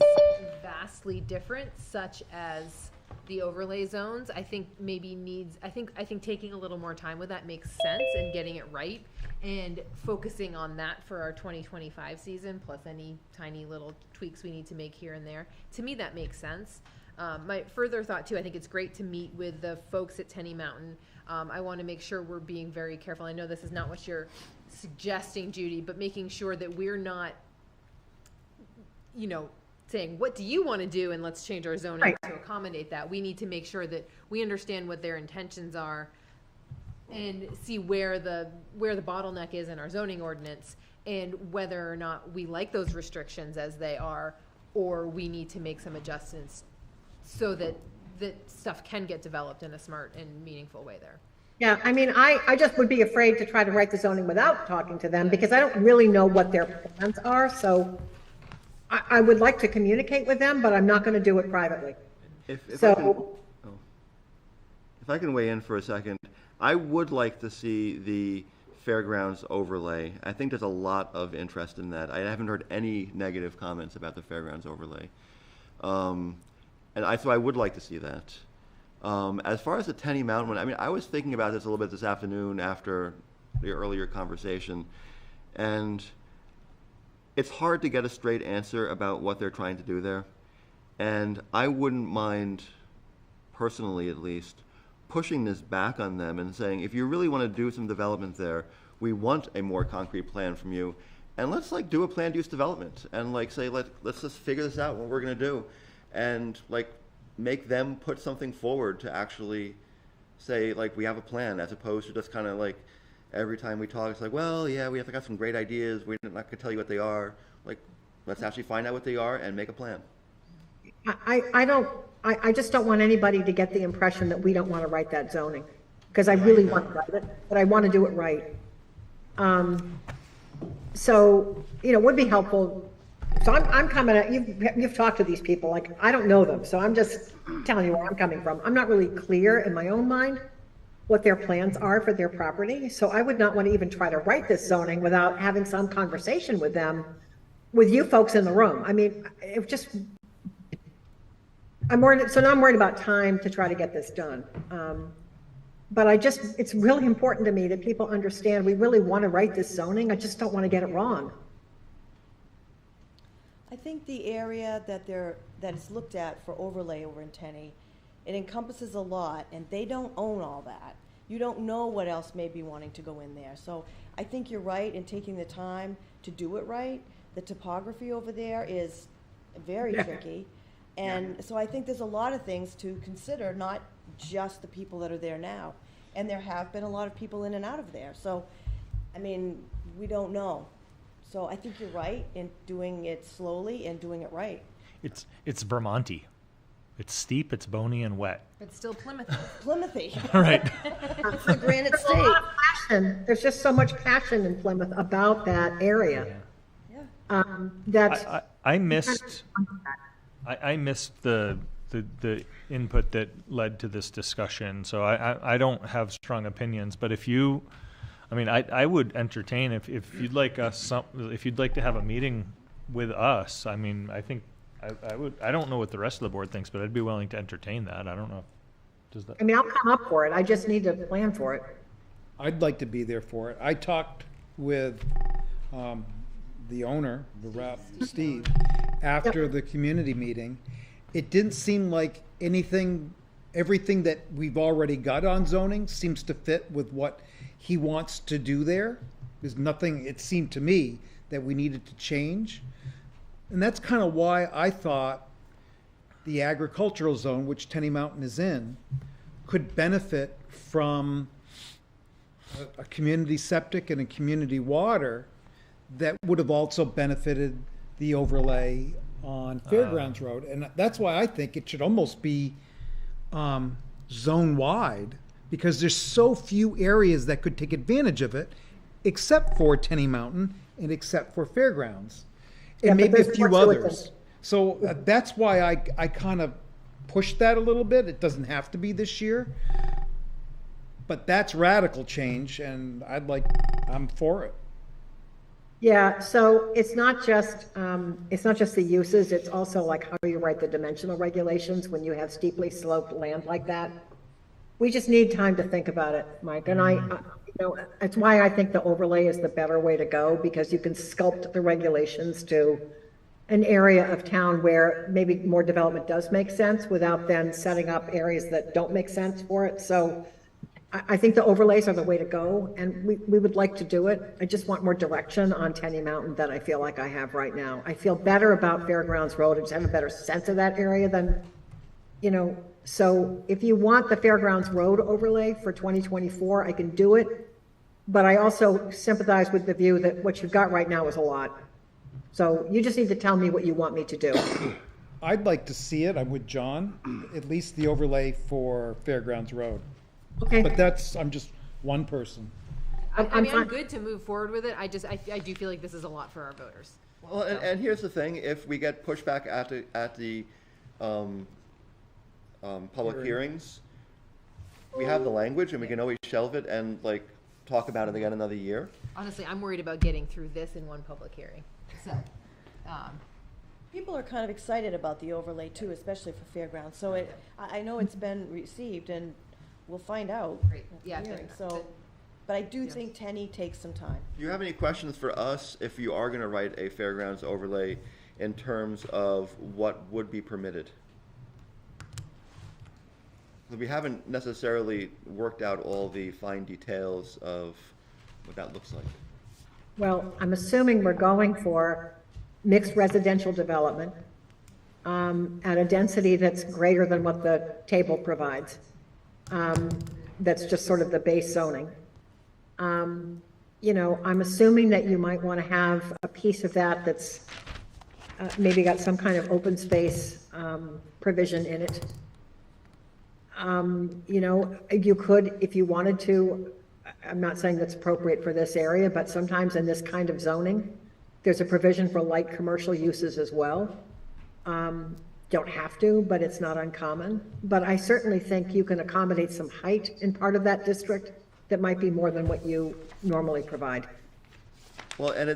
vastly different, such as the overlay zones, I think maybe needs, I think taking a little more time with that makes sense and getting it right and focusing on that for our 2025 season, plus any tiny little tweaks we need to make here and there. To me, that makes sense. My further thought too, I think it's great to meet with the folks at Tenny Mountain. I want to make sure we're being very careful. I know this is not what you're suggesting, Judy, but making sure that we're not, saying, what do you want to do? And let's change our zoning Right. to accommodate that. We need to make sure that we understand what their intentions are and see where the bottleneck is in our zoning ordinance and whether or not we like those restrictions as they are, or we need to make some adjustments so that stuff can get developed in a smart and meaningful way there. Yeah, I mean, I just would be afraid to try to write the zoning without talking to them because I don't really know what their plans are. So I would like to communicate with them, but I'm not going to do it privately. If So, I can weigh in for a second, I would like to see the fairgrounds overlay. I think there's a lot of interest in that. I haven't heard any negative comments about the fairgrounds overlay. So I would like to see that. As far as the Tenny Mountain one, I mean, I was thinking about this a little bit this afternoon after the earlier conversation, and it's hard to get a straight answer about what they're trying to do there. And I wouldn't mind, personally at least, pushing this back on them and saying, if you really want to do some development there, we want a more concrete plan from you. And let's do a planned use development and say, let's just figure this out, what we're going to do. And make them put something forward to actually say, we have a plan, as opposed to just kind of every time we talk, it's well, yeah, we have got some great ideas. We're not going to tell you what they are. Let's actually find out what they are and make a plan. I just don't want anybody to get the impression that we don't want to write that zoning, because I really want to write it, but I want to do it right. So, it would be helpful. So I'm coming at, you've talked to these people, I don't know them, so I'm just telling you where I'm coming from. I'm not really clear in my own mind what their plans are for their property, so I would not want to even try to write this zoning without having some conversation with them, with you folks in the room. I mean, I'm worried, so now I'm worried about time to try to get this done. But it's really important to me that people understand we really want to write this zoning, I just don't want to get it wrong. I think the area that is looked at for overlay over in Tenny, it encompasses a lot, and they don't own all that. You don't know what else may be wanting to go in there. So I think you're right in taking the time to do it right. The topography over there is very tricky. And so I think there's a lot of things to consider, not just the people that are there now. And there have been a lot of people in and out of there. So, I mean, we don't know. So I think you're right in doing it slowly and doing it right. It's Vermonty. It's steep, it's bony, and wet. It's still Plymouth. Plymouth-y. Right. It's the Granite State. There's just so much passion in Plymouth about that area. Yeah. I missed the input that led to this discussion, so I don't have strong opinions. But I would entertain if you'd like if you'd like to have a meeting with us. I mean, I think I would. I don't know what the rest of the board thinks, but I'd be willing to entertain that. I don't know. Does that? I mean, I'll come up for it, I just need to plan for it. I'd like to be there for it. I talked with the owner, the rep, Steve, after the community meeting. It didn't seem like everything that we've already got on zoning seems to fit with what he wants to do there. There's nothing, it seemed to me, that we needed to change. And that's kind of why I thought the agricultural zone, which Tenny Mountain is in, could benefit from a community septic and a community water that would have also benefited the overlay on Fairgrounds Road, and that's why I think it should almost be zone-wide, because there's so few areas that could take advantage of it, except for Tenny Mountain and except for Fairgrounds, Yeah, and but maybe a there's few more to it others. So that's why I kind of pushed that a little bit. It doesn't have to be this year, but that's radical change, and I'm for it. Yeah, so it's not just the uses, it's also like how you write the dimensional regulations when you have steeply sloped land like that. We just need time to think about it, Mike, and it's why I think the overlay is the better way to go, because you can sculpt the regulations to an area of town where maybe more development does make sense without then setting up areas that don't make sense for it. So I think the overlays are the way to go, and we would like to do it. I just want more direction on Tenny Mountain than I feel like I have right now. I feel better about Fairgrounds Road, I just have a better sense of that area than, so if you want the Fairgrounds Road overlay for 2024, I can do it. But I also sympathize with the view that what you've got right now is a lot. So you just need to tell me what you want me to do. I'd like to see it, I'm with John, at least the overlay for Fairgrounds Road. Okay, But I'm just one person. I mean, I'm fine. good to move forward with it. I do feel like this is a lot for our voters. Well, and here's the thing, if we get pushback at the public hearings, we have the language and we can always shelve it and talk about it again another year. Honestly, I'm worried about getting through this in one public hearing. So, People are kind of excited about the overlay too, especially for Fairgrounds. So I know it's been received, and we'll find out. Great. Yeah, at the fair hearing. enough. So, but I do Yes. think Tenny takes some time. Do you have any questions for us if you are going to write a fairgrounds overlay in terms of what would be permitted? We haven't necessarily worked out all the fine details of what that looks like. well, I'm assuming we're going for mixed residential development at a density that's greater than what the table provides. That's just sort of the base zoning. I'm assuming that you might want to have a piece of that that's maybe got some kind of open space provision in it. You could, if you wanted to, I'm not saying that's appropriate for this area, but sometimes in this kind of zoning, there's a provision for light commercial uses as well. Don't have to, but it's not uncommon. But I certainly think you can accommodate some height in part of that district that might be more than what you normally provide. Well, and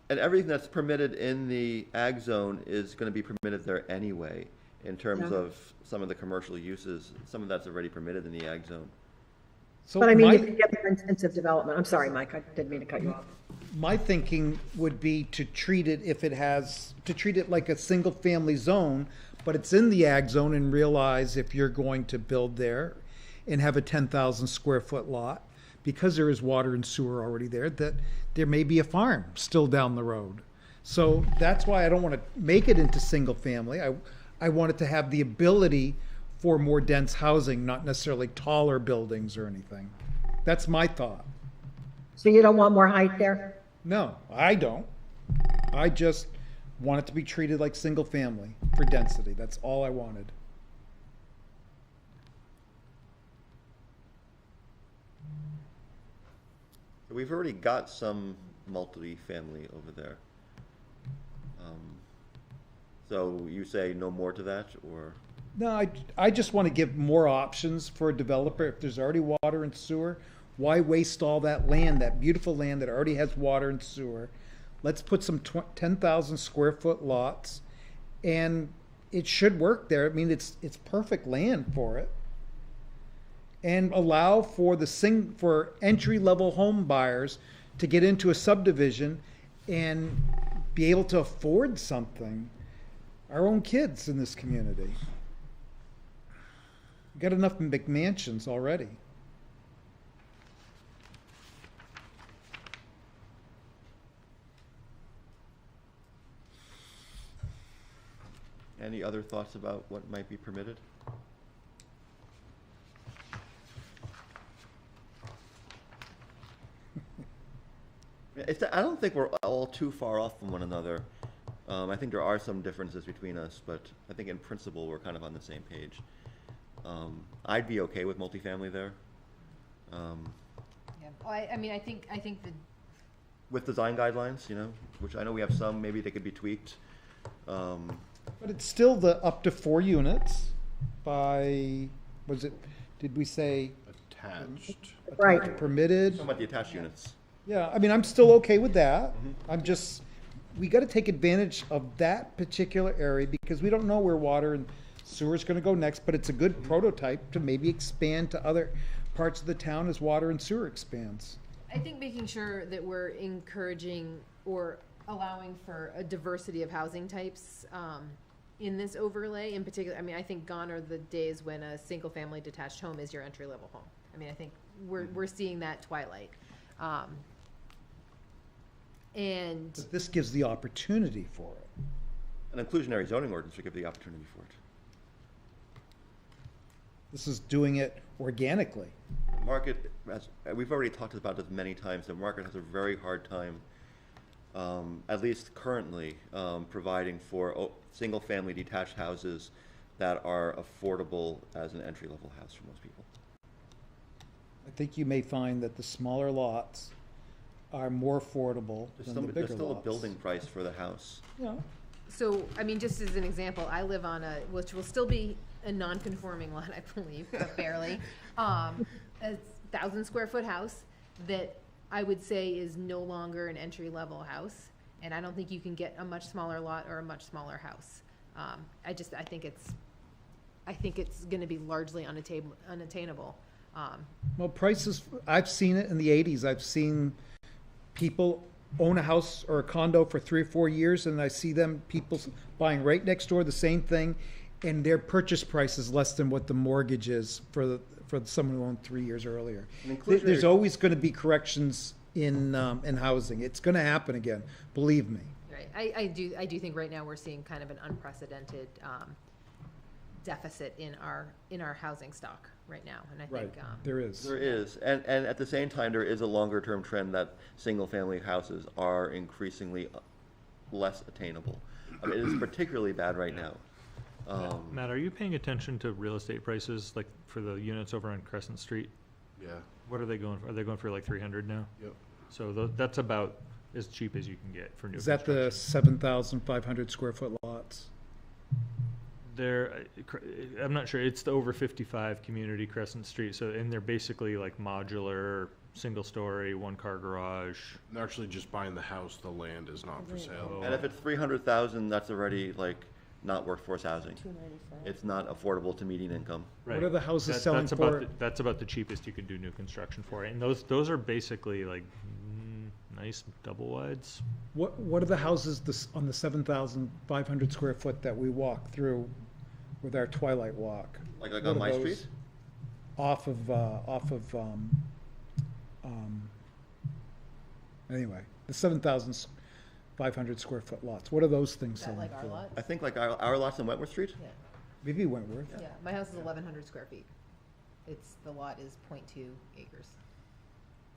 everything that's permitted in the ag zone is going to be permitted there anyway, in terms Yeah. of some of the commercial uses. Some of that's already permitted in the ag zone. So But I mean, my- you can get more intensive development. I'm sorry, Mike, I didn't mean to cut you off. My thinking would be to treat it like a single-family zone, but it's in the ag zone, and realize if you're going to build there and have a 10,000 square foot lot, because there is water and sewer already there, that there may be a farm still down the road. So that's why I don't want to make it into single-family. I want it to have the ability for more dense housing, not necessarily taller buildings or anything. That's my thought. So you don't want more height there? No, I don't. I just want it to be treated like single family for density. That's all I wanted. We've already got some multi-family over there. So you say no more to that, or? No, I just want to give more options for a developer. If there's already water and sewer, why waste all that land, that beautiful land that already has water and sewer? Let's put some 10,000 square foot lots, and it should work there. I mean, it's perfect land for it. And allow for for entry-level home buyers to get into a subdivision and be able to afford something. Our own kids in this community. We've got enough McMansions already. Any other thoughts about what might be permitted? I don't think we're all too far off from one another. I think there are some differences between us, but I think in principle, we're kind of on the same page. I'd be okay with multifamily there. Yeah. I mean, I think the With design guidelines, which I know we have some, maybe they could be tweaked. But it's still the up to 4 units by, did we say Attached. Right. permitted? Talking about the attached units. Yeah, I mean, I'm still okay with that. We gotta take advantage of that particular area because we don't know where water and sewer's gonna go next, but it's a good prototype to maybe expand to other parts of the town as water and sewer expands. I think making sure that we're encouraging or allowing for a diversity of housing types in this overlay in particular. I mean, I think gone are the days when a single-family detached home is your entry-level home. I mean, I think we're seeing that twilight. And But this gives the opportunity for it. An inclusionary zoning ordinance would give the opportunity for it. This is doing it organically. The market, we've already talked about this many times, the market has a very hard time, at least currently, providing for single-family detached houses that are affordable as an entry-level house for most people. I think you may find that the smaller lots are more affordable than the bigger There's still a lots. building price for the house. Yeah. so, I mean, just as an example, I live on which will still be a non-conforming lot, I believe, but barely, a 1,000-square-foot house that I would say is no longer an entry-level house, and I don't think you can get a much smaller lot or a much smaller house. I think it's gonna be largely unattainable. Well, prices, I've seen it in the 80s. I've seen people own a house or a condo for 3 or 4 years, and I see people buying right next door the same thing, and their purchase price is less than what the mortgage is for someone who owned 3 years earlier. There's always going to be corrections in housing. It's going to happen again, believe me. Right, I do think right now we're seeing kind of an unprecedented deficit in our housing stock right now, and I think There is. There is, and at the same time, there is a longer-term trend that single-family houses are increasingly less attainable. I mean, it is particularly bad right now. Matt, are you paying attention to real estate prices, like for the units over on Crescent Street? Yeah. What are they going for? Are they going for like 300 now? Yep. So that's about as cheap as you can get for new Is that the construction. 7,500 square foot lots? I'm not sure. It's the over 55 community Crescent Street. So, and they're basically like modular, single story, 1-car garage. They're actually just buying the house, the land is not for sale. And if it's 300,000, that's already like not workforce housing. It's not affordable to median income. Right. What are the houses selling for? That's about the cheapest you could do new construction for. And those are basically like nice double wides. What are the houses on the 7,500 square foot that we walk through with our twilight walk? Like What on are my those? street? Anyway, the 7,500 square foot lots. What are those things is that selling like our for? lot? I think like our lots on Wentworth Street? Yeah, Maybe Wentworth. yeah, my house is 1,100 square feet. The lot is 0.2 acres.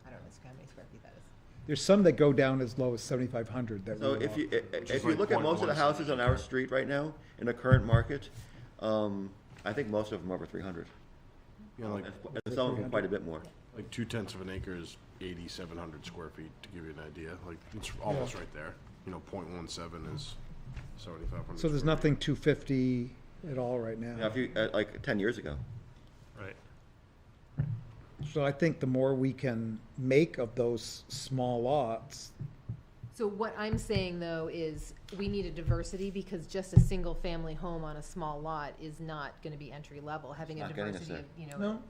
I don't know how many square feet that is. There's some that go down as low as 7,500 that So we if you, walk. if you like look at most of the 0.17. houses on our street right now, in the current market, I think most of them are over 300. Yeah, like, And some of them quite a bit more. like 2/10 of an acre is 8,700 square feet, to give you an idea. Like, it's almost right there. 0.17 is 7,500. So there's square nothing 250 at all right Now, now. if you, like 10 years ago. Right. So I think the more we can make of those small lots, So what I'm saying, though, is we need a diversity, because just a single-family home on a small lot is not gonna be entry level. Having a Not getting us diversity of, No.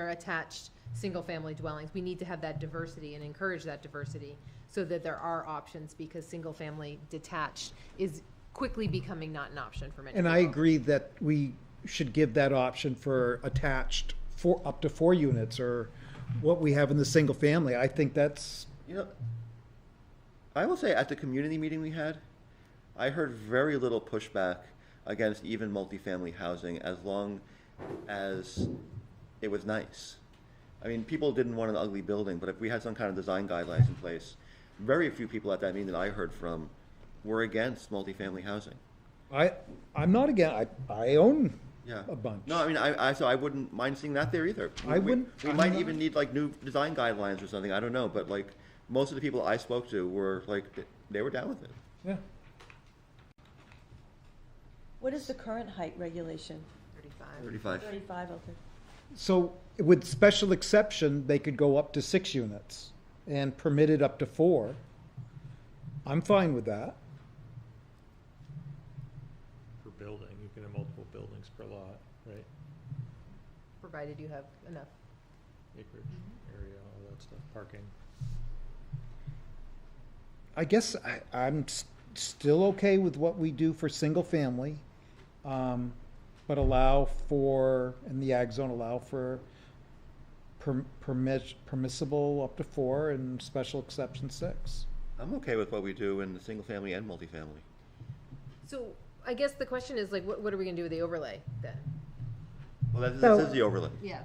attached single-family dwellings, we need to have that diversity and encourage that diversity so that there are options, because single-family detached is quickly becoming not an option for many and people. I agree that we should give that option for attached for up to 4 units or what we have in the single family. I think that's, I will say at the community meeting we had, I heard very little pushback against even multifamily housing as long as it was nice. I mean, people didn't want an ugly building, but if we had some kind of design guidelines in place, very few people at that meeting that I heard from we're against multifamily housing. I'm not again, I own Yeah. a bunch. No, I mean, so I wouldn't mind seeing that there either. I wouldn't- We I'm might not- even need like new design guidelines or something, I don't know, but like, most of the people I spoke to were like, they were down with it. Yeah. What is the current height regulation? 35. 35, okay. So with special exception, they could go up to 6 units and permitted up to 4. I'm fine with that. For building, you can have multiple buildings per lot, right? Provided you have enough. Acreage, area, all that stuff, parking. I guess I'm still okay with what we do for single family, but allow for, in the ag zone, allow for permissible up to 4 and special exception 6. I'm okay with what we do in the single family and multifamily. So I guess the question is like, what are we gonna do with the overlay then? Well, this So- is the overlay. Yeah.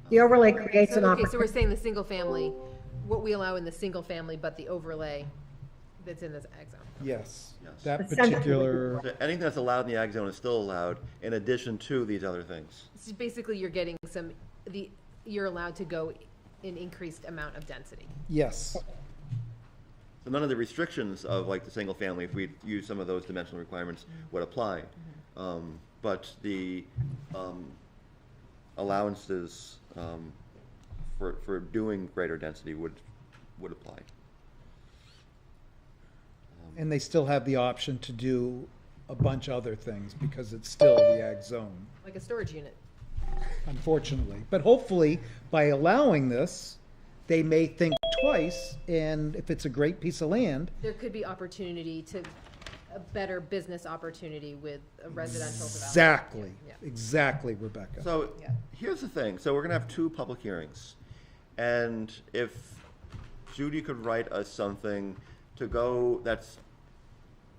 The overlay creates an Okay, so we're opportunity. saying the single family, what we allow in the single family, but the overlay that's in this ag zone. Yes, Yes. that Essentially- particular, So anything that's allowed in the ag zone is still allowed, in addition to these other things. So basically, you're getting you're allowed to go in increased amount of density. yes. So none of the restrictions of like the single family, if we use some of those dimensional requirements, would apply. But the allowances for doing greater density would apply. And they still have the option to do a bunch of other things because it's still the ag zone, Like a storage unit. unfortunately. But hopefully, by allowing this, they may think twice, and if it's a great piece of land, There could be opportunity to, a better business opportunity with a residential development. exactly, Yeah. exactly, Rebecca. So Yeah. here's the thing. So we're gonna have 2 public hearings. And if Judy could write us something to go,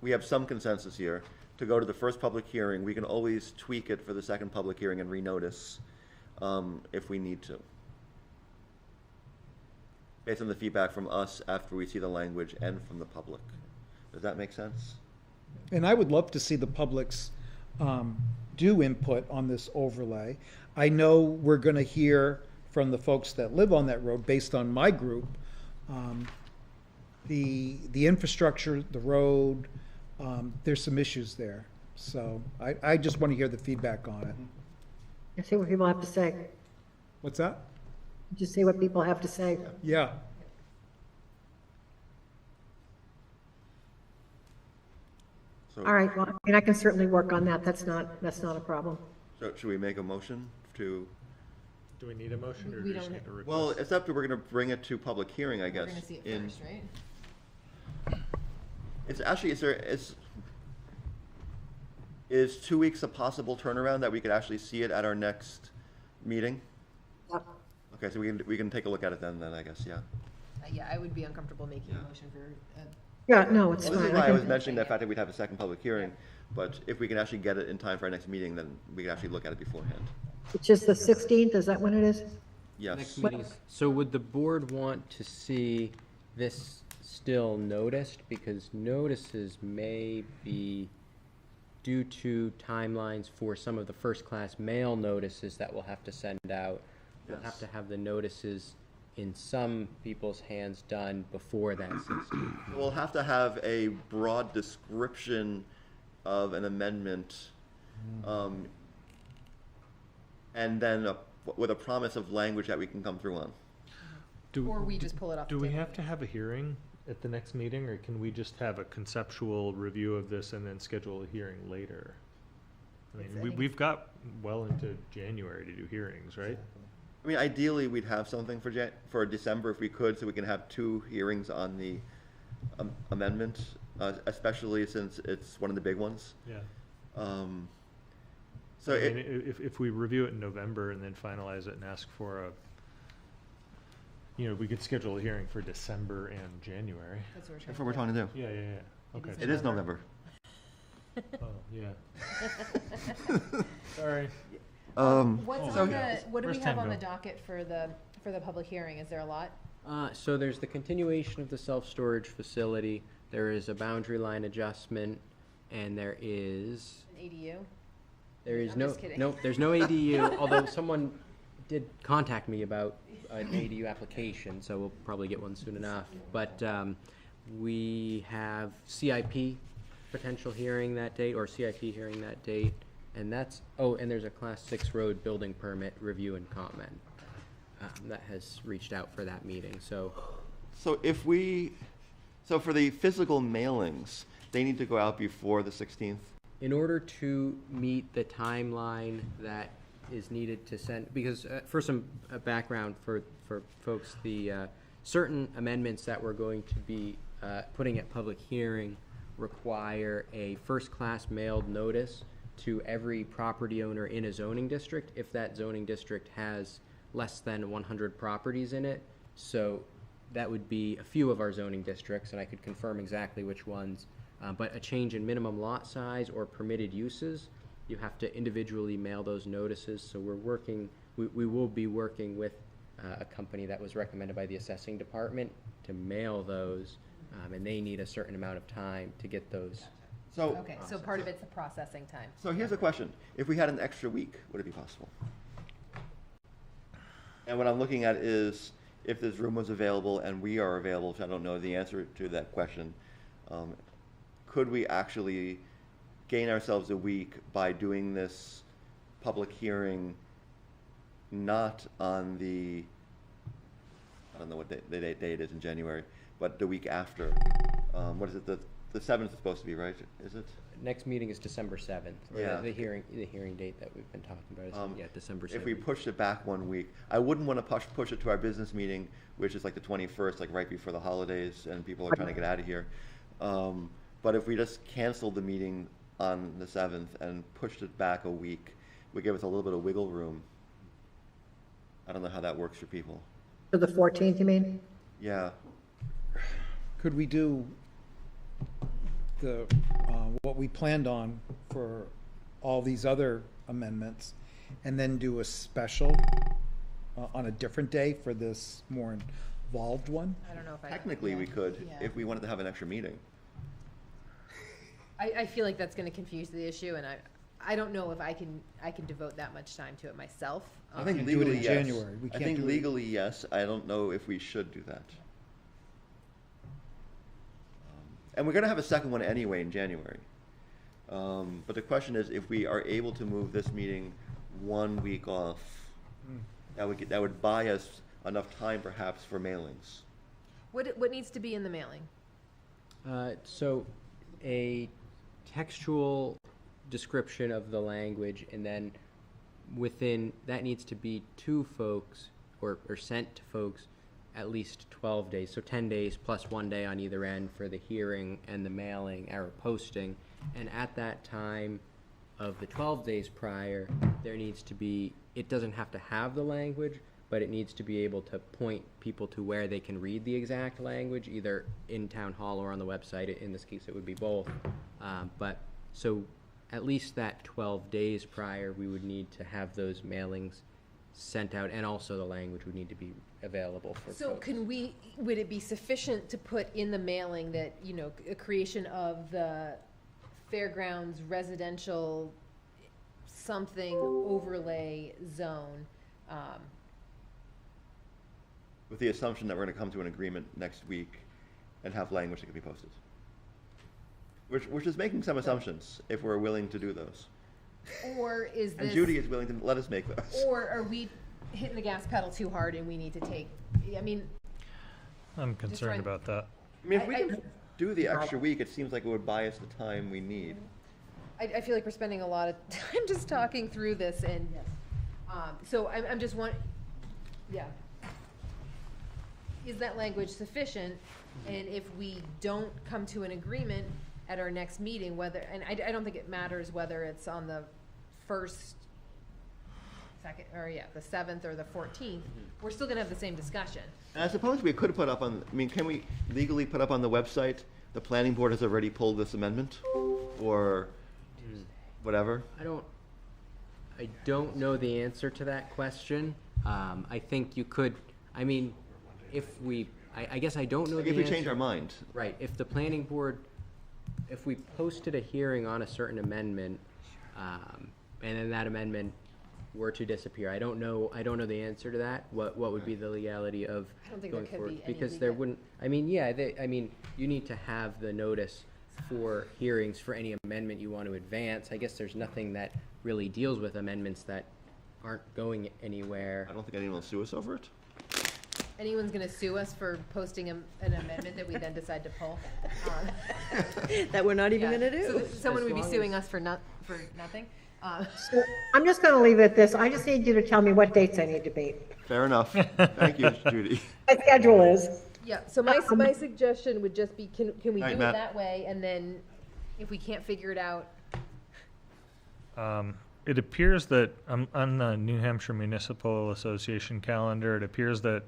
we have some consensus here, to go to the first public hearing, we can always tweak it for the second public hearing and renotice if we need to. Based on the feedback from us after we see the language and from the public. Does that make sense? And I would love to see the public's do input on this overlay. I know we're going to hear from the folks that live on that road, based on my group, the infrastructure, the road, there's some issues there. So I just want to hear the feedback on it. You see what people have to say. What's that? Just see what people have to say. Yeah. So, All right, well, I mean, I can certainly work on that. That's not a problem. so should we make a motion to? Do we need a motion or do We we just don't- need a request? Well, it's up to, we're gonna bring it to public hearing, I We're guess. gonna see it in- first, right? It's actually, is 2 weeks a possible turnaround that we could actually see it at our next meeting? Yep. Okay, so we can take a look at it then, I guess, yeah. Yeah, I would be uncomfortable making a Yeah. motion for, Yeah, no, it's Well, this fine. is why I was can- mentioning the fact that we'd have a second public hearing, but if we can actually get it in time for our next meeting, then we can actually look at it beforehand. Which is the 16th, is that when it is? Yes. Next meeting is, so would the board want to see this still noticed? Because notices may be due to timelines for some of the first-class mail notices that we'll have to send out. We'll have Yes. to have the notices in some people's hands done before that 16th. We'll have to have a broad description of an amendment, and then with a promise of language that we can come through on. or we just pull it off the Do we table. have to have a hearing at the next meeting, or can we just have a conceptual review of this and then schedule a hearing later? I It's- I mean, think we've got well into January to do hearings, right? I mean, ideally, we'd have something for December if we could, so we can have 2 hearings on the amendment, especially since it's one of the big ones. Yeah. So I mean, it, if we review it in November and then finalize it and ask for we could schedule a hearing for December and January. That's what we're that's trying what we're to trying to do. Yeah. Okay. It is November. Oh, yeah. Sorry. What's Oh, on okay. the, what do we Where's have time on the go? docket for the public hearing? Is there a lot? So there's the continuation of the self-storage facility. there is a boundary line adjustment, and there is, An ADU? there is I'm no, just kidding. no, there's no ADU, although someone did contact me about an ADU application, so we'll probably get one soon enough. But we have CIP potential hearing that date, or CIP hearing that date, and that's, oh, and there's a Class 6 road building permit review and comment that has reached out for that meeting, so. So so for the physical mailings, they need to go out before the 16th? In order to meet the timeline that is needed to send, because for some background for folks, the certain amendments that we're going to be putting at public hearing require a first-class mailed notice to every property owner in a zoning district if that zoning district has less than 100 properties in it. So that would be a few of our zoning districts, and I could confirm exactly which ones. But a change in minimum lot size or permitted uses, you have to individually mail those notices. So we will be working with a company that was recommended by the assessing department to mail those, and they need a certain amount of time to get those. So, Okay, so part of it's the processing time. so here's a question. If we had an extra week, would it be possible? And what I'm looking at is if this room was available and we are available, which I don't know the answer to that question, could we actually gain ourselves a week by doing this public hearing not on the, I don't know what the date it is in January, but the week after? What is it, the 7th is supposed to be, right? Is it? Next meeting is December 7th. Or Yeah. the hearing date that we've been talking about is, yeah, December 7th. If we pushed it back 1 week, I wouldn't want to push it to our business meeting, which is like the 21st, like right before the holidays, and people are trying to get out of here. But if we just canceled the meeting on the 7th and pushed it back a week, would give us a little bit of wiggle room. I don't know how that works for people. To the 14th, you mean? Yeah. Could we do what we planned on for all these other amendments, and then do a special on a different day for this more involved one? I don't know if I. Technically, we could, Yeah. if we wanted to have an extra meeting. I feel like that's gonna confuse the issue, and I don't know if I can devote that much time to it myself. I think can't do it legally, in yes. January. We I can't think do it- legally, yes. I don't know if we should do that. And we're going to have a second one anyway in January. But the question is, if we are able to move this meeting 1 week off, that would buy us enough time perhaps for mailings. What needs to be in the mailing? So a textual description of the language, and then within, that needs to be to folks or sent to folks at least 12 days. So 10 days plus 1 day on either end for the hearing and the mailing or posting. And at that time of the 12 days prior, there needs to be, it doesn't have to have the language, but it needs to be able to point people to where they can read the exact language, either in town hall or on the website. In this case, it would be both. But so at least that 12 days prior, we would need to have those mailings sent out, and also the language would need to be available for So folks. would it be sufficient to put in the mailing that, a creation of the fairgrounds residential something overlay zone? With the assumption that we're going to come to an agreement next week and have language that can be posted. Which is making some assumptions, if we're willing to do those. Or is And this? Judy is willing to let us make those. Or are we hitting the gas pedal too hard and we need to take, I mean, I'm trying- concerned about that. I mean, if we I- can do the extra week, it seems like it would buy us the time we need. I feel like we're spending a lot of time just talking through this, and, so I'm just yeah. Is that language sufficient? And if we don't come to an agreement at our next meeting, whether, and I don't think it matters whether it's on the first, second, or the 7th or the 14th, we're still gonna have the same discussion. And I suppose we could put up on, can we legally put up on the website, the planning board has already pulled this amendment? Or whatever? I don't know the answer to that question. I think you could, if we I guess I don't know Like the if we answer. change our mind. Right, if the planning board, if we posted a hearing on a certain amendment, and then that amendment were to disappear, I don't know the answer to that, what would be the legality of I don't think there going could forward? be any Because there legal- wouldn't, you need to have the notice for hearings for any amendment you want to advance. I guess there's nothing that really deals with amendments that aren't going anywhere. I don't think anyone will sue us over it. Anyone's gonna sue us for posting an amendment that we then decide to pull? That we're not even Yeah. gonna do. So someone As would be long suing as- us for nothing? So I'm just going to leave it at this. I just need you to tell me what dates I need to be. Fair enough. Thank you, Judy. My schedule is. Yeah, so my suggestion would just be, can we do Night, it Matt. that way, and then if we can't figure it out, It appears that on the New Hampshire Municipal Association calendar, it appears that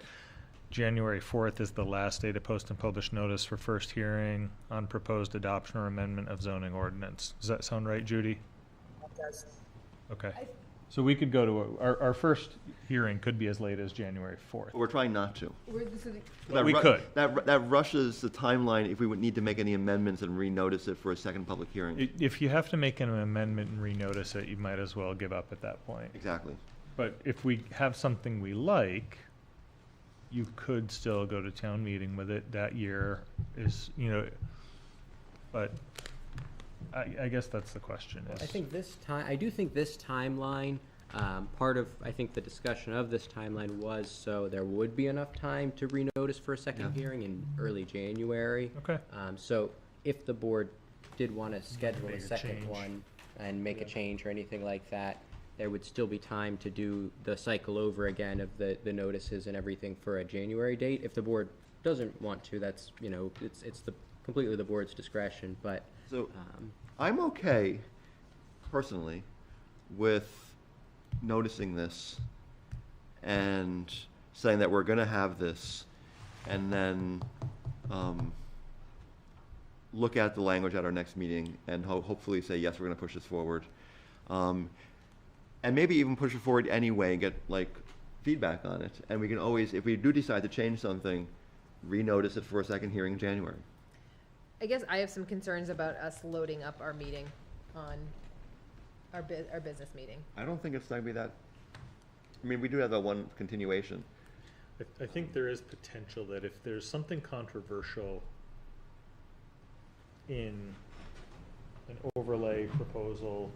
January 4th is the last day to post and publish notice for first hearing on proposed adoption or amendment of zoning ordinance. Does that sound right, Judy? Okay. So we could go to, our first hearing could be as late as January 4th. But we're trying not to. But we could. That rushes the timeline if we would need to make any amendments and renotice it for a second public hearing. If you have to make an amendment and renotice it, you might as well give up at that point. Exactly. But if we have something we like, you could still go to town meeting with it that year but I guess that's the question. Is I do think this timeline, part of, I think the discussion of this timeline was so there would be enough time to renotice for a second hearing in early January. Okay. So if the board did want to schedule Make a a second change. one and make a change or anything like that, there would still be time to do the cycle over again of the notices and everything for a January date. If the board doesn't want to, that's, it's completely the board's discretion, but. So I'm okay, personally, with noticing this and saying that we're going to have this, and then look at the language at our next meeting and hopefully say, yes, we're going to push this forward. And maybe even push it forward anyway and get feedback on it. And we can always, if we do decide to change something, renotice it for a second hearing in January. I guess I have some concerns about us loading up our meeting on our business meeting. I don't think it's going to be that. I mean, we do have that one continuation. I think there is potential that if there's something controversial in an overlay proposal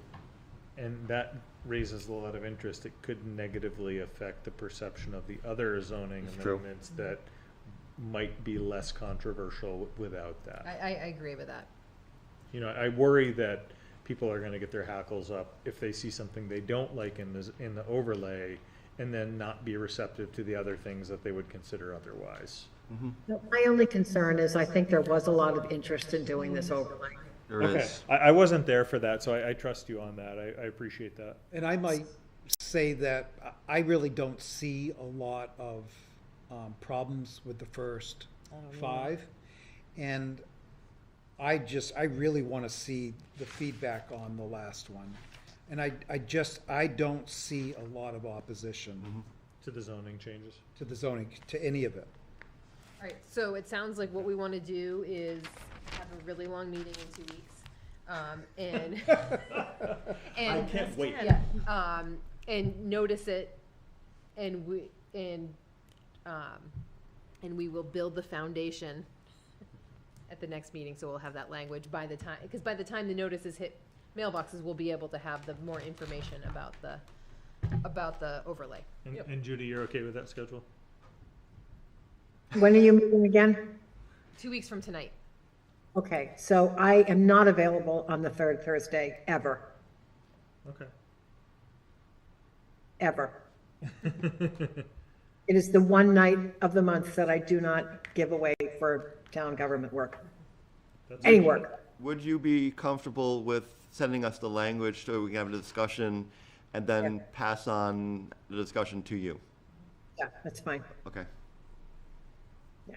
and that raises a lot of interest, it could negatively affect the perception of the other zoning That's true. amendments that might be less controversial without that. I agree with that. I worry that people are going to get their hackles up if they see something they don't like in the overlay and then not be receptive to the other things that they would consider otherwise. My only concern is I think there was a lot of interest in doing this overlay. There Okay, is. I wasn't there for that, so I trust you on that. I appreciate that. And I might say that I really don't see a lot of problems with the first 5. And I really want to see the feedback on the last one. And I don't see a lot of opposition To the zoning changes. to the zoning, to any of it. All right, so it sounds like what we want to do is have a really long meeting in 2 weeks. And I can't wait. Yeah, and notice it, and we will build the foundation at the next meeting, so we'll have that language by the time, because by the time the notices hit mailboxes, we'll be able to have the more information about the overlay. And Judy, you're okay with that schedule? When are you meeting again? 2 weeks from tonight. Okay, so I am not available on the third Thursday, ever, Okay. ever. It is the one night of the month that I do not give away for town government work, That's any okay. work. Would you be comfortable with sending us the language so we can have a discussion and then Yeah. pass on the discussion to you? Yeah, that's fine. Okay. Yeah.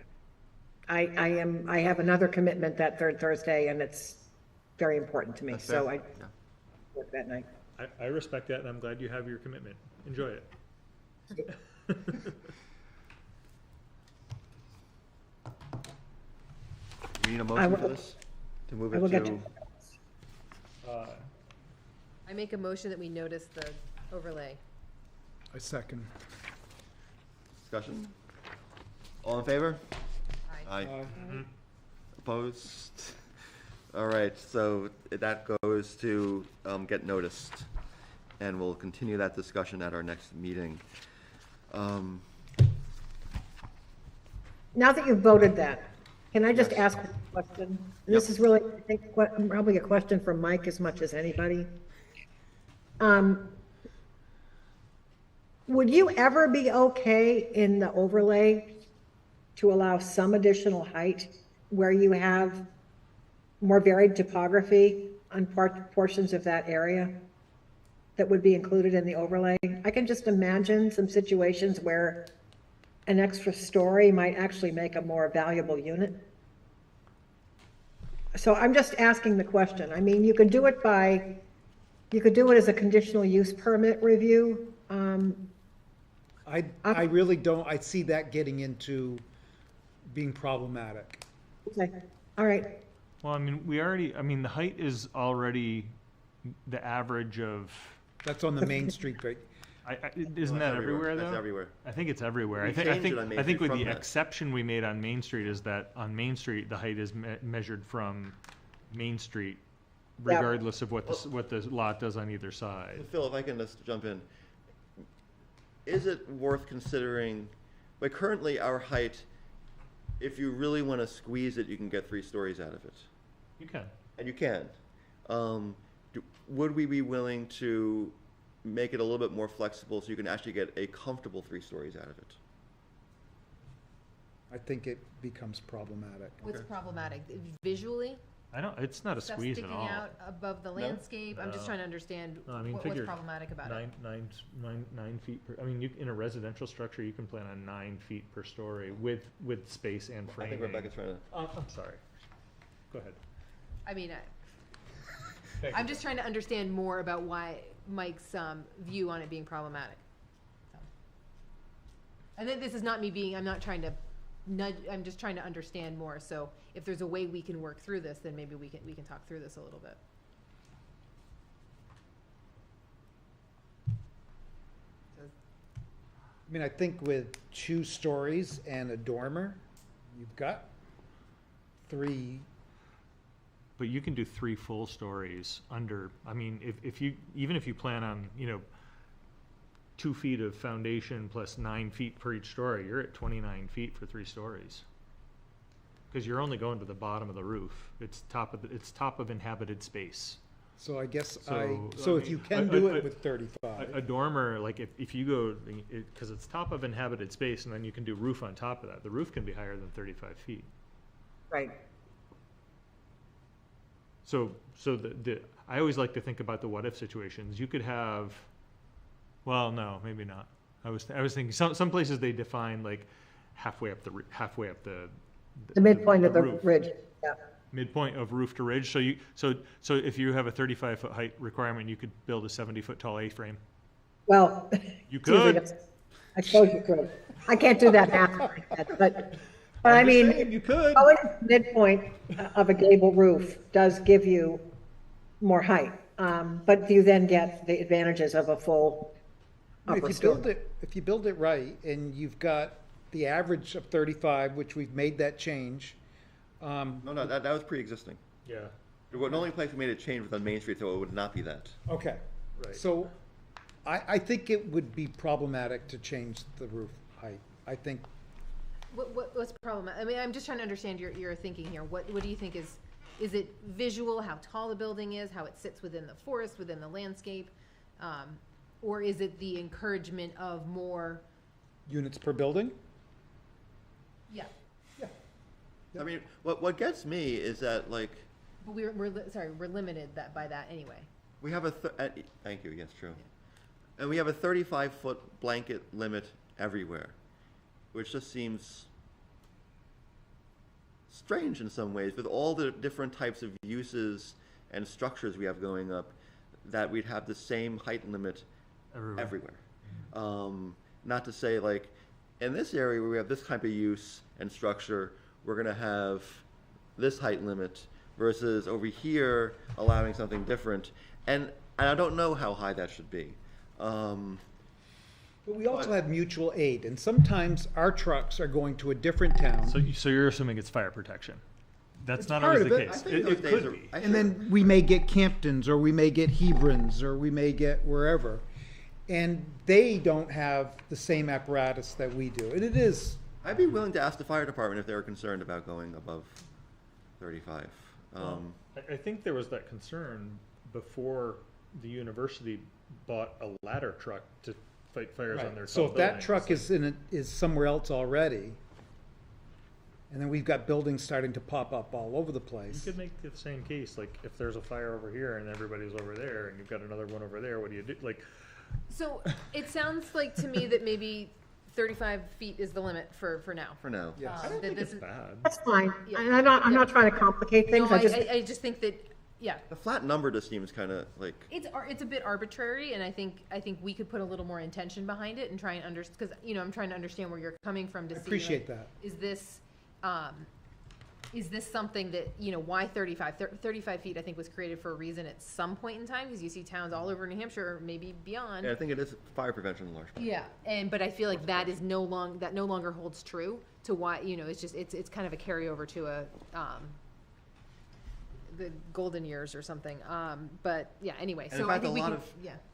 I have another commitment that third Thursday, and it's very important to me, That's so fair. I Yeah. work that night. I respect that, and I'm glad you have your commitment. Enjoy it. We need a I motion will- for this? To move I it will get to, I make a motion that we notice the overlay. I second. discussion? All in favor? Aye. Opposed? All right, so that goes to get noticed, and we'll continue that discussion at our next meeting. Now that you've voted that, can I just ask a question? This is really, I think, probably a question for Mike as much as anybody. Would you ever be okay in the overlay to allow some additional height where you have more varied topography on portions of that area that would be included in the overlay? I can just imagine some situations where an extra story might actually make a more valuable unit. So I'm just asking the question. I mean, you could do it as a conditional use permit review. I really don't, I see that getting into being problematic. Okay, all right. Well, I mean, the height is already the average of, That's on the Main Street, but isn't that everywhere though? That's everywhere. I think it's everywhere. We I think, changed it on Main I think Street with the from that. exception we made on Main Street is that on Main Street, the height is measured from Main Street, Yeah. regardless of what the lot does on either side. Phil, if I can just jump in, is it worth considering, but currently our height, if you really want to squeeze it, you can get 3 stories out of it. You can. And you can. Would we be willing to make it a little bit more flexible so you can actually get a comfortable 3 stories out of it? I think it becomes problematic. What's problematic? Visually? It's not a Stuff squeeze at sticking all. out above the landscape? I'm just trying to understand No, I mean, what's figure problematic about it. 9 feet per, I mean, in a residential structure, you can plan on 9 feet per story with space and I framing. think Rebecca's trying to. I'm sorry. Go ahead. I mean, I'm just trying to understand more about why Mike's view on it being problematic. So. And then this is not me being, I'm not trying to nudge, I'm just trying to understand more. So if there's a way we can work through this, then maybe we can talk through this a little bit. I mean, I think with 2 stories and a dormer, you've got 3. But you can do 3 full stories under, I mean, even if you plan on, 2 feet of foundation plus 9 feet per each story, you're at 29 feet for 3 stories. Because you're only going to the bottom of the roof. It's top of inhabited space. So I guess So, so I if you mean, can do it with 35. A dormer, like if you go, because it's top of inhabited space and then you can do roof on top of that, the roof can be higher than 35 feet. Right. So I always like to think about the what if situations. You could have, well, no, maybe not. I was thinking some places they define like halfway up the midpoint of the roof. ridge, yeah. Midpoint of roof to ridge. So if you have a 35-foot height requirement, you could build a 70-foot tall A-frame. Well. You could. I suppose you could. I can't do that math like that, but I I'm just mean, saying, you could. going to the midpoint of a gable roof does give you more height. But you then get the advantages of a full upper story. If you build it right and you've got the average of 35, which we've made that change. No, that was pre-existing. Yeah. The only place we made a change was on Main Street, so it would not be that. Okay. Right. So I think it would be problematic to change the roof height. I think, What's problematic? I mean, I'm just trying to understand your thinking here. What do you think is it visual, how tall the building is, how it sits within the forest, within the landscape? Or is it the encouragement of more? units per building? Yeah. I mean, what gets me is that, like, But we're limited by that anyway. we have thank you, yes, true. And we have a 35-foot blanket limit everywhere, which just seems strange in some ways, with all the different types of uses and structures we have going up, that we'd have the same height limit everywhere. Not to say, like, in this area where we have this type of use and structure, we're going to have this height limit versus over here allowing something different. And I don't know how high that should be. But we also have mutual aid, and sometimes our trucks are going to a different town. So you're assuming it's fire protection? That's It's not part always the of it. I case. think It those days could are- be. I And then we may get Camptons, or we may get Hebrons, or we may get wherever. And they don't have the same apparatus that we do. And it is, I'd be willing to ask the fire department if they were concerned about going above 35. I think there was that concern before the university bought a ladder truck to fight fires on their so tall if that buildings. truck is somewhere else already, and then we've got buildings starting to pop up all over the You place. could make the same case, like if there's a fire over here and everybody's over there and you've got another one over there, what do you do? Like, So it sounds like to me that maybe 35 feet is the limit for now. For now. Yes. I don't that think it's this is- bad. That's fine. Yeah. And I'm not trying to complicate things. No, I just, I just think that, yeah, The flat number just seems kind of like, it's a bit arbitrary, and I think we could put a little more intention behind it and try and because I'm trying to understand where you're coming from to I see. appreciate like, that. Is this something that, why 35? 35 feet, I think, was created for a reason at some point in time, because you see towns all over New Hampshire, or maybe beyond. yeah, I think it is fire prevention in large part. Yeah, but I feel like that no longer holds true to why, it's kind of a carryover to the golden years or something. But yeah, anyway, And so in I fact, think we can,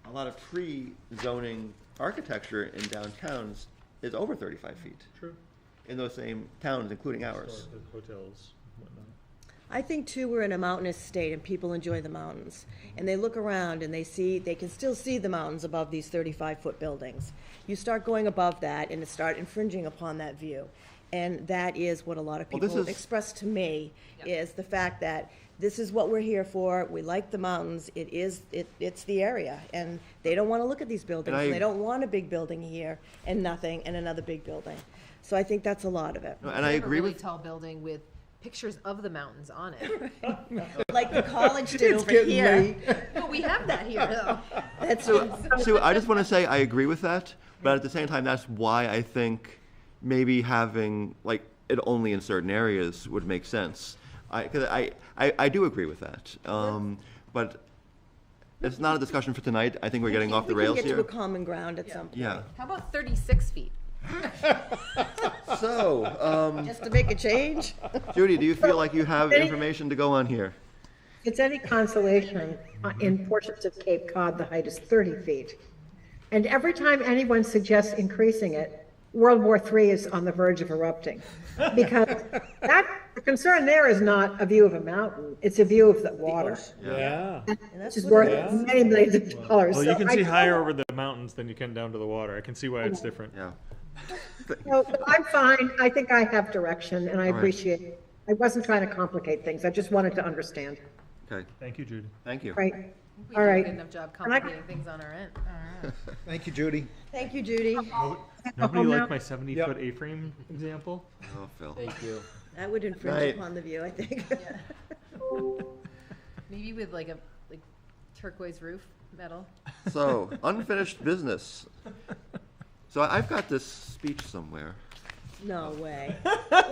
a lot of pre-zoning architecture in downtowns is over 35 feet True. in those same towns, including ours. Hotels, whatnot. I think too, we're in a mountainous state and people enjoy the mountains. And they look around and they can still see the mountains above these 35-foot buildings. You start going above that and it start infringing upon that view. And that is what a lot of Well, this people is- express to me, Yeah. is the fact that this is what we're here for. We like the mountains. It's the area. And they don't want to look at these buildings. And I- They don't want a big building here and nothing and another big building. So I think that's a lot of it. No, and I have a agree really with, tall building with pictures of the mountains on it. Like the college did It's over getting here. late. No, we have that here, though. That's Sue, I just want to say I agree with that, but at the same time, that's why I think maybe having, like, it only in certain areas would make sense. Because I do agree with that. But it's not a discussion for tonight. I think we're getting off the rails We can get here. to a common ground at some point. Yeah. How about 36 feet? So, Just to make a change? Judy, do you feel like you have information to go on here? it's any consolation, in portions of Cape Cod, the height is 30 feet. And every time anyone suggests increasing it, World War III is on the verge of erupting. Because the concern there is not a view of a mountain, it's a view of the water, Yeah. which is worth many millions of dollars. Well, you So can I see don't- higher over the mountains than you can down to the water. I can see why it's different. Yeah. No, I'm fine. I think I have direction, and I All right. appreciate it. I wasn't trying to complicate things. I just wanted to understand. Okay, Thank you, Judy. thank you. Right. We All do a right. good enough job And I- complicating things on our end. All right. Thank you, Judy. Thank you, Judy. Nobody now. liked my 70-foot A-frame example? Oh, Phil. Thank you. That would infringe Right. upon the view, I think. Maybe with like turquoise roof, metal. So, unfinished business. So I've got this speech somewhere. No way. I'm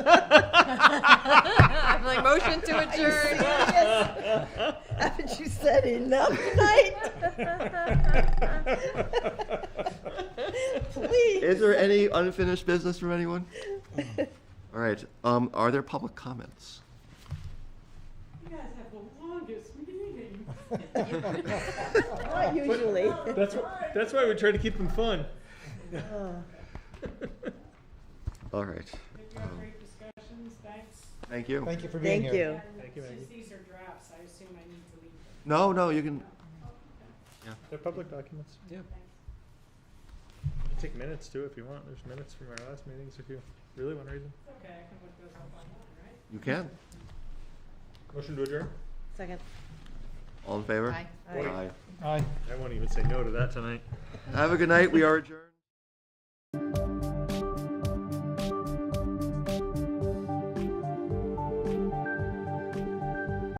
like, motion to adjourn. Haven't you said enough tonight? Please. Is there any unfinished business from anyone? All right, are there public comments? You guys have the longest meeting. Not usually. That's why we try to keep them fun. All right, You have great discussions, thanks. thank you. Thank you for being Thank here. you. Thank you, Since Maggie. these are drafts, I assume I need to leave them. No, you can, They're public documents. Yeah. Take minutes too if you want. There's minutes from our last meetings if you really want to read them. Okay, I can look those up online, right? you can. Motion to adjourn? Second. All in favor? Aye. Aye. Aye. I won't even say no to that tonight. Have a good night, we are adjourned.